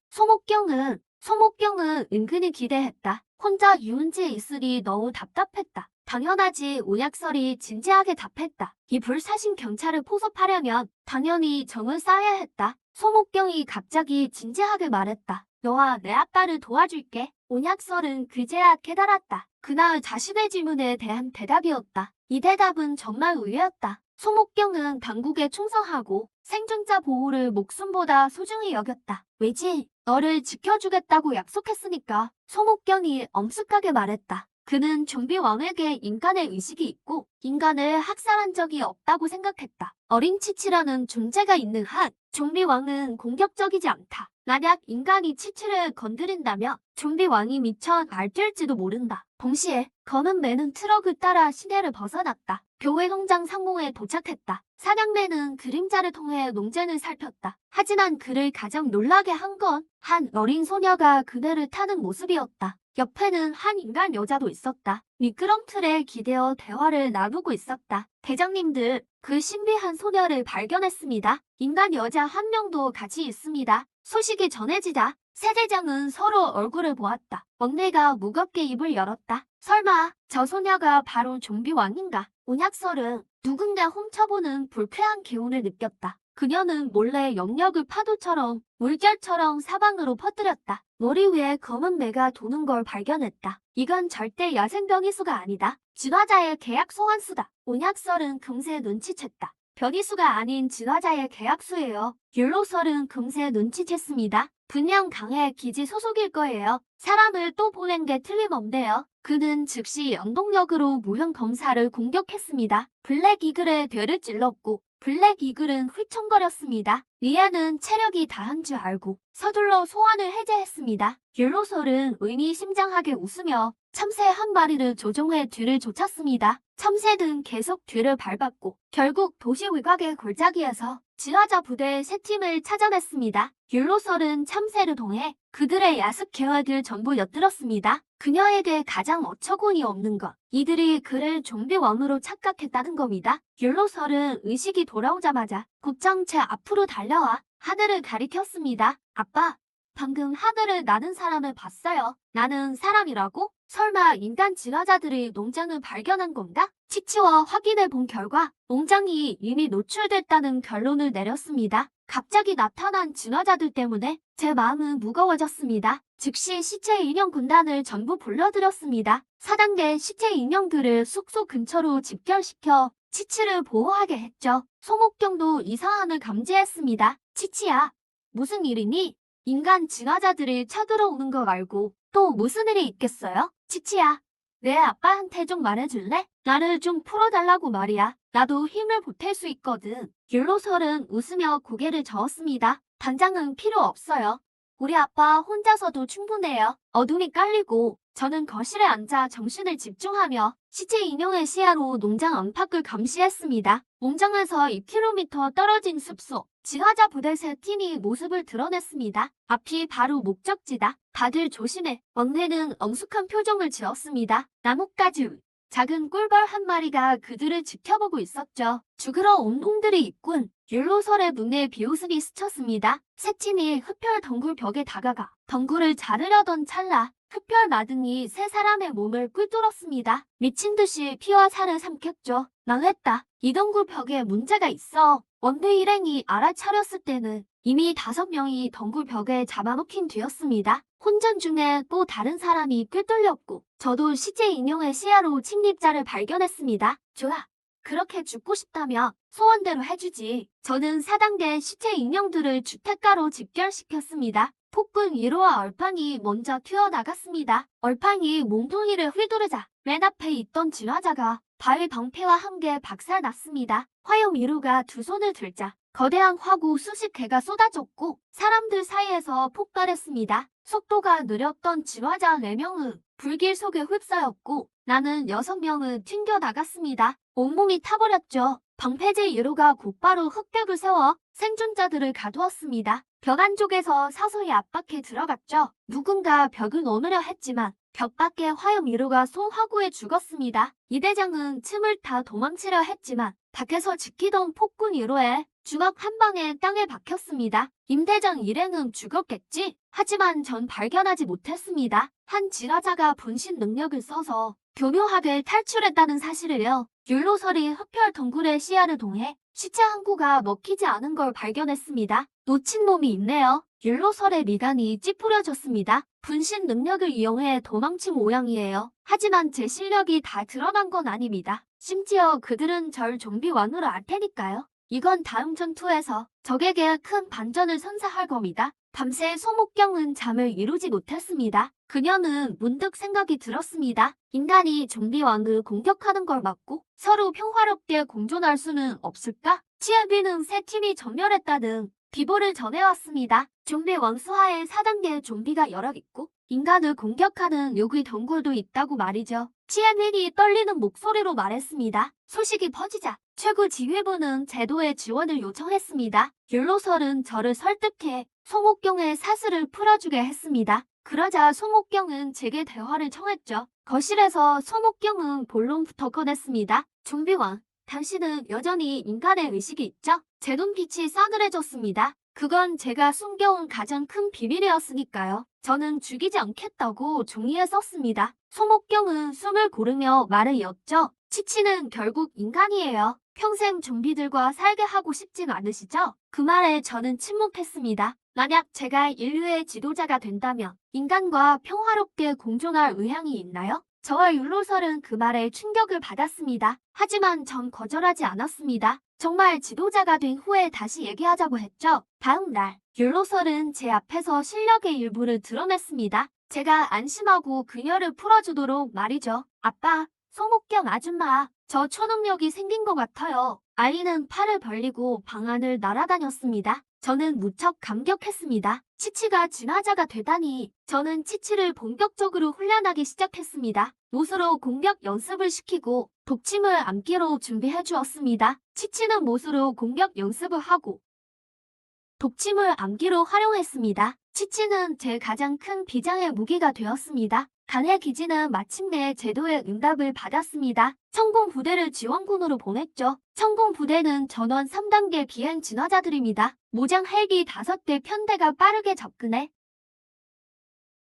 송옥경은 은근히 기대했다. 혼자 유은지에 있으니 너무 답답했다. 당연하지. 온약설이 진지하게 답했다. 이 불사신 경찰을 포섭하려면 당연히 정을 쌓아야 했다. 송옥경이 갑자기 진지하게 말했다. 너와 내 아빠를 도와줄게. 온약설은 그제야 깨달았다. 그날 자신의 질문에 대한 대답이었다. 이 대답은 정말 의외였다. 송옥경은 당국에 충성하고 생존자 보호를 목숨보다 소중히 여겼다. 왜지? 너를 지켜주겠다고 약속했으니까. 송옥경이 엄숙하게 말했다. 그는 좀비 왕에게 인간의 의식이 있고 인간을 학살한 적이 없다고 생각했다. 어린 치치라는 존재가 있는 한 좀비 왕은 공격적이지 않다. 만약 인간이 치치를 건드린다면 좀비 왕이 미쳐 날뛸지도 모른다. 동시에 검은 매는 트럭을 따라 시내를 벗어났다. 교회 농장 상공에 도착했다. 사냥매는 그림자를 통해 농장을 살폈다. 하지만 그를 가장 놀라게 한 건 한 어린 소녀가 그네를 타는 모습이었다. 옆에는 한 인간 여자도 있었다. 미끄럼틀에 기대어 대화를 나누고 있었다. 대장님들, 그 신비한 소녀를 발견했습니다. 인간 여자 한 명도 같이 있습니다. 소식이 전해지자 세대장은 서로 얼굴을 보았다. 막내가 무겁게 입을 열었다. 설마 저 소녀가 바로 좀비 왕인가? 온약설은 누군가 훔쳐보는 불쾌한 기운을 느꼈다. 그녀는 몰래 영역을 파도처럼 물결처럼 사방으로 퍼뜨렸다. 머리 위에 검은 매가 도는 걸 발견했다. 이건 절대 야생병이수가 아니다. 진화자의 계약 소환수다. 온약설은 금세 눈치챘다. 변이수가 아닌 진화자의 계약수예요. 율로설은 금세 눈치챘습니다. 분명 강해 기지 소속일 거예요. 사람을 또 보낸 게 틀림없네요. 그는 즉시 영동력으로 무형 검사를 공격했습니다. 블랙 이글의 뇌를 찔렀고 블랙 이글은 휘청거렸습니다. 리아는 체력이 다한 줄 알고 서둘러 소환을 해제했습니다. 율로설은 의미심장하게 웃으며 참새 한 마리를 조종해 뒤를 쫓았습니다. 참새는 계속 뒤를 밟았고 결국 도시 외곽의 골짜기에서 진화자 부대의 세 팀을 찾아냈습니다. 율로설은 참새를 통해 그들의 야습 계획을 전부 엿들었습니다. 그녀에게 가장 어처구니 없는 것, 이들이 그를 좀비 왕으로 착각했다는 겁니다. 율로설은 의식이 돌아오자마자 곧장 앞으로 달려와 하늘을 가리켰습니다. 아빠, 방금 하늘을 나는 사람을 봤어요. 나는 사람이라고? 설마 인간 진화자들이 농장을 발견한 건가? 치치와 확인해 본 결과 농장이 이미 노출됐다는 결론을 내렸습니다. 갑자기 나타난 진화자들 때문에 제 마음은 무거워졌습니다. 즉시 시체 인형 군단을 전부 불러들였습니다. 4단계 시체 인형들을 숙소 근처로 집결시켜 치치를 보호하게 했죠. 소목경도 이 상황을 감지했습니다. 치치야, 무슨 일이니? 인간 진화자들이 쳐들어오는 거 말고 또 무슨 일이 있겠어요? 치치야, 내 아빠한테 좀 말해줄래? 나를 좀 풀어달라고 말이야. 나도 힘을 보탤 수 있거든. 율로설은 웃으며 고개를 저었습니다. 당장은 필요 없어요. 우리 아빠 혼자서도 충분해요. 어둠이 깔리고 저는 거실에 앉아 정신을 집중하며 시체 인형의 시야로 농장 안팎을 감시했습니다. 농장에서 2km 떨어진 숲속, 진화자 부대 세 팀이 모습을 드러냈습니다. 앞이 바로 목적지다. 다들 조심해. 막내는 엄숙한 표정을 지었습니다. 나뭇가지 위. 작은 꿀벌 한 마리가 그들을 지켜보고 있었죠. 죽으러 온 놈들이 있군. 율로설의 눈에 비웃음이 스쳤습니다. 새 팀이 흡혈 덩굴 벽에 다가가 덩굴을 자르려던 찰나 흡혈 나등이 세 사람의 몸을 꿰뚫었습니다. 미친 듯이 피와 살을 삼켰죠. 망했다. 이 덩굴 벽에 문제가 있어. 원대 일행이 알아차렸을 때는 이미 5명이 덩굴 벽에 잡아먹힌 뒤였습니다. 혼전 중에 또 다른 사람이 꿰뚫렸고 저도 시체 인형의 시야로 침입자를 발견했습니다. 좋아. 그렇게 죽고 싶다면 소원대로 해주지. 저는 4단계 시체 인형들을 주택가로 집결시켰습니다. 폭군 1호와 얼팡이 먼저 튀어나갔습니다. 얼팡이 몽둥이를 휘두르자 맨 앞에 있던 진화자가 바위 방패와 함께 박살났습니다. 화염 1호가 두 손을 들자 거대한 화구 수십 개가 쏟아졌고 사람들 사이에서 폭발했습니다. 속도가 느렸던 진화자 4명은 불길 속에 휩싸였고 나는 6명은 튕겨나갔습니다. 온몸이 타버렸죠. 방패제 1호가 곧바로 흑벽을 세워 생존자들을 가두었습니다. 벽 안쪽에서 서서히 압박해 들어갔죠. 누군가 벽을 넘으려 했지만 벽 밖에 화염 1호가 쏜 화구에 죽었습니다. 이 대장은 틈을 타 도망치려 했지만 밖에서 지키던 폭군 1호에 주먹 한 방에 땅에 박혔습니다. 임대장 일행은 죽었겠지? 하지만 전 발견하지 못했습니다. 한 진화자가 분신 능력을 써서 교묘하게 탈출했다는 사실을요. 율로설이 흡혈 덩굴의 시야를 통해 시체 한 구가 먹히지 않은 걸 발견했습니다. 놓친 몸이 있네요. 율로설의 미간이 찌푸려졌습니다. 분신 능력을 이용해 도망친 모양이에요. 하지만 제 실력이 다 드러난 건 아닙니다. 심지어 그들은 절 좀비 왕으로 알 테니까요. 이건 다음 전투에서 적에게 큰 반전을 선사할 겁니다. 밤새 소목경은 잠을 이루지 못했습니다. 그녀는 문득 생각이 들었습니다. 인간이 좀비 왕을 공격하는 걸 막고 서로 평화롭게 공존할 수는 없을까? 치아비는 세 팀이 전멸했다는 비보를 전해왔습니다. 좀비 왕수하에 4단계 좀비가 여럿 있고 인간을 공격하는 요귀 덩굴도 있다고 말이죠. 치아민이 떨리는 목소리로 말했습니다. 소식이 퍼지자 최고 지휘부는 제도의 지원을 요청했습니다. 율로설은 저를 설득해 송옥경의 사슬을 풀어주게 했습니다. 그러자 송옥경은 제게 대화를 청했죠. 거실에서 송옥경은 본론부터 꺼냈습니다. 좀비왕, 당신은 여전히 인간의 의식이 있죠? 제 눈빛이 싸늘해졌습니다. 그건 제가 숨겨온 가장 큰 비밀이었으니까요. 저는 죽이지 않겠다고 종이에 썼습니다. 송옥경은 숨을 고르며 말을 이었죠. 치치는 결국 인간이에요. 평생 좀비들과 살게 하고 싶진 않으시죠? 그 말에 저는 침묵했습니다. 만약 제가 인류의 지도자가 된다면 인간과 평화롭게 공존할 의향이 있나요? 저와 율로설은 그 말에 충격을 받았습니다. 하지만 전 거절하지 않았습니다. 정말 지도자가 된 후에 다시 얘기하자고 했죠. 다음 날 율로설은 제 앞에서 실력의 일부를 드러냈습니다. 제가 안심하고 그녀를 풀어주도록 말이죠. 아빠, 소목경 아줌마, 저 초능력이 생긴 것 같아요. 아이는 팔을 벌리고 방 안을 날아다녔습니다. 저는 무척 감격했습니다. 치치가 진화자가 되다니. 저는 치치를 본격적으로 훈련하기 시작했습니다. 못으로 공격 연습을 시키고 독침을 암기로 준비해 주었습니다. 치치는 못으로 공격 연습을 하고 독침을 암기로 활용했습니다. 치치는 제 가장 큰 비장의 무기가 되었습니다. 간의 기지는 마침내 제도의 응답을 받았습니다. 천공 부대를 지원군으로 보냈죠. 천공 부대는 전원 3단계 비행 진화자들입니다. 모장 헬기 5대 편대가 빠르게 접근해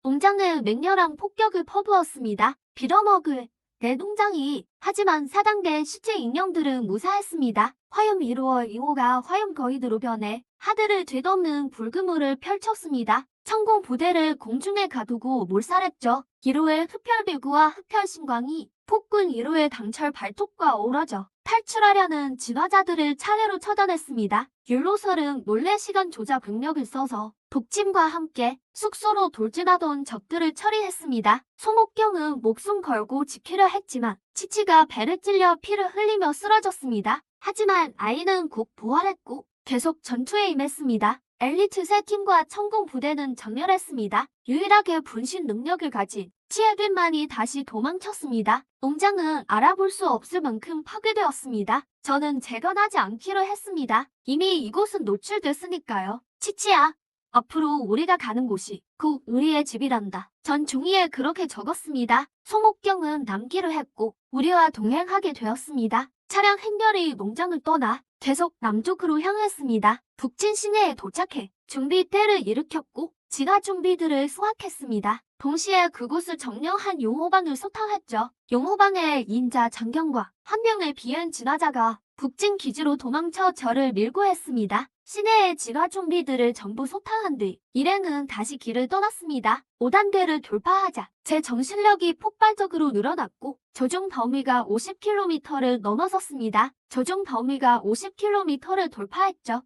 농장에 맹렬한 폭격을 퍼부었습니다. 빌어먹을 내 농장이. 하지만 4단계 시체 인형들은 무사했습니다. 화염 1호 2호가 화염 거위드로 변해 하늘을 뒤덮는 불그물을 펼쳤습니다. 천공 부대를 공중에 가두고 몰살했죠. 1호의 흡혈배구와 흡혈신광이 폭군 1호의 당철 발톱과 어우러져 탈출하려는 진화자들을 차례로 처단했습니다. 율로설은 몰래 시간 조작 병력을 써서 독침과 함께 숙소로 돌진하던 적들을 처리했습니다. 소목경은 목숨 걸고 지키려 했지만 치치가 배를 찔려 피를 흘리며 쓰러졌습니다. 하지만 아이는 곧 부활했고 계속 전투에 임했습니다. 엘리트 3팀과 천공 부대는 전멸했습니다. 유일하게 분신 능력을 가진 치에빈만이 다시 도망쳤습니다. 농장은 알아볼 수 없을 만큼 파괴되었습니다. 저는 재건하지 않기로 했습니다. 이미 이곳은 노출됐으니까요. 치치야, 앞으로 우리가 가는 곳이 곧 우리의 집이란다. 전 종이에 그렇게 적었습니다. 소목경은 남기로 했고 우리와 동행하게 되었습니다. 차량 행렬이 농장을 떠나 계속 남쪽으로 향했습니다. 북진 시내에 도착해 좀비 떼를 일으켰고 진화 좀비들을 수확했습니다. 동시에 그곳을 점령한 용호방을 소탕했죠. 용호방의 인자 장경과 한 명의 비행 진화자가 북진 기지로 도망쳐 저를 밀고 했습니다. 시내의 진화 좀비들을 전부 소탕한 뒤 일행은 다시 길을 떠났습니다. 5단계를 돌파하자 제 정신력이 폭발적으로 늘어났고 조종 범위가 50km를 넘어섰습니다. 조종 범위가 50km를 돌파했죠.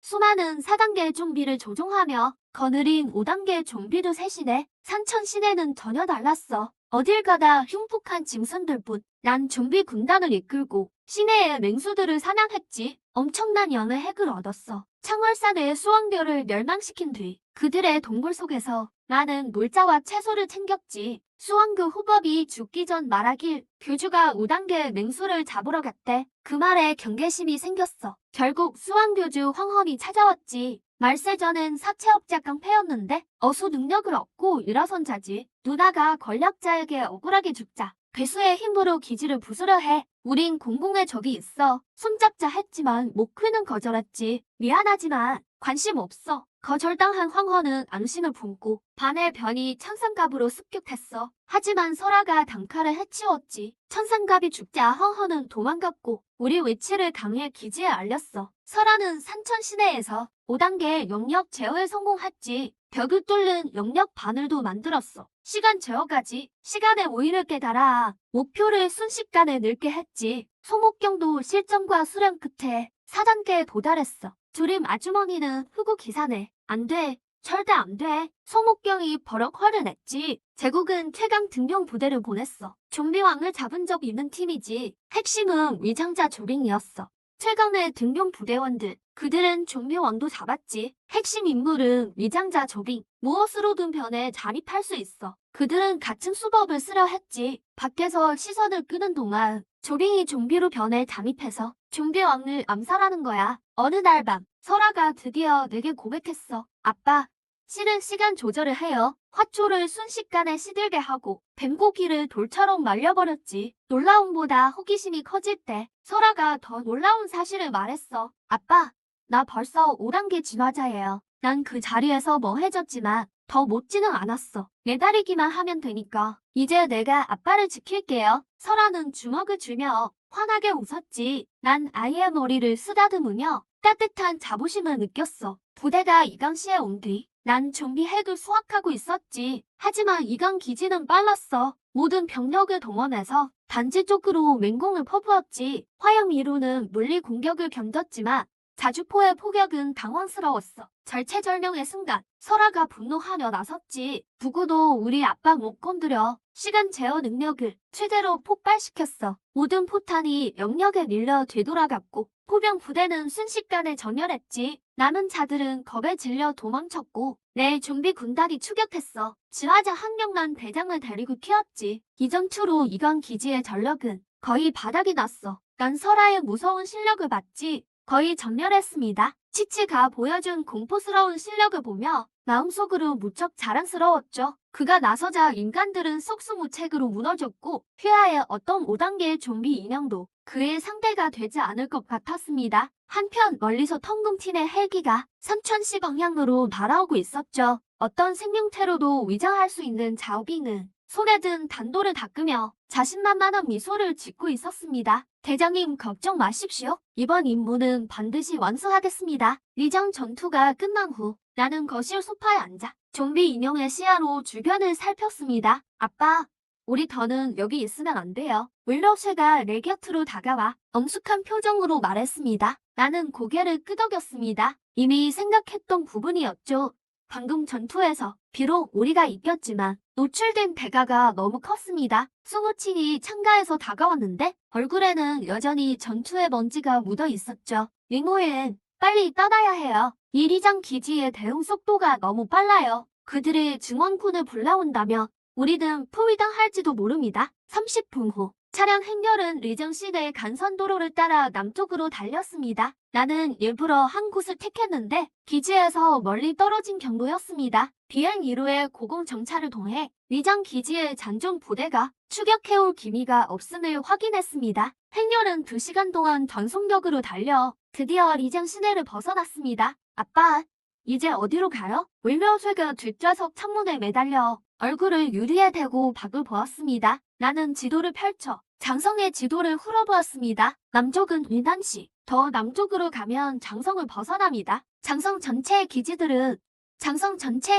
수많은 4단계 좀비를 조종하며 거느린 5단계 좀비도 셋이네. 산천 시내는 전혀 달랐어. 어딜 가다 흉폭한 짐승들뿐. 난 좀비 군단을 이끌고 시내의 맹수들을 사냥했지. 엄청난 양의 핵을 얻었어. 창월산의 수왕묘를 멸망시킨 뒤 그들의 동굴 속에서 나는 물자와 채소를 챙겼지. 수왕교 후법이 죽기 전 말하길 교주가 5단계 맹수를 잡으러 갔대. 그 말에 경계심이 생겼어. 결국 수왕교주 황헌이 찾아왔지. 말세 전엔 사채업자 깡패였는데 어수 능력을 얻고 일어선 자지. 누나가 권력자에게 억울하게 죽자 괴수의 힘으로 기지를 부수려 해. 우린 공공의 적이 있어. 손잡자 했지만 목회는 거절했지. 미안하지만 관심 없어. 거절당한 황헌은 앙심을 품고 반의 변이 천상갑으로 습격했어. 하지만 설아가 단칼에 해치웠지. 천상갑이 죽자 황헌은 도망갔고 우리 위치를 당해 기지에 알렸어. 설아는 산천 시내에서 5단계 영역 제어에 성공했지. 벽을 뚫는 영역 바늘도 만들었어. 시간 제어까지. 시간의 오일을 깨달아 목표를 순식간에 늙게 했지. 소목경도 실전과 수련 끝에 4단계에 도달했어. 조림 아주머니는 흑우 기사네. 안 돼. 절대 안 돼. 소목경이 버럭 화를 냈지. 제국은 최강 등용 부대를 보냈어. 좀비왕을 잡은 적 있는 팀이지. 핵심은 위장자 조링이었어. 최강의 등용 부대원들. 그들은 좀비왕도 잡았지. 핵심 인물은 위장자 조링. 무엇으로든 변해 잠입할 수 있어. 그들은 같은 수법을 쓰려 했지. 밖에서 시선을 끄는 동안 조링이 좀비로 변해 잠입해서 좀비왕을 암살하는 거야. 어느 날 밤 설아가 드디어 내게 고백했어. 아빠, 씨는 시간 조절을 해요. 화초를 순식간에 시들게 하고 뱀고기를 돌처럼 말려버렸지. 놀라움보다 호기심이 커질 때 설아가 더 놀라운 사실을 말했어. 아빠, 나 벌써 5단계 진화자예요. 난 그 자리에서 멍해졌지만 더 못지는 않았어. 매달리기만 하면 되니까. 이제 내가 아빠를 지킬게요. 설아는 주먹을 쥐며 환하게 웃었지. 난 아이의 머리를 쓰다듬으며 따뜻한 자부심을 느꼈어. 부대가 이강시에 온 뒤 난 좀비 핵을 수확하고 있었지. 하지만 이강 기지는 빨랐어. 모든 병력을 동원해서 단지 쪽으로 맹공을 퍼부었지. 화염 2로는 물리 공격을 견뎠지만 자주포의 포격은 당황스러웠어. 절체절명의 순간 설아가 분노하며 나섰지. 누구도 우리 압박 못 건드려. 시간 제어 능력을 최대로 폭발시켰어. 모든 포탄이 영역에 밀려 되돌아갔고 포병 부대는 순식간에 전멸했지. 남은 자들은 겁에 질려 도망쳤고 내 좀비 군단이 추격했어. 지화자 한 명만 대장을 데리고 튀었지. 이 전투로 이강 기지의 전력은 거의 바닥이 났어. 난 설아의 무서운 실력을 봤지. 거의 전멸했습니다. 치치가 보여준 공포스러운 실력을 보며 마음속으로 무척 자랑스러웠죠. 그가 나서자 인간들은 속수무책으로 무너졌고 휘하의 어떤 5단계의 좀비 인형도 그의 상대가 되지 않을 것 같았습니다. 한편 멀리서 텅금 튀는 헬기가 3000시 방향으로 날아오고 있었죠. 어떤 생명체로도 위장할 수 있는 자우빙은 손에 든 단도를 닦으며 자신만만한 미소를 짓고 있었습니다. 대장님 걱정 마십시오. 이번 임무는 반드시 완수하겠습니다. 리전 전투가 끝난 후 나는 거실 소파에 앉아 좀비 인형의 시야로 주변을 살폈습니다. 아빠, 우리 더는 여기 있으면 안 돼요. 윌러쉐가 내 곁으로 다가와 엄숙한 표정으로 말했습니다. 나는 고개를 끄덕였습니다. 이미 생각했던 부분이었죠. 방금 전투에서 비록 우리가 이겼지만 노출된 대가가 너무 컸습니다. 수무친이 창가에서 다가왔는데 얼굴에는 여전히 전투의 먼지가 묻어 있었죠. 링호엔 빨리 떠나야 해요. 이리장 기지의 대응 속도가 너무 빨라요. 그들의 증원군을 불러온다며 우리는 포위당할지도 모릅니다. 30분 후 차량 행렬은 리정 시내의 간선도로를 따라 남쪽으로 달렸습니다. 나는 일부러 한 곳을 택했는데 기지에서 멀리 떨어진 경로였습니다. 비행 1호의 고공 정찰을 통해 리정 기지의 잔존 부대가 추격해올 기미가 없음을 확인했습니다. 행렬은 2시간 동안 전속력으로 달려 드디어 리정 시내를 벗어났습니다. 아빠, 이제 어디로 가요? 윌러쉐가 뒷좌석 창문에 매달려 얼굴을 유리에 대고 박을 보았습니다. 나는 지도를 펼쳐 장성의 지도를 훑어보았습니다. 남쪽은 위난시, 더 남쪽으로 가면 장성을 벗어납니다. 장성 전체의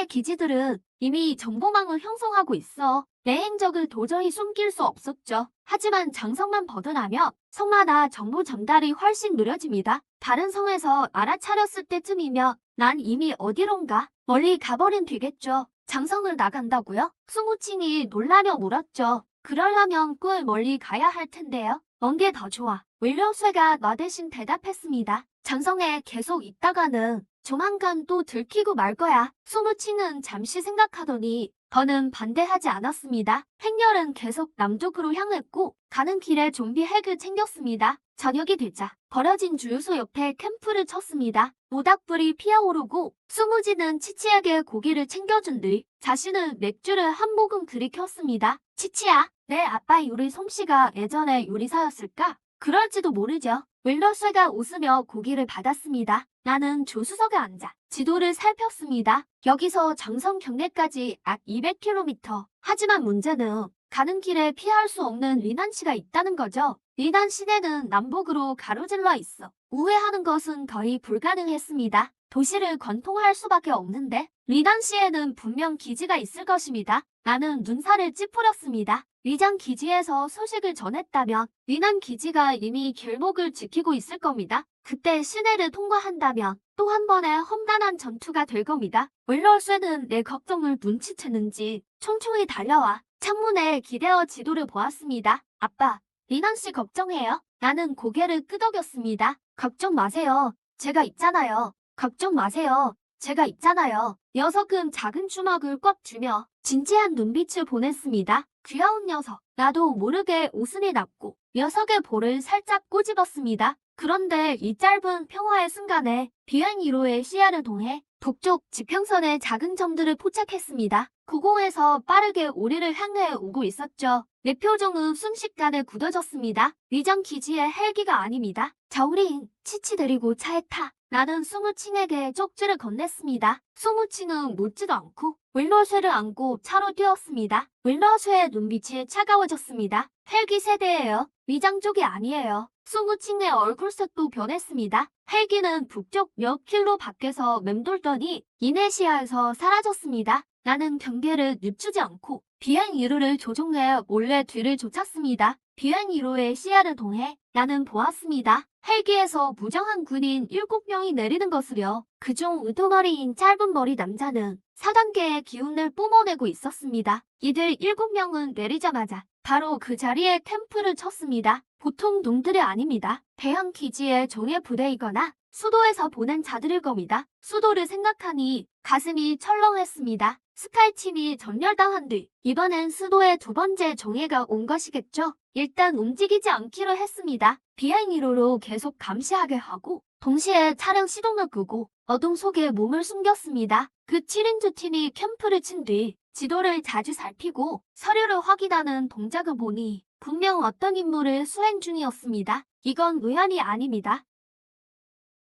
기지들은 이미 정보망을 형성하고 있어. 내 행적을 도저히 숨길 수 없었죠. 하지만 장성만 벗어나면 성마다 정보 전달이 훨씬 느려집니다. 다른 성에서 알아차렸을 때쯤이면 난 이미 어디론가 멀리 가버린 뒤겠죠. 장성을 나간다고요? 수무칭이 놀라며 물었죠. 그러려면 꽤 멀리 가야 할 텐데요. 먼 게 더 좋아. 윌러쉐가 나 대신 대답했습니다. 장성에 계속 있다가는 조만간 또 들키고 말 거야. 수무칭은 잠시 생각하더니 더는 반대하지 않았습니다. 행렬은 계속 남쪽으로 향했고 가는 길에 좀비 핵을 챙겼습니다. 저녁이 되자 버려진 주유소 옆에 캠프를 쳤습니다. 모닥불이 피어오르고 수무지는 치치에게 고기를 챙겨준 뒤 자신은 맥주를 한 모금 들이켰습니다. 치치야, 내 아빠 요리 솜씨가 예전에 요리사였을까? 그럴지도 모르죠. 윌러쉐가 웃으며 고기를 받았습니다. 나는 조수석에 앉아 지도를 살폈습니다. 여기서 장성 경내까지 약 200km. 하지만 문제는 가는 길에 피할 수 없는 리난시가 있다는 거죠. 리난 시내는 남북으로 가로질러 있어 우회하는 것은 거의 불가능했습니다. 도시를 관통할 수밖에 없는데 리난시에는 분명 기지가 있을 것입니다. 나는 눈살을 찌푸렸습니다. 리장 기지에서 소식을 전했다면 리난 기지가 이미 길목을 지키고 있을 겁니다. 그때 시내를 통과한다면 또 한 번의 험난한 전투가 될 겁니다. 윌러쉐는 내 걱정을 눈치채는지 총총히 달려와 창문에 기대어 지도를 보았습니다. 아빠, 리난씨 걱정해요? 나는 고개를 끄덕였습니다. 걱정 마세요. 제가 있잖아요. 걱정 마세요. 제가 있잖아요. 녀석은 작은 주먹을 꽉 쥐며 진지한 눈빛을 보냈습니다. 귀여운 녀석. 나도 모르게 웃음이 났고 녀석의 볼을 살짝 꼬집었습니다. 그런데 이 짧은 평화의 순간에 비행 1호의 시야를 통해 북쪽 지평선의 작은 점들을 포착했습니다. 고공에서 빠르게 우리를 향해 오고 있었죠. 내 표정은 순식간에 굳어졌습니다. 위장 기지의 헬기가 아닙니다. 저우린, 치치 데리고 차에 타. 나는 수무칭에게 쪽지를 건넸습니다. 수무칭은 묻지도 않고 윌러쉐를 안고 차로 뛰었습니다. 윌러쉐의 눈빛이 차가워졌습니다. 헬기 세대예요. 위장 쪽이 아니에요. 수무칭의 얼굴색도 변했습니다. 헬기는 북쪽 몇 킬로 밖에서 맴돌더니 이네시아에서 사라졌습니다. 나는 경계를 늦추지 않고 비행 이루를 조종해 몰래 뒤를 쫓았습니다. 비행 이루의 시야를 통해 나는 보았습니다. 헬기에서 무장한 군인 7명이 내리는 것을요. 그중 우두머리인 짧은 머리 남자는 4단계의 기운을 뿜어내고 있었습니다. 이들 7명은 내리자마자 바로 그 자리에 캠프를 쳤습니다. 보통 놈들이 아닙니다. 대형 기지의 종의 부대이거나 수도에서 보낸 자들일 겁니다. 수도를 생각하니 가슴이 철렁했습니다. 스카이팀이 전멸당한 뒤 이번엔 수도에 두 번째 정예가 온 것이겠죠. 일단 움직이지 않기로 했습니다. 비행 1호로 계속 감시하게 하고 동시에 차량 시동을 끄고 어둠 속에 몸을 숨겼습니다. 그 7인조 팀이 캠프를 친 뒤 지도를 자주 살피고 서류를 확인하는 동작을 보니 분명 어떤 임무를 수행 중이었습니다. 이건 우연이 아닙니다.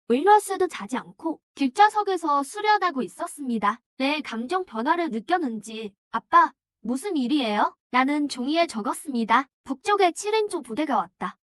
윌러스도 자지 않고 뒷좌석에서 수련하고 있었습니다. 내 감정 변화를 느꼈는지 아빠, 무슨 일이에요? 나는 종이에 적었습니다. 북쪽에 7인조 부대가 왔다.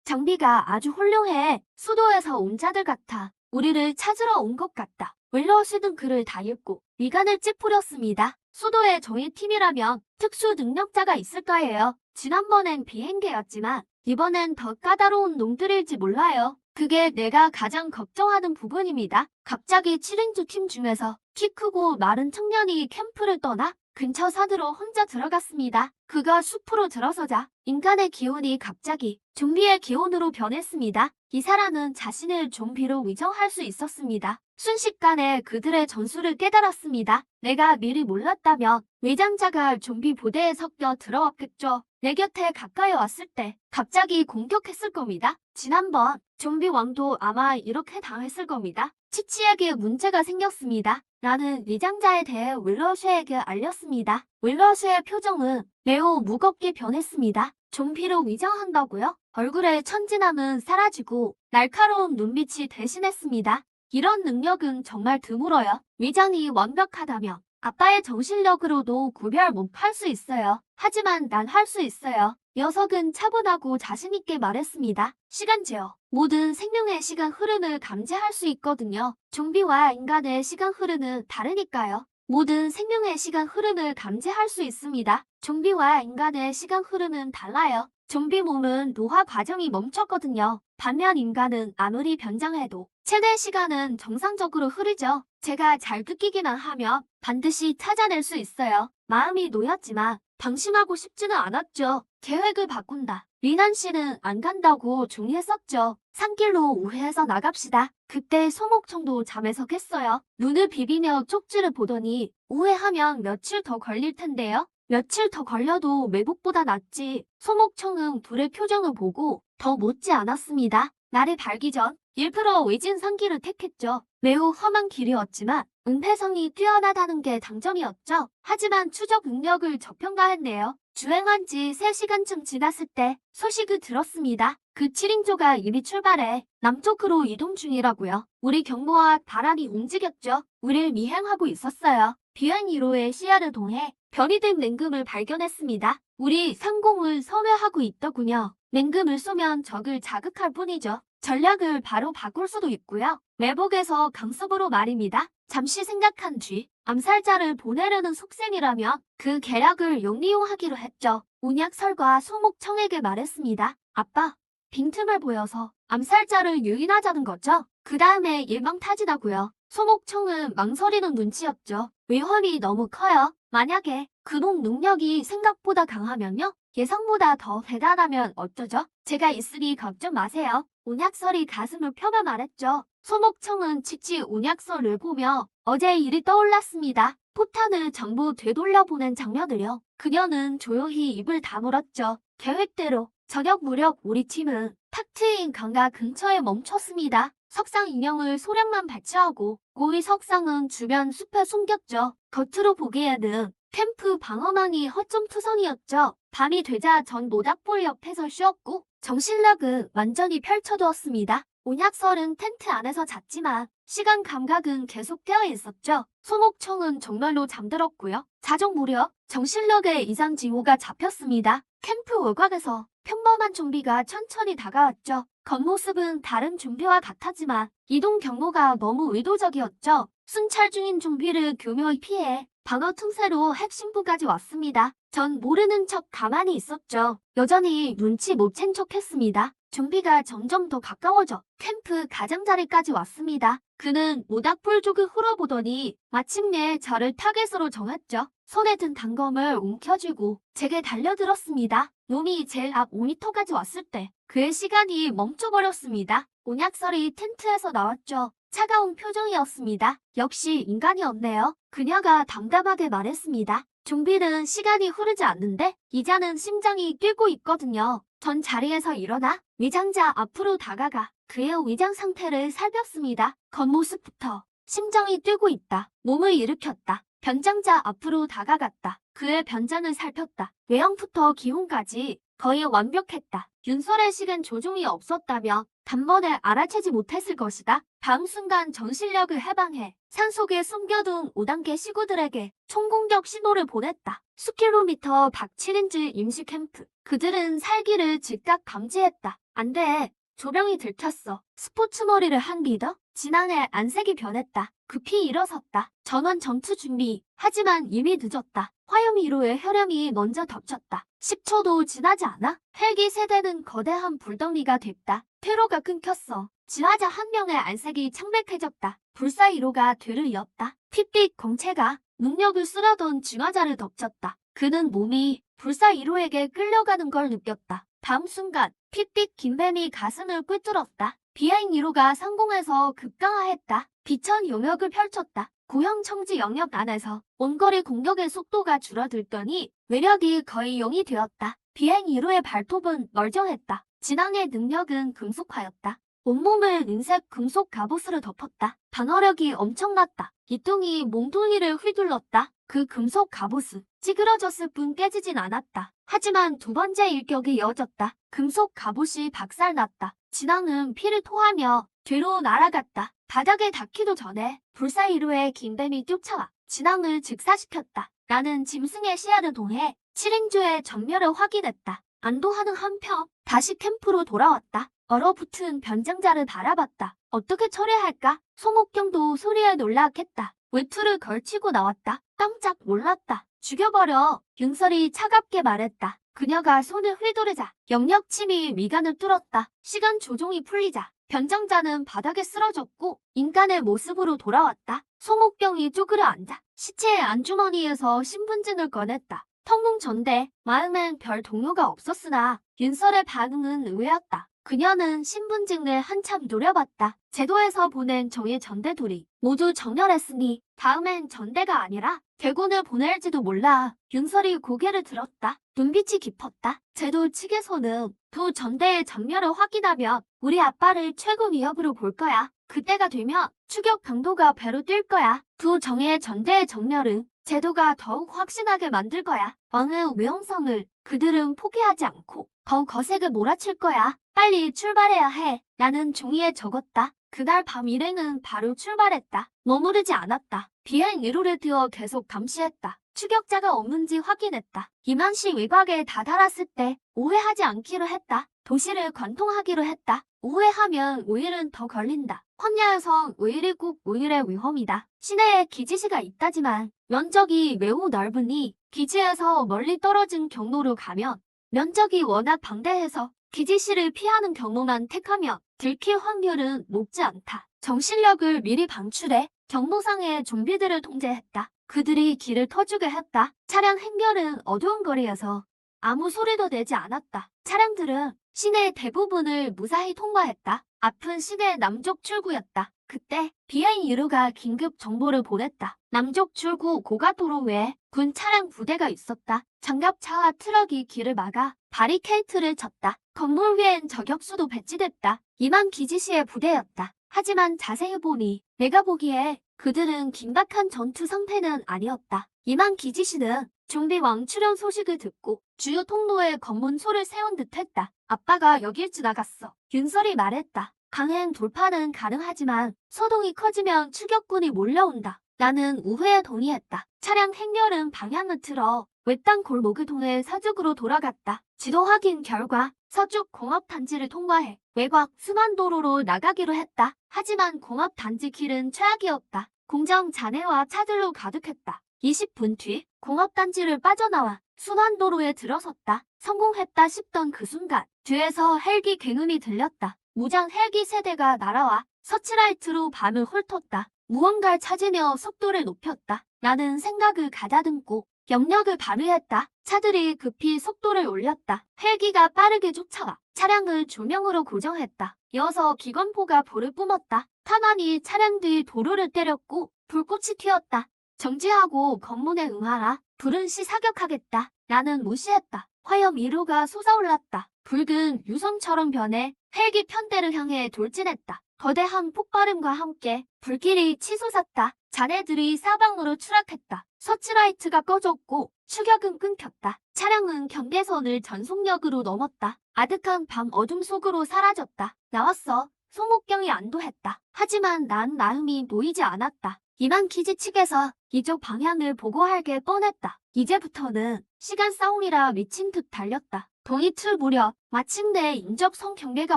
장비가 아주 훌륭해. 수도에서 온 자들 같아. 우리를 찾으러 온 것 같다. 윌러스는 글을 다 읽고 미간을 찌푸렸습니다. 수도에 저희 팀이라면 특수 능력자가 있을 거예요. 지난번엔 비행기였지만 이번엔 더 까다로운 놈들일지 몰라요. 그게 내가 가장 걱정하는 부분입니다. 갑자기 7인조 팀 중에서 키 크고 마른 청년이 캠프를 떠나 근처 산으로 혼자 들어갔습니다. 그가 숲으로 들어서자 인간의 기운이 갑자기 좀비의 기운으로 변했습니다. 이 사람은 자신을 좀비로 위정할 수 있었습니다. 순식간에 그들의 전술을 깨달았습니다. 내가 미리 몰랐다면 위장자가 좀비 부대에 섞여 들어왔겠죠. 내 곁에 가까이 왔을 때 갑자기 공격했을 겁니다. 지난번 좀비 왕도 아마 이렇게 당했을 겁니다. 치치에게 문제가 생겼습니다. 나는 위장자에 대해 윌러쉐에게 알렸습니다. 윌러쉐의 표정은 매우 무겁게 변했습니다. 좀비로 위장한다고요? 얼굴의 천진함은 사라지고 날카로운 눈빛이 대신했습니다. 이런 능력은 정말 드물어요. 위장이 완벽하다면 아빠의 정신력으로도 구별 못할 수 있어요. 하지만 난 할 수 있어요. 녀석은 차분하고 자신있게 말했습니다. 시간제어. 모든 생명의 시간 흐름을 감지할 수 있거든요. 좀비와 인간의 시간 흐름은 다르니까요. 모든 생명의 시간 흐름을 감지할 수 있습니다. 좀비와 인간의 시간 흐름은 달라요. 좀비 몸은 노화 과정이 멈췄거든요. 반면 인간은 아무리 변장해도 최대 시간은 정상적으로 흐르죠. 제가 잘 느끼기만 하면 반드시 찾아낼 수 있어요. 마음이 놓였지만 방심하고 싶지는 않았죠. 계획을 바꾼다. 리난 씨는 안 간다고 종이에 썼죠. 산길로 우회해서 나갑시다. 그때 소목청도 잠에서 깼어요. 눈을 비비며 쪽지를 보더니 우회하면 며칠 더 걸릴 텐데요. 며칠 더 걸려도 매복보다 낫지. 소목청은 둘의 표정을 보고 더 못지 않았습니다. 날이 밝기 전 일부러 외진 산길을 택했죠. 매우 험한 길이었지만 은폐성이 뛰어나다는 게 장점이었죠. 하지만 추적 능력을 저평가했네요. 주행한 지 3시간쯤 지났을 때 소식을 들었습니다. 그 7인조가 이미 출발해 남쪽으로 이동 중이라고요. 우리 경보와 바람이 움직였죠. 우릴 미행하고 있었어요. 비행 1호의 시야를 통해 별이 든 냉금을 발견했습니다. 우리 상공을 서외하고 있더군요. 냉금을 쏘면 적을 자극할 뿐이죠. 전략을 바로 바꿀 수도 있고요. 매복에서 강습으로 말입니다. 잠시 생각한 뒤 암살자를 보내려는 속셈이라면 그 계략을 용리용하기로 했죠. 운약설과 소목청에게 말했습니다. 아빠, 빈틈을 보여서 암살자를 유인하자는 거죠. 그 다음에 일망타진하고요. 소목청은 망설이는 눈치였죠. 위험이 너무 커요. 만약에 그놈 능력이 생각보다 강하면요. 예상보다 더 대단하면 어쩌죠? 제가 있으니 걱정 마세요. 운약설이 가슴을 펴며 말했죠. 소목청은 치치 운약설을 보며 어제 일이 떠올랐습니다. 포탄을 전부 되돌려보낸 장면을요. 그녀는 조용히 입을 다물었죠. 계획대로 저녁 무렵 우리 팀은 탁 트인 강가 근처에 멈췄습니다. 석상 인형을 소량만 배치하고 고위 석상은 주변 숲에 숨겼죠. 겉으로 보기에는 캠프 방어망이 허점투성이었죠. 밤이 되자 전 모닥불 옆에서 쉬었고 정신력은 완전히 펼쳐두었습니다. 온약설은 텐트 안에서 잤지만 시간 감각은 계속 깨어 있었죠. 소목청은 정말로 잠들었고요. 자정 무렵 정신력의 이상 징후가 잡혔습니다. 캠프 외곽에서 평범한 좀비가 천천히 다가왔죠. 겉모습은 다른 좀비와 같았지만 이동 경로가 너무 의도적이었죠. 순찰 중인 좀비를 교묘히 피해 방어 틈새로 핵심부까지 왔습니다. 전 모르는 척 가만히 있었죠. 여전히 눈치 못 챈 척했습니다. 좀비가 점점 더 가까워져 캠프 가장자리까지 왔습니다. 그는 모닥불 쪽을 훑어보더니 마침내 저를 타겟으로 정했죠. 손에 든 단검을 움켜쥐고 제게 달려들었습니다. 놈이 제일 앞 5m까지 왔을 때 그의 시간이 멈춰버렸습니다. 곤약설이 텐트에서 나왔죠. 차가운 표정이었습니다. 역시 인간이었네요. 그녀가 담담하게 말했습니다. 좀비는 시간이 흐르지 않는데 이자는 심장이 뛰고 있거든요. 전 자리에서 일어나 위장자 앞으로 다가가 그의 위장 상태를 살폈습니다. 겉모습부터 심장이 뛰고 있다. 몸을 일으켰다. 변장자 앞으로 다가갔다. 그의 변장을 살폈다. 외형부터 기운까지 거의 완벽했다. 윤설의 식은 조종이 없었다며 단번에 알아채지 못했을 것이다. 다음 순간 정신력을 해방해 산속에 숨겨둔 5단계 시구들에게 총공격 신호를 보냈다. 수킬로미터 박 7인지 임시 캠프. 그들은 살기를 즉각 감지했다. 안 돼. 조명이 들켰어. 스포츠 머리를 한 리더? 진앙의 안색이 변했다. 급히 일어섰다. 전원 전투 준비. 하지만 이미 늦었다. 화염 위로의 혈염이 먼저 덮쳤다. 10초도 지나지 않아 헬기 세대는 거대한 불덩이가 됐다. 퇴로가 끊겼어. 지화자 한 명의 안색이 창백해졌다. 불사 1호가 뒤를 이었다. 핏빛 광채가 능력을 쓰려던 진화자를 덮쳤다. 그는 몸이 불사 1호에게 끌려가는 걸 느꼈다. 다음 순간 핏빛 긴뱀이 가슴을 꿰뚫었다. 비행 1호가 상공에서 급강하했다. 비천 용역을 펼쳤다. 구형 청지 영역 안에서 원거리 공격의 속도가 줄어들더니 외력이 거의 0이 되었다. 비행 1호의 발톱은 멀쩡했다. 진앙의 능력은 금속화였다. 온몸을 은색 금속 갑옷으로 덮었다. 방어력이 엄청났다. 기둥이 몸뚱이를 휘둘렀다. 그 금속 갑옷은 찌그러졌을 뿐 깨지진 않았다. 하지만 두 번째 일격이 이어졌다. 금속 갑옷이 박살났다. 진앙은 피를 토하며 뒤로 날아갔다. 바닥에 닿기도 전에 불사 1호의 긴뱀이 쫓아와 진앙을 즉사시켰다. 나는 짐승의 시야를 통해 7인조의 전멸을 확인했다. 안도하는 한편 다시 캠프로 돌아왔다. 얼어붙은 변장자를 바라봤다. 어떻게 처리할까? 송옥경도 소리에 놀라겠다. 외투를 걸치고 나왔다. 깜짝 놀랐다. 죽여버려. 윤설이 차갑게 말했다. 그녀가 손을 휘두르자 영역침이 미간을 뚫었다. 시간 조종이 풀리자 변장자는 바닥에 쓰러졌고 인간의 모습으로 돌아왔다. 송옥경이 쪼그려 앉아 시체의 안주머니에서 신분증을 꺼냈다. 텅뭉 전대 마음엔 별 동요가 없었으나 윤설의 반응은 의외였다. 그녀는 신분증을 한참 노려봤다. 제도에서 보낸 정의 전대들이 모두 정렬했으니 다음엔 전대가 아니라 대군을 보낼지도 몰라. 윤설이 고개를 들었다. 눈빛이 깊었다. 제도 측에서는 두 전대의 전멸을 확인하면 우리 아빠를 최고 위협으로 볼 거야. 그때가 되면 추격 강도가 배로 뛸 거야. 두 정의 전대의 정렬은 제도가 더욱 확신하게 만들 거야. 왕의 위험성을 그들은 포기하지 않고 더 거세게 몰아칠 거야. 빨리 출발해야 해. 나는 종이에 적었다. 그날 밤 일행은 바로 출발했다. 머무르지 않았다. 비행 1호를 띄워 계속 감시했다. 추격자가 없는지 확인했다. 이만시 외곽에 다다랐을 때 오해하지 않기로 했다. 도시를 관통하기로 했다. 오해하면 오일은 더 걸린다. 황야에선 오일이 꼭 오일의 위험이다. 시내에 기지시가 있다지만 면적이 매우 넓으니 기지에서 멀리 떨어진 경로로 가면 면적이 워낙 방대해서 기지시를 피하는 경로만 택하면 들킬 확률은 높지 않다. 정신력을 미리 방출해 경로상의 좀비들을 통제했다. 그들이 길을 터주게 했다. 차량 행렬은 어두운 거리에서 아무 소리도 내지 않았다. 차량들은 시내 대부분을 무사히 통과했다. 앞은 시내 남쪽 출구였다. 그때 비행 1호가 긴급 정보를 보냈다. 남쪽 출구 고가도로 외에 군 차량 부대가 있었다. 장갑차와 트럭이 길을 막아 바리케이트를 쳤다. 건물 위엔 저격수도 배치됐다. 이만 기지시의 부대였다. 하지만 자세히 보니 내가 보기에 그들은 긴박한 전투 상태는 아니었다. 이만 기지시는 좀비 왕출현 소식을 듣고 주요 통로에 검문소를 세운 듯했다. 아빠가 여길 지나갔어. 윤설이 말했다. 강행 돌파는 가능하지만 소동이 커지면 추격군이 몰려온다. 나는 우회에 동의했다. 차량 행렬은 방향을 틀어 외딴 골목을 통해 서쪽으로 돌아갔다. 지도 확인 결과 서쪽 공업단지를 통과해 외곽 순환도로로 나가기로 했다. 하지만 공업단지 길은 최악이었다. 공정 잔해와 차들로 가득했다. 20분 뒤 공업단지를 빠져나와 순환도로에 들어섰다. 성공했다 싶던 그 순간 뒤에서 헬기 굉음이 들렸다. 무장 헬기 세대가 날아와 서치라이트로 밤을 훑었다. 무언가를 찾으며 속도를 높였다. 나는 생각을 가다듬고 영역을 발휘했다. 차들이 급히 속도를 올렸다. 헬기가 빠르게 쫓아와 차량을 조명으로 고정했다. 이어서 기관포가 볼을 뿜었다. 탄환이 차량 뒤 도로를 때렸고 불꽃이 튀었다. 정지하고 검문에 응하라. 불은 시 사격하겠다. 나는 무시했다. 화염 1호가 솟아올랐다. 붉은 유성처럼 변해 헬기 편대를 향해 돌진했다. 거대한 폭발음과 함께 불길이 치솟았다. 잔해들이 사방으로 추락했다. 서치라이트가 꺼졌고 추격은 끊겼다. 차량은 경계선을 전속력으로 넘었다. 아득한 밤 어둠 속으로 사라졌다. 나왔어. 송옥경이 안도했다. 하지만 난 마음이 놓이지 않았다. 이만키지 측에서 이쪽 방향을 보고할 게 뻔했다. 이제부터는 시간 싸움이라 미친 듯 달렸다. 동이틀 무렵 마침내 인접선 경계가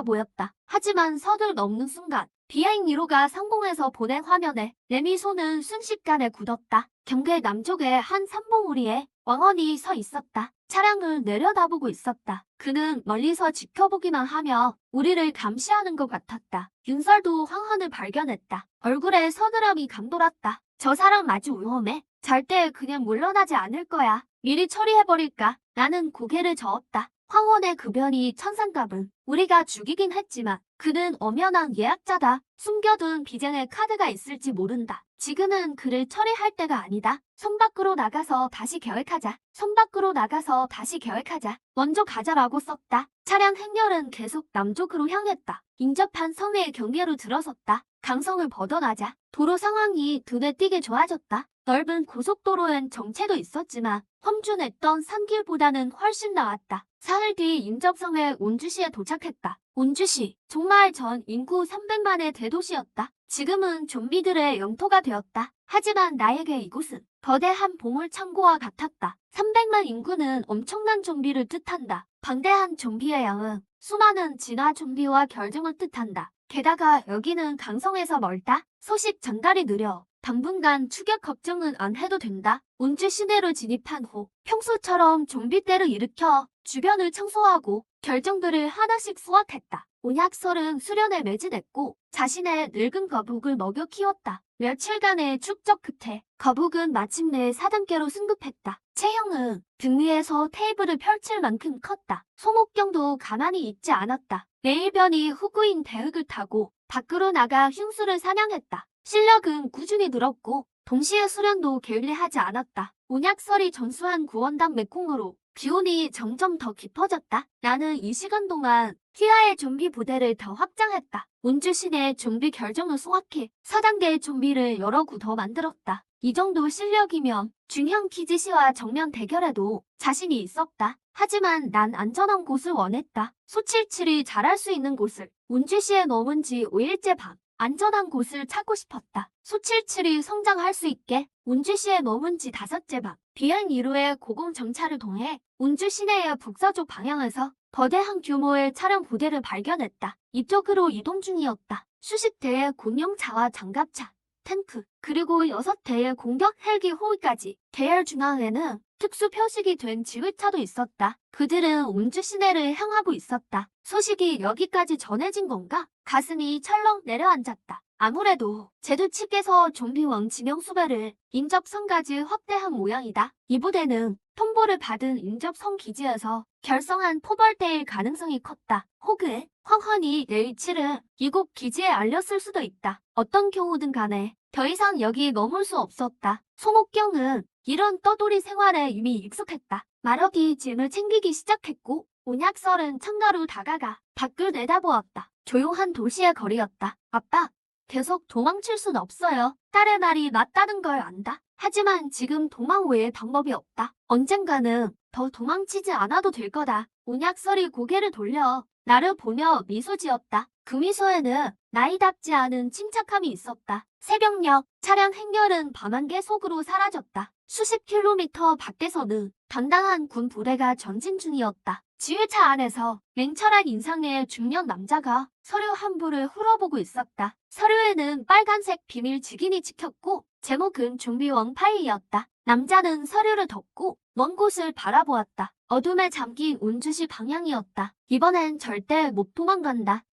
보였다. 하지만 서둘 넘는 순간 비행 1호가 상공에서 보낸 화면에 내 미소는 순식간에 굳었다. 경계 남쪽에 한 삼봉우리에 왕언이 서 있었다. 차량을 내려다보고 있었다. 그는 멀리서 지켜보기만 하며 우리를 감시하는 것 같았다. 윤설도 황헌을 발견했다. 얼굴에 서늘함이 감돌았다. 저 사람 아주 위험해. 절대 그냥 물러나지 않을 거야. 미리 처리해버릴까? 나는 고개를 저었다. 황혼의 그 변이 천상갑은 우리가 죽이긴 했지만 그는 엄연한 예약자다. 숨겨둔 비쟁의 카드가 있을지 모른다. 지금은 그를 처리할 때가 아니다. 성 밖으로 나가서 다시 계획하자. 성 밖으로 나가서 다시 계획하자. 먼저 가자라고 썼다. 차량 행렬은 계속 남쪽으로 향했다. 인접한 섬의 경계로 들어섰다. 강성을 벗어나자 도로 상황이 눈에 띄게 좋아졌다. 넓은 고속도로엔 정체도 있었지만 험준했던 산길보다는 훨씬 나았다. 사흘 뒤 인접성의 온주시에 도착했다. 온주시, 정말 전 인구 300만의 대도시였다. 지금은 좀비들의 영토가 되었다. 하지만 나에게 이곳은 거대한 보물 창고와 같았다. 300만 인구는 엄청난 좀비를 뜻한다. 방대한 좀비의 양은 수많은 진화 좀비와 결정을 뜻한다. 게다가 여기는 강성에서 멀다. 소식 전달이 느려. 당분간 추격 걱정은 안 해도 된다. 온주 시내로 진입한 후 평소처럼 좀비떼를 일으켜 주변을 청소하고 결정들을 하나씩 수확했다. 온약설은 수련에 매진했고 자신의 늙은 거북을 먹여 키웠다. 며칠간의 축적 끝에 거북은 마침내 4단계로 승급했다. 체형은 등 위에서 테이블을 펼칠 만큼 컸다. 송옥경도 가만히 있지 않았다. 내일변이 후구인 대흑을 타고 밖으로 나가 흉수를 사냥했다. 실력은 꾸준히 늘었고 동시에 수련도 게을리하지 않았다. 온약설이 전수한 구원당 메콩으로 기온이 점점 더 깊어졌다. 나는 이 시간 동안 휘하의 좀비 부대를 더 확장했다. 온주 시내 좀비 결정을 수확해 4단계의 좀비를 여러 구 더 만들었다. 이 정도 실력이면 중형 키지시와 정면 대결에도 자신이 있었다. 하지만 난 안전한 곳을 원했다. 소칠칠이 잘할 수 있는 곳을. 온주시에 머문 지 5일째 밤. 안전한 곳을 찾고 싶었다. 소칠칠이 성장할 수 있게 온주시에 머문 지 5째 밤. 비행 1호의 고공 정찰을 통해 온주 시내의 북서쪽 방향에서 거대한 규모의 차량 부대를 발견했다. 이쪽으로 이동 중이었다. 수십 대의 군용차와 장갑차, 탱크, 그리고 6대의 공격 헬기 호위까지. 계열 중앙에는 특수 표식이 된 지휘차도 있었다. 그들은 온주 시내를 향하고 있었다. 소식이 여기까지 전해진 건가? 가슴이 철렁 내려앉았다. 아무래도 제도 측에서 좀비왕 지명수배를 인접성까지 확대한 모양이다. 이 부대는 통보를 받은 인접성 기지에서 결성한 포벌대일 가능성이 컸다. 혹은 황헌이 내 위치를 이곳 기지에 알렸을 수도 있다. 어떤 경우든 간에 더 이상 여기 머물 수 없었다. 송옥경은 이런 떠돌이 생활에 이미 익숙했다. 마력이 짐을 챙기기 시작했고 온약설은 창가로 다가가 밖을 내다보았다. 조용한 도시의 거리였다. 아빠, 계속 도망칠 순 없어요. 딸의 말이 맞다는 걸 안다. 하지만 지금 도망 외에 방법이 없다. 언젠가는 더 도망치지 않아도 될 거다. 온약설이 고개를 돌려 나를 보며 미소 지었다. 그 미소에는 나이답지 않은 침착함이 있었다. 새벽녘 차량 행렬은 밤안개 속으로 사라졌다. 수십 킬로미터 밖에서는 당당한 군 부대가 전진 중이었다. 지휘차 안에서 냉철한 인상의 중년 남자가 서류 한 부를 훑어보고 있었다. 서류에는 빨간색 비밀 직인이 찍혔고 제목은 좀비원 파일이었다. 남자는 서류를 덮고 먼 곳을 바라보았다. 어둠에 잠긴 운주시 방향이었다. 이번엔 절대 못 도망간다.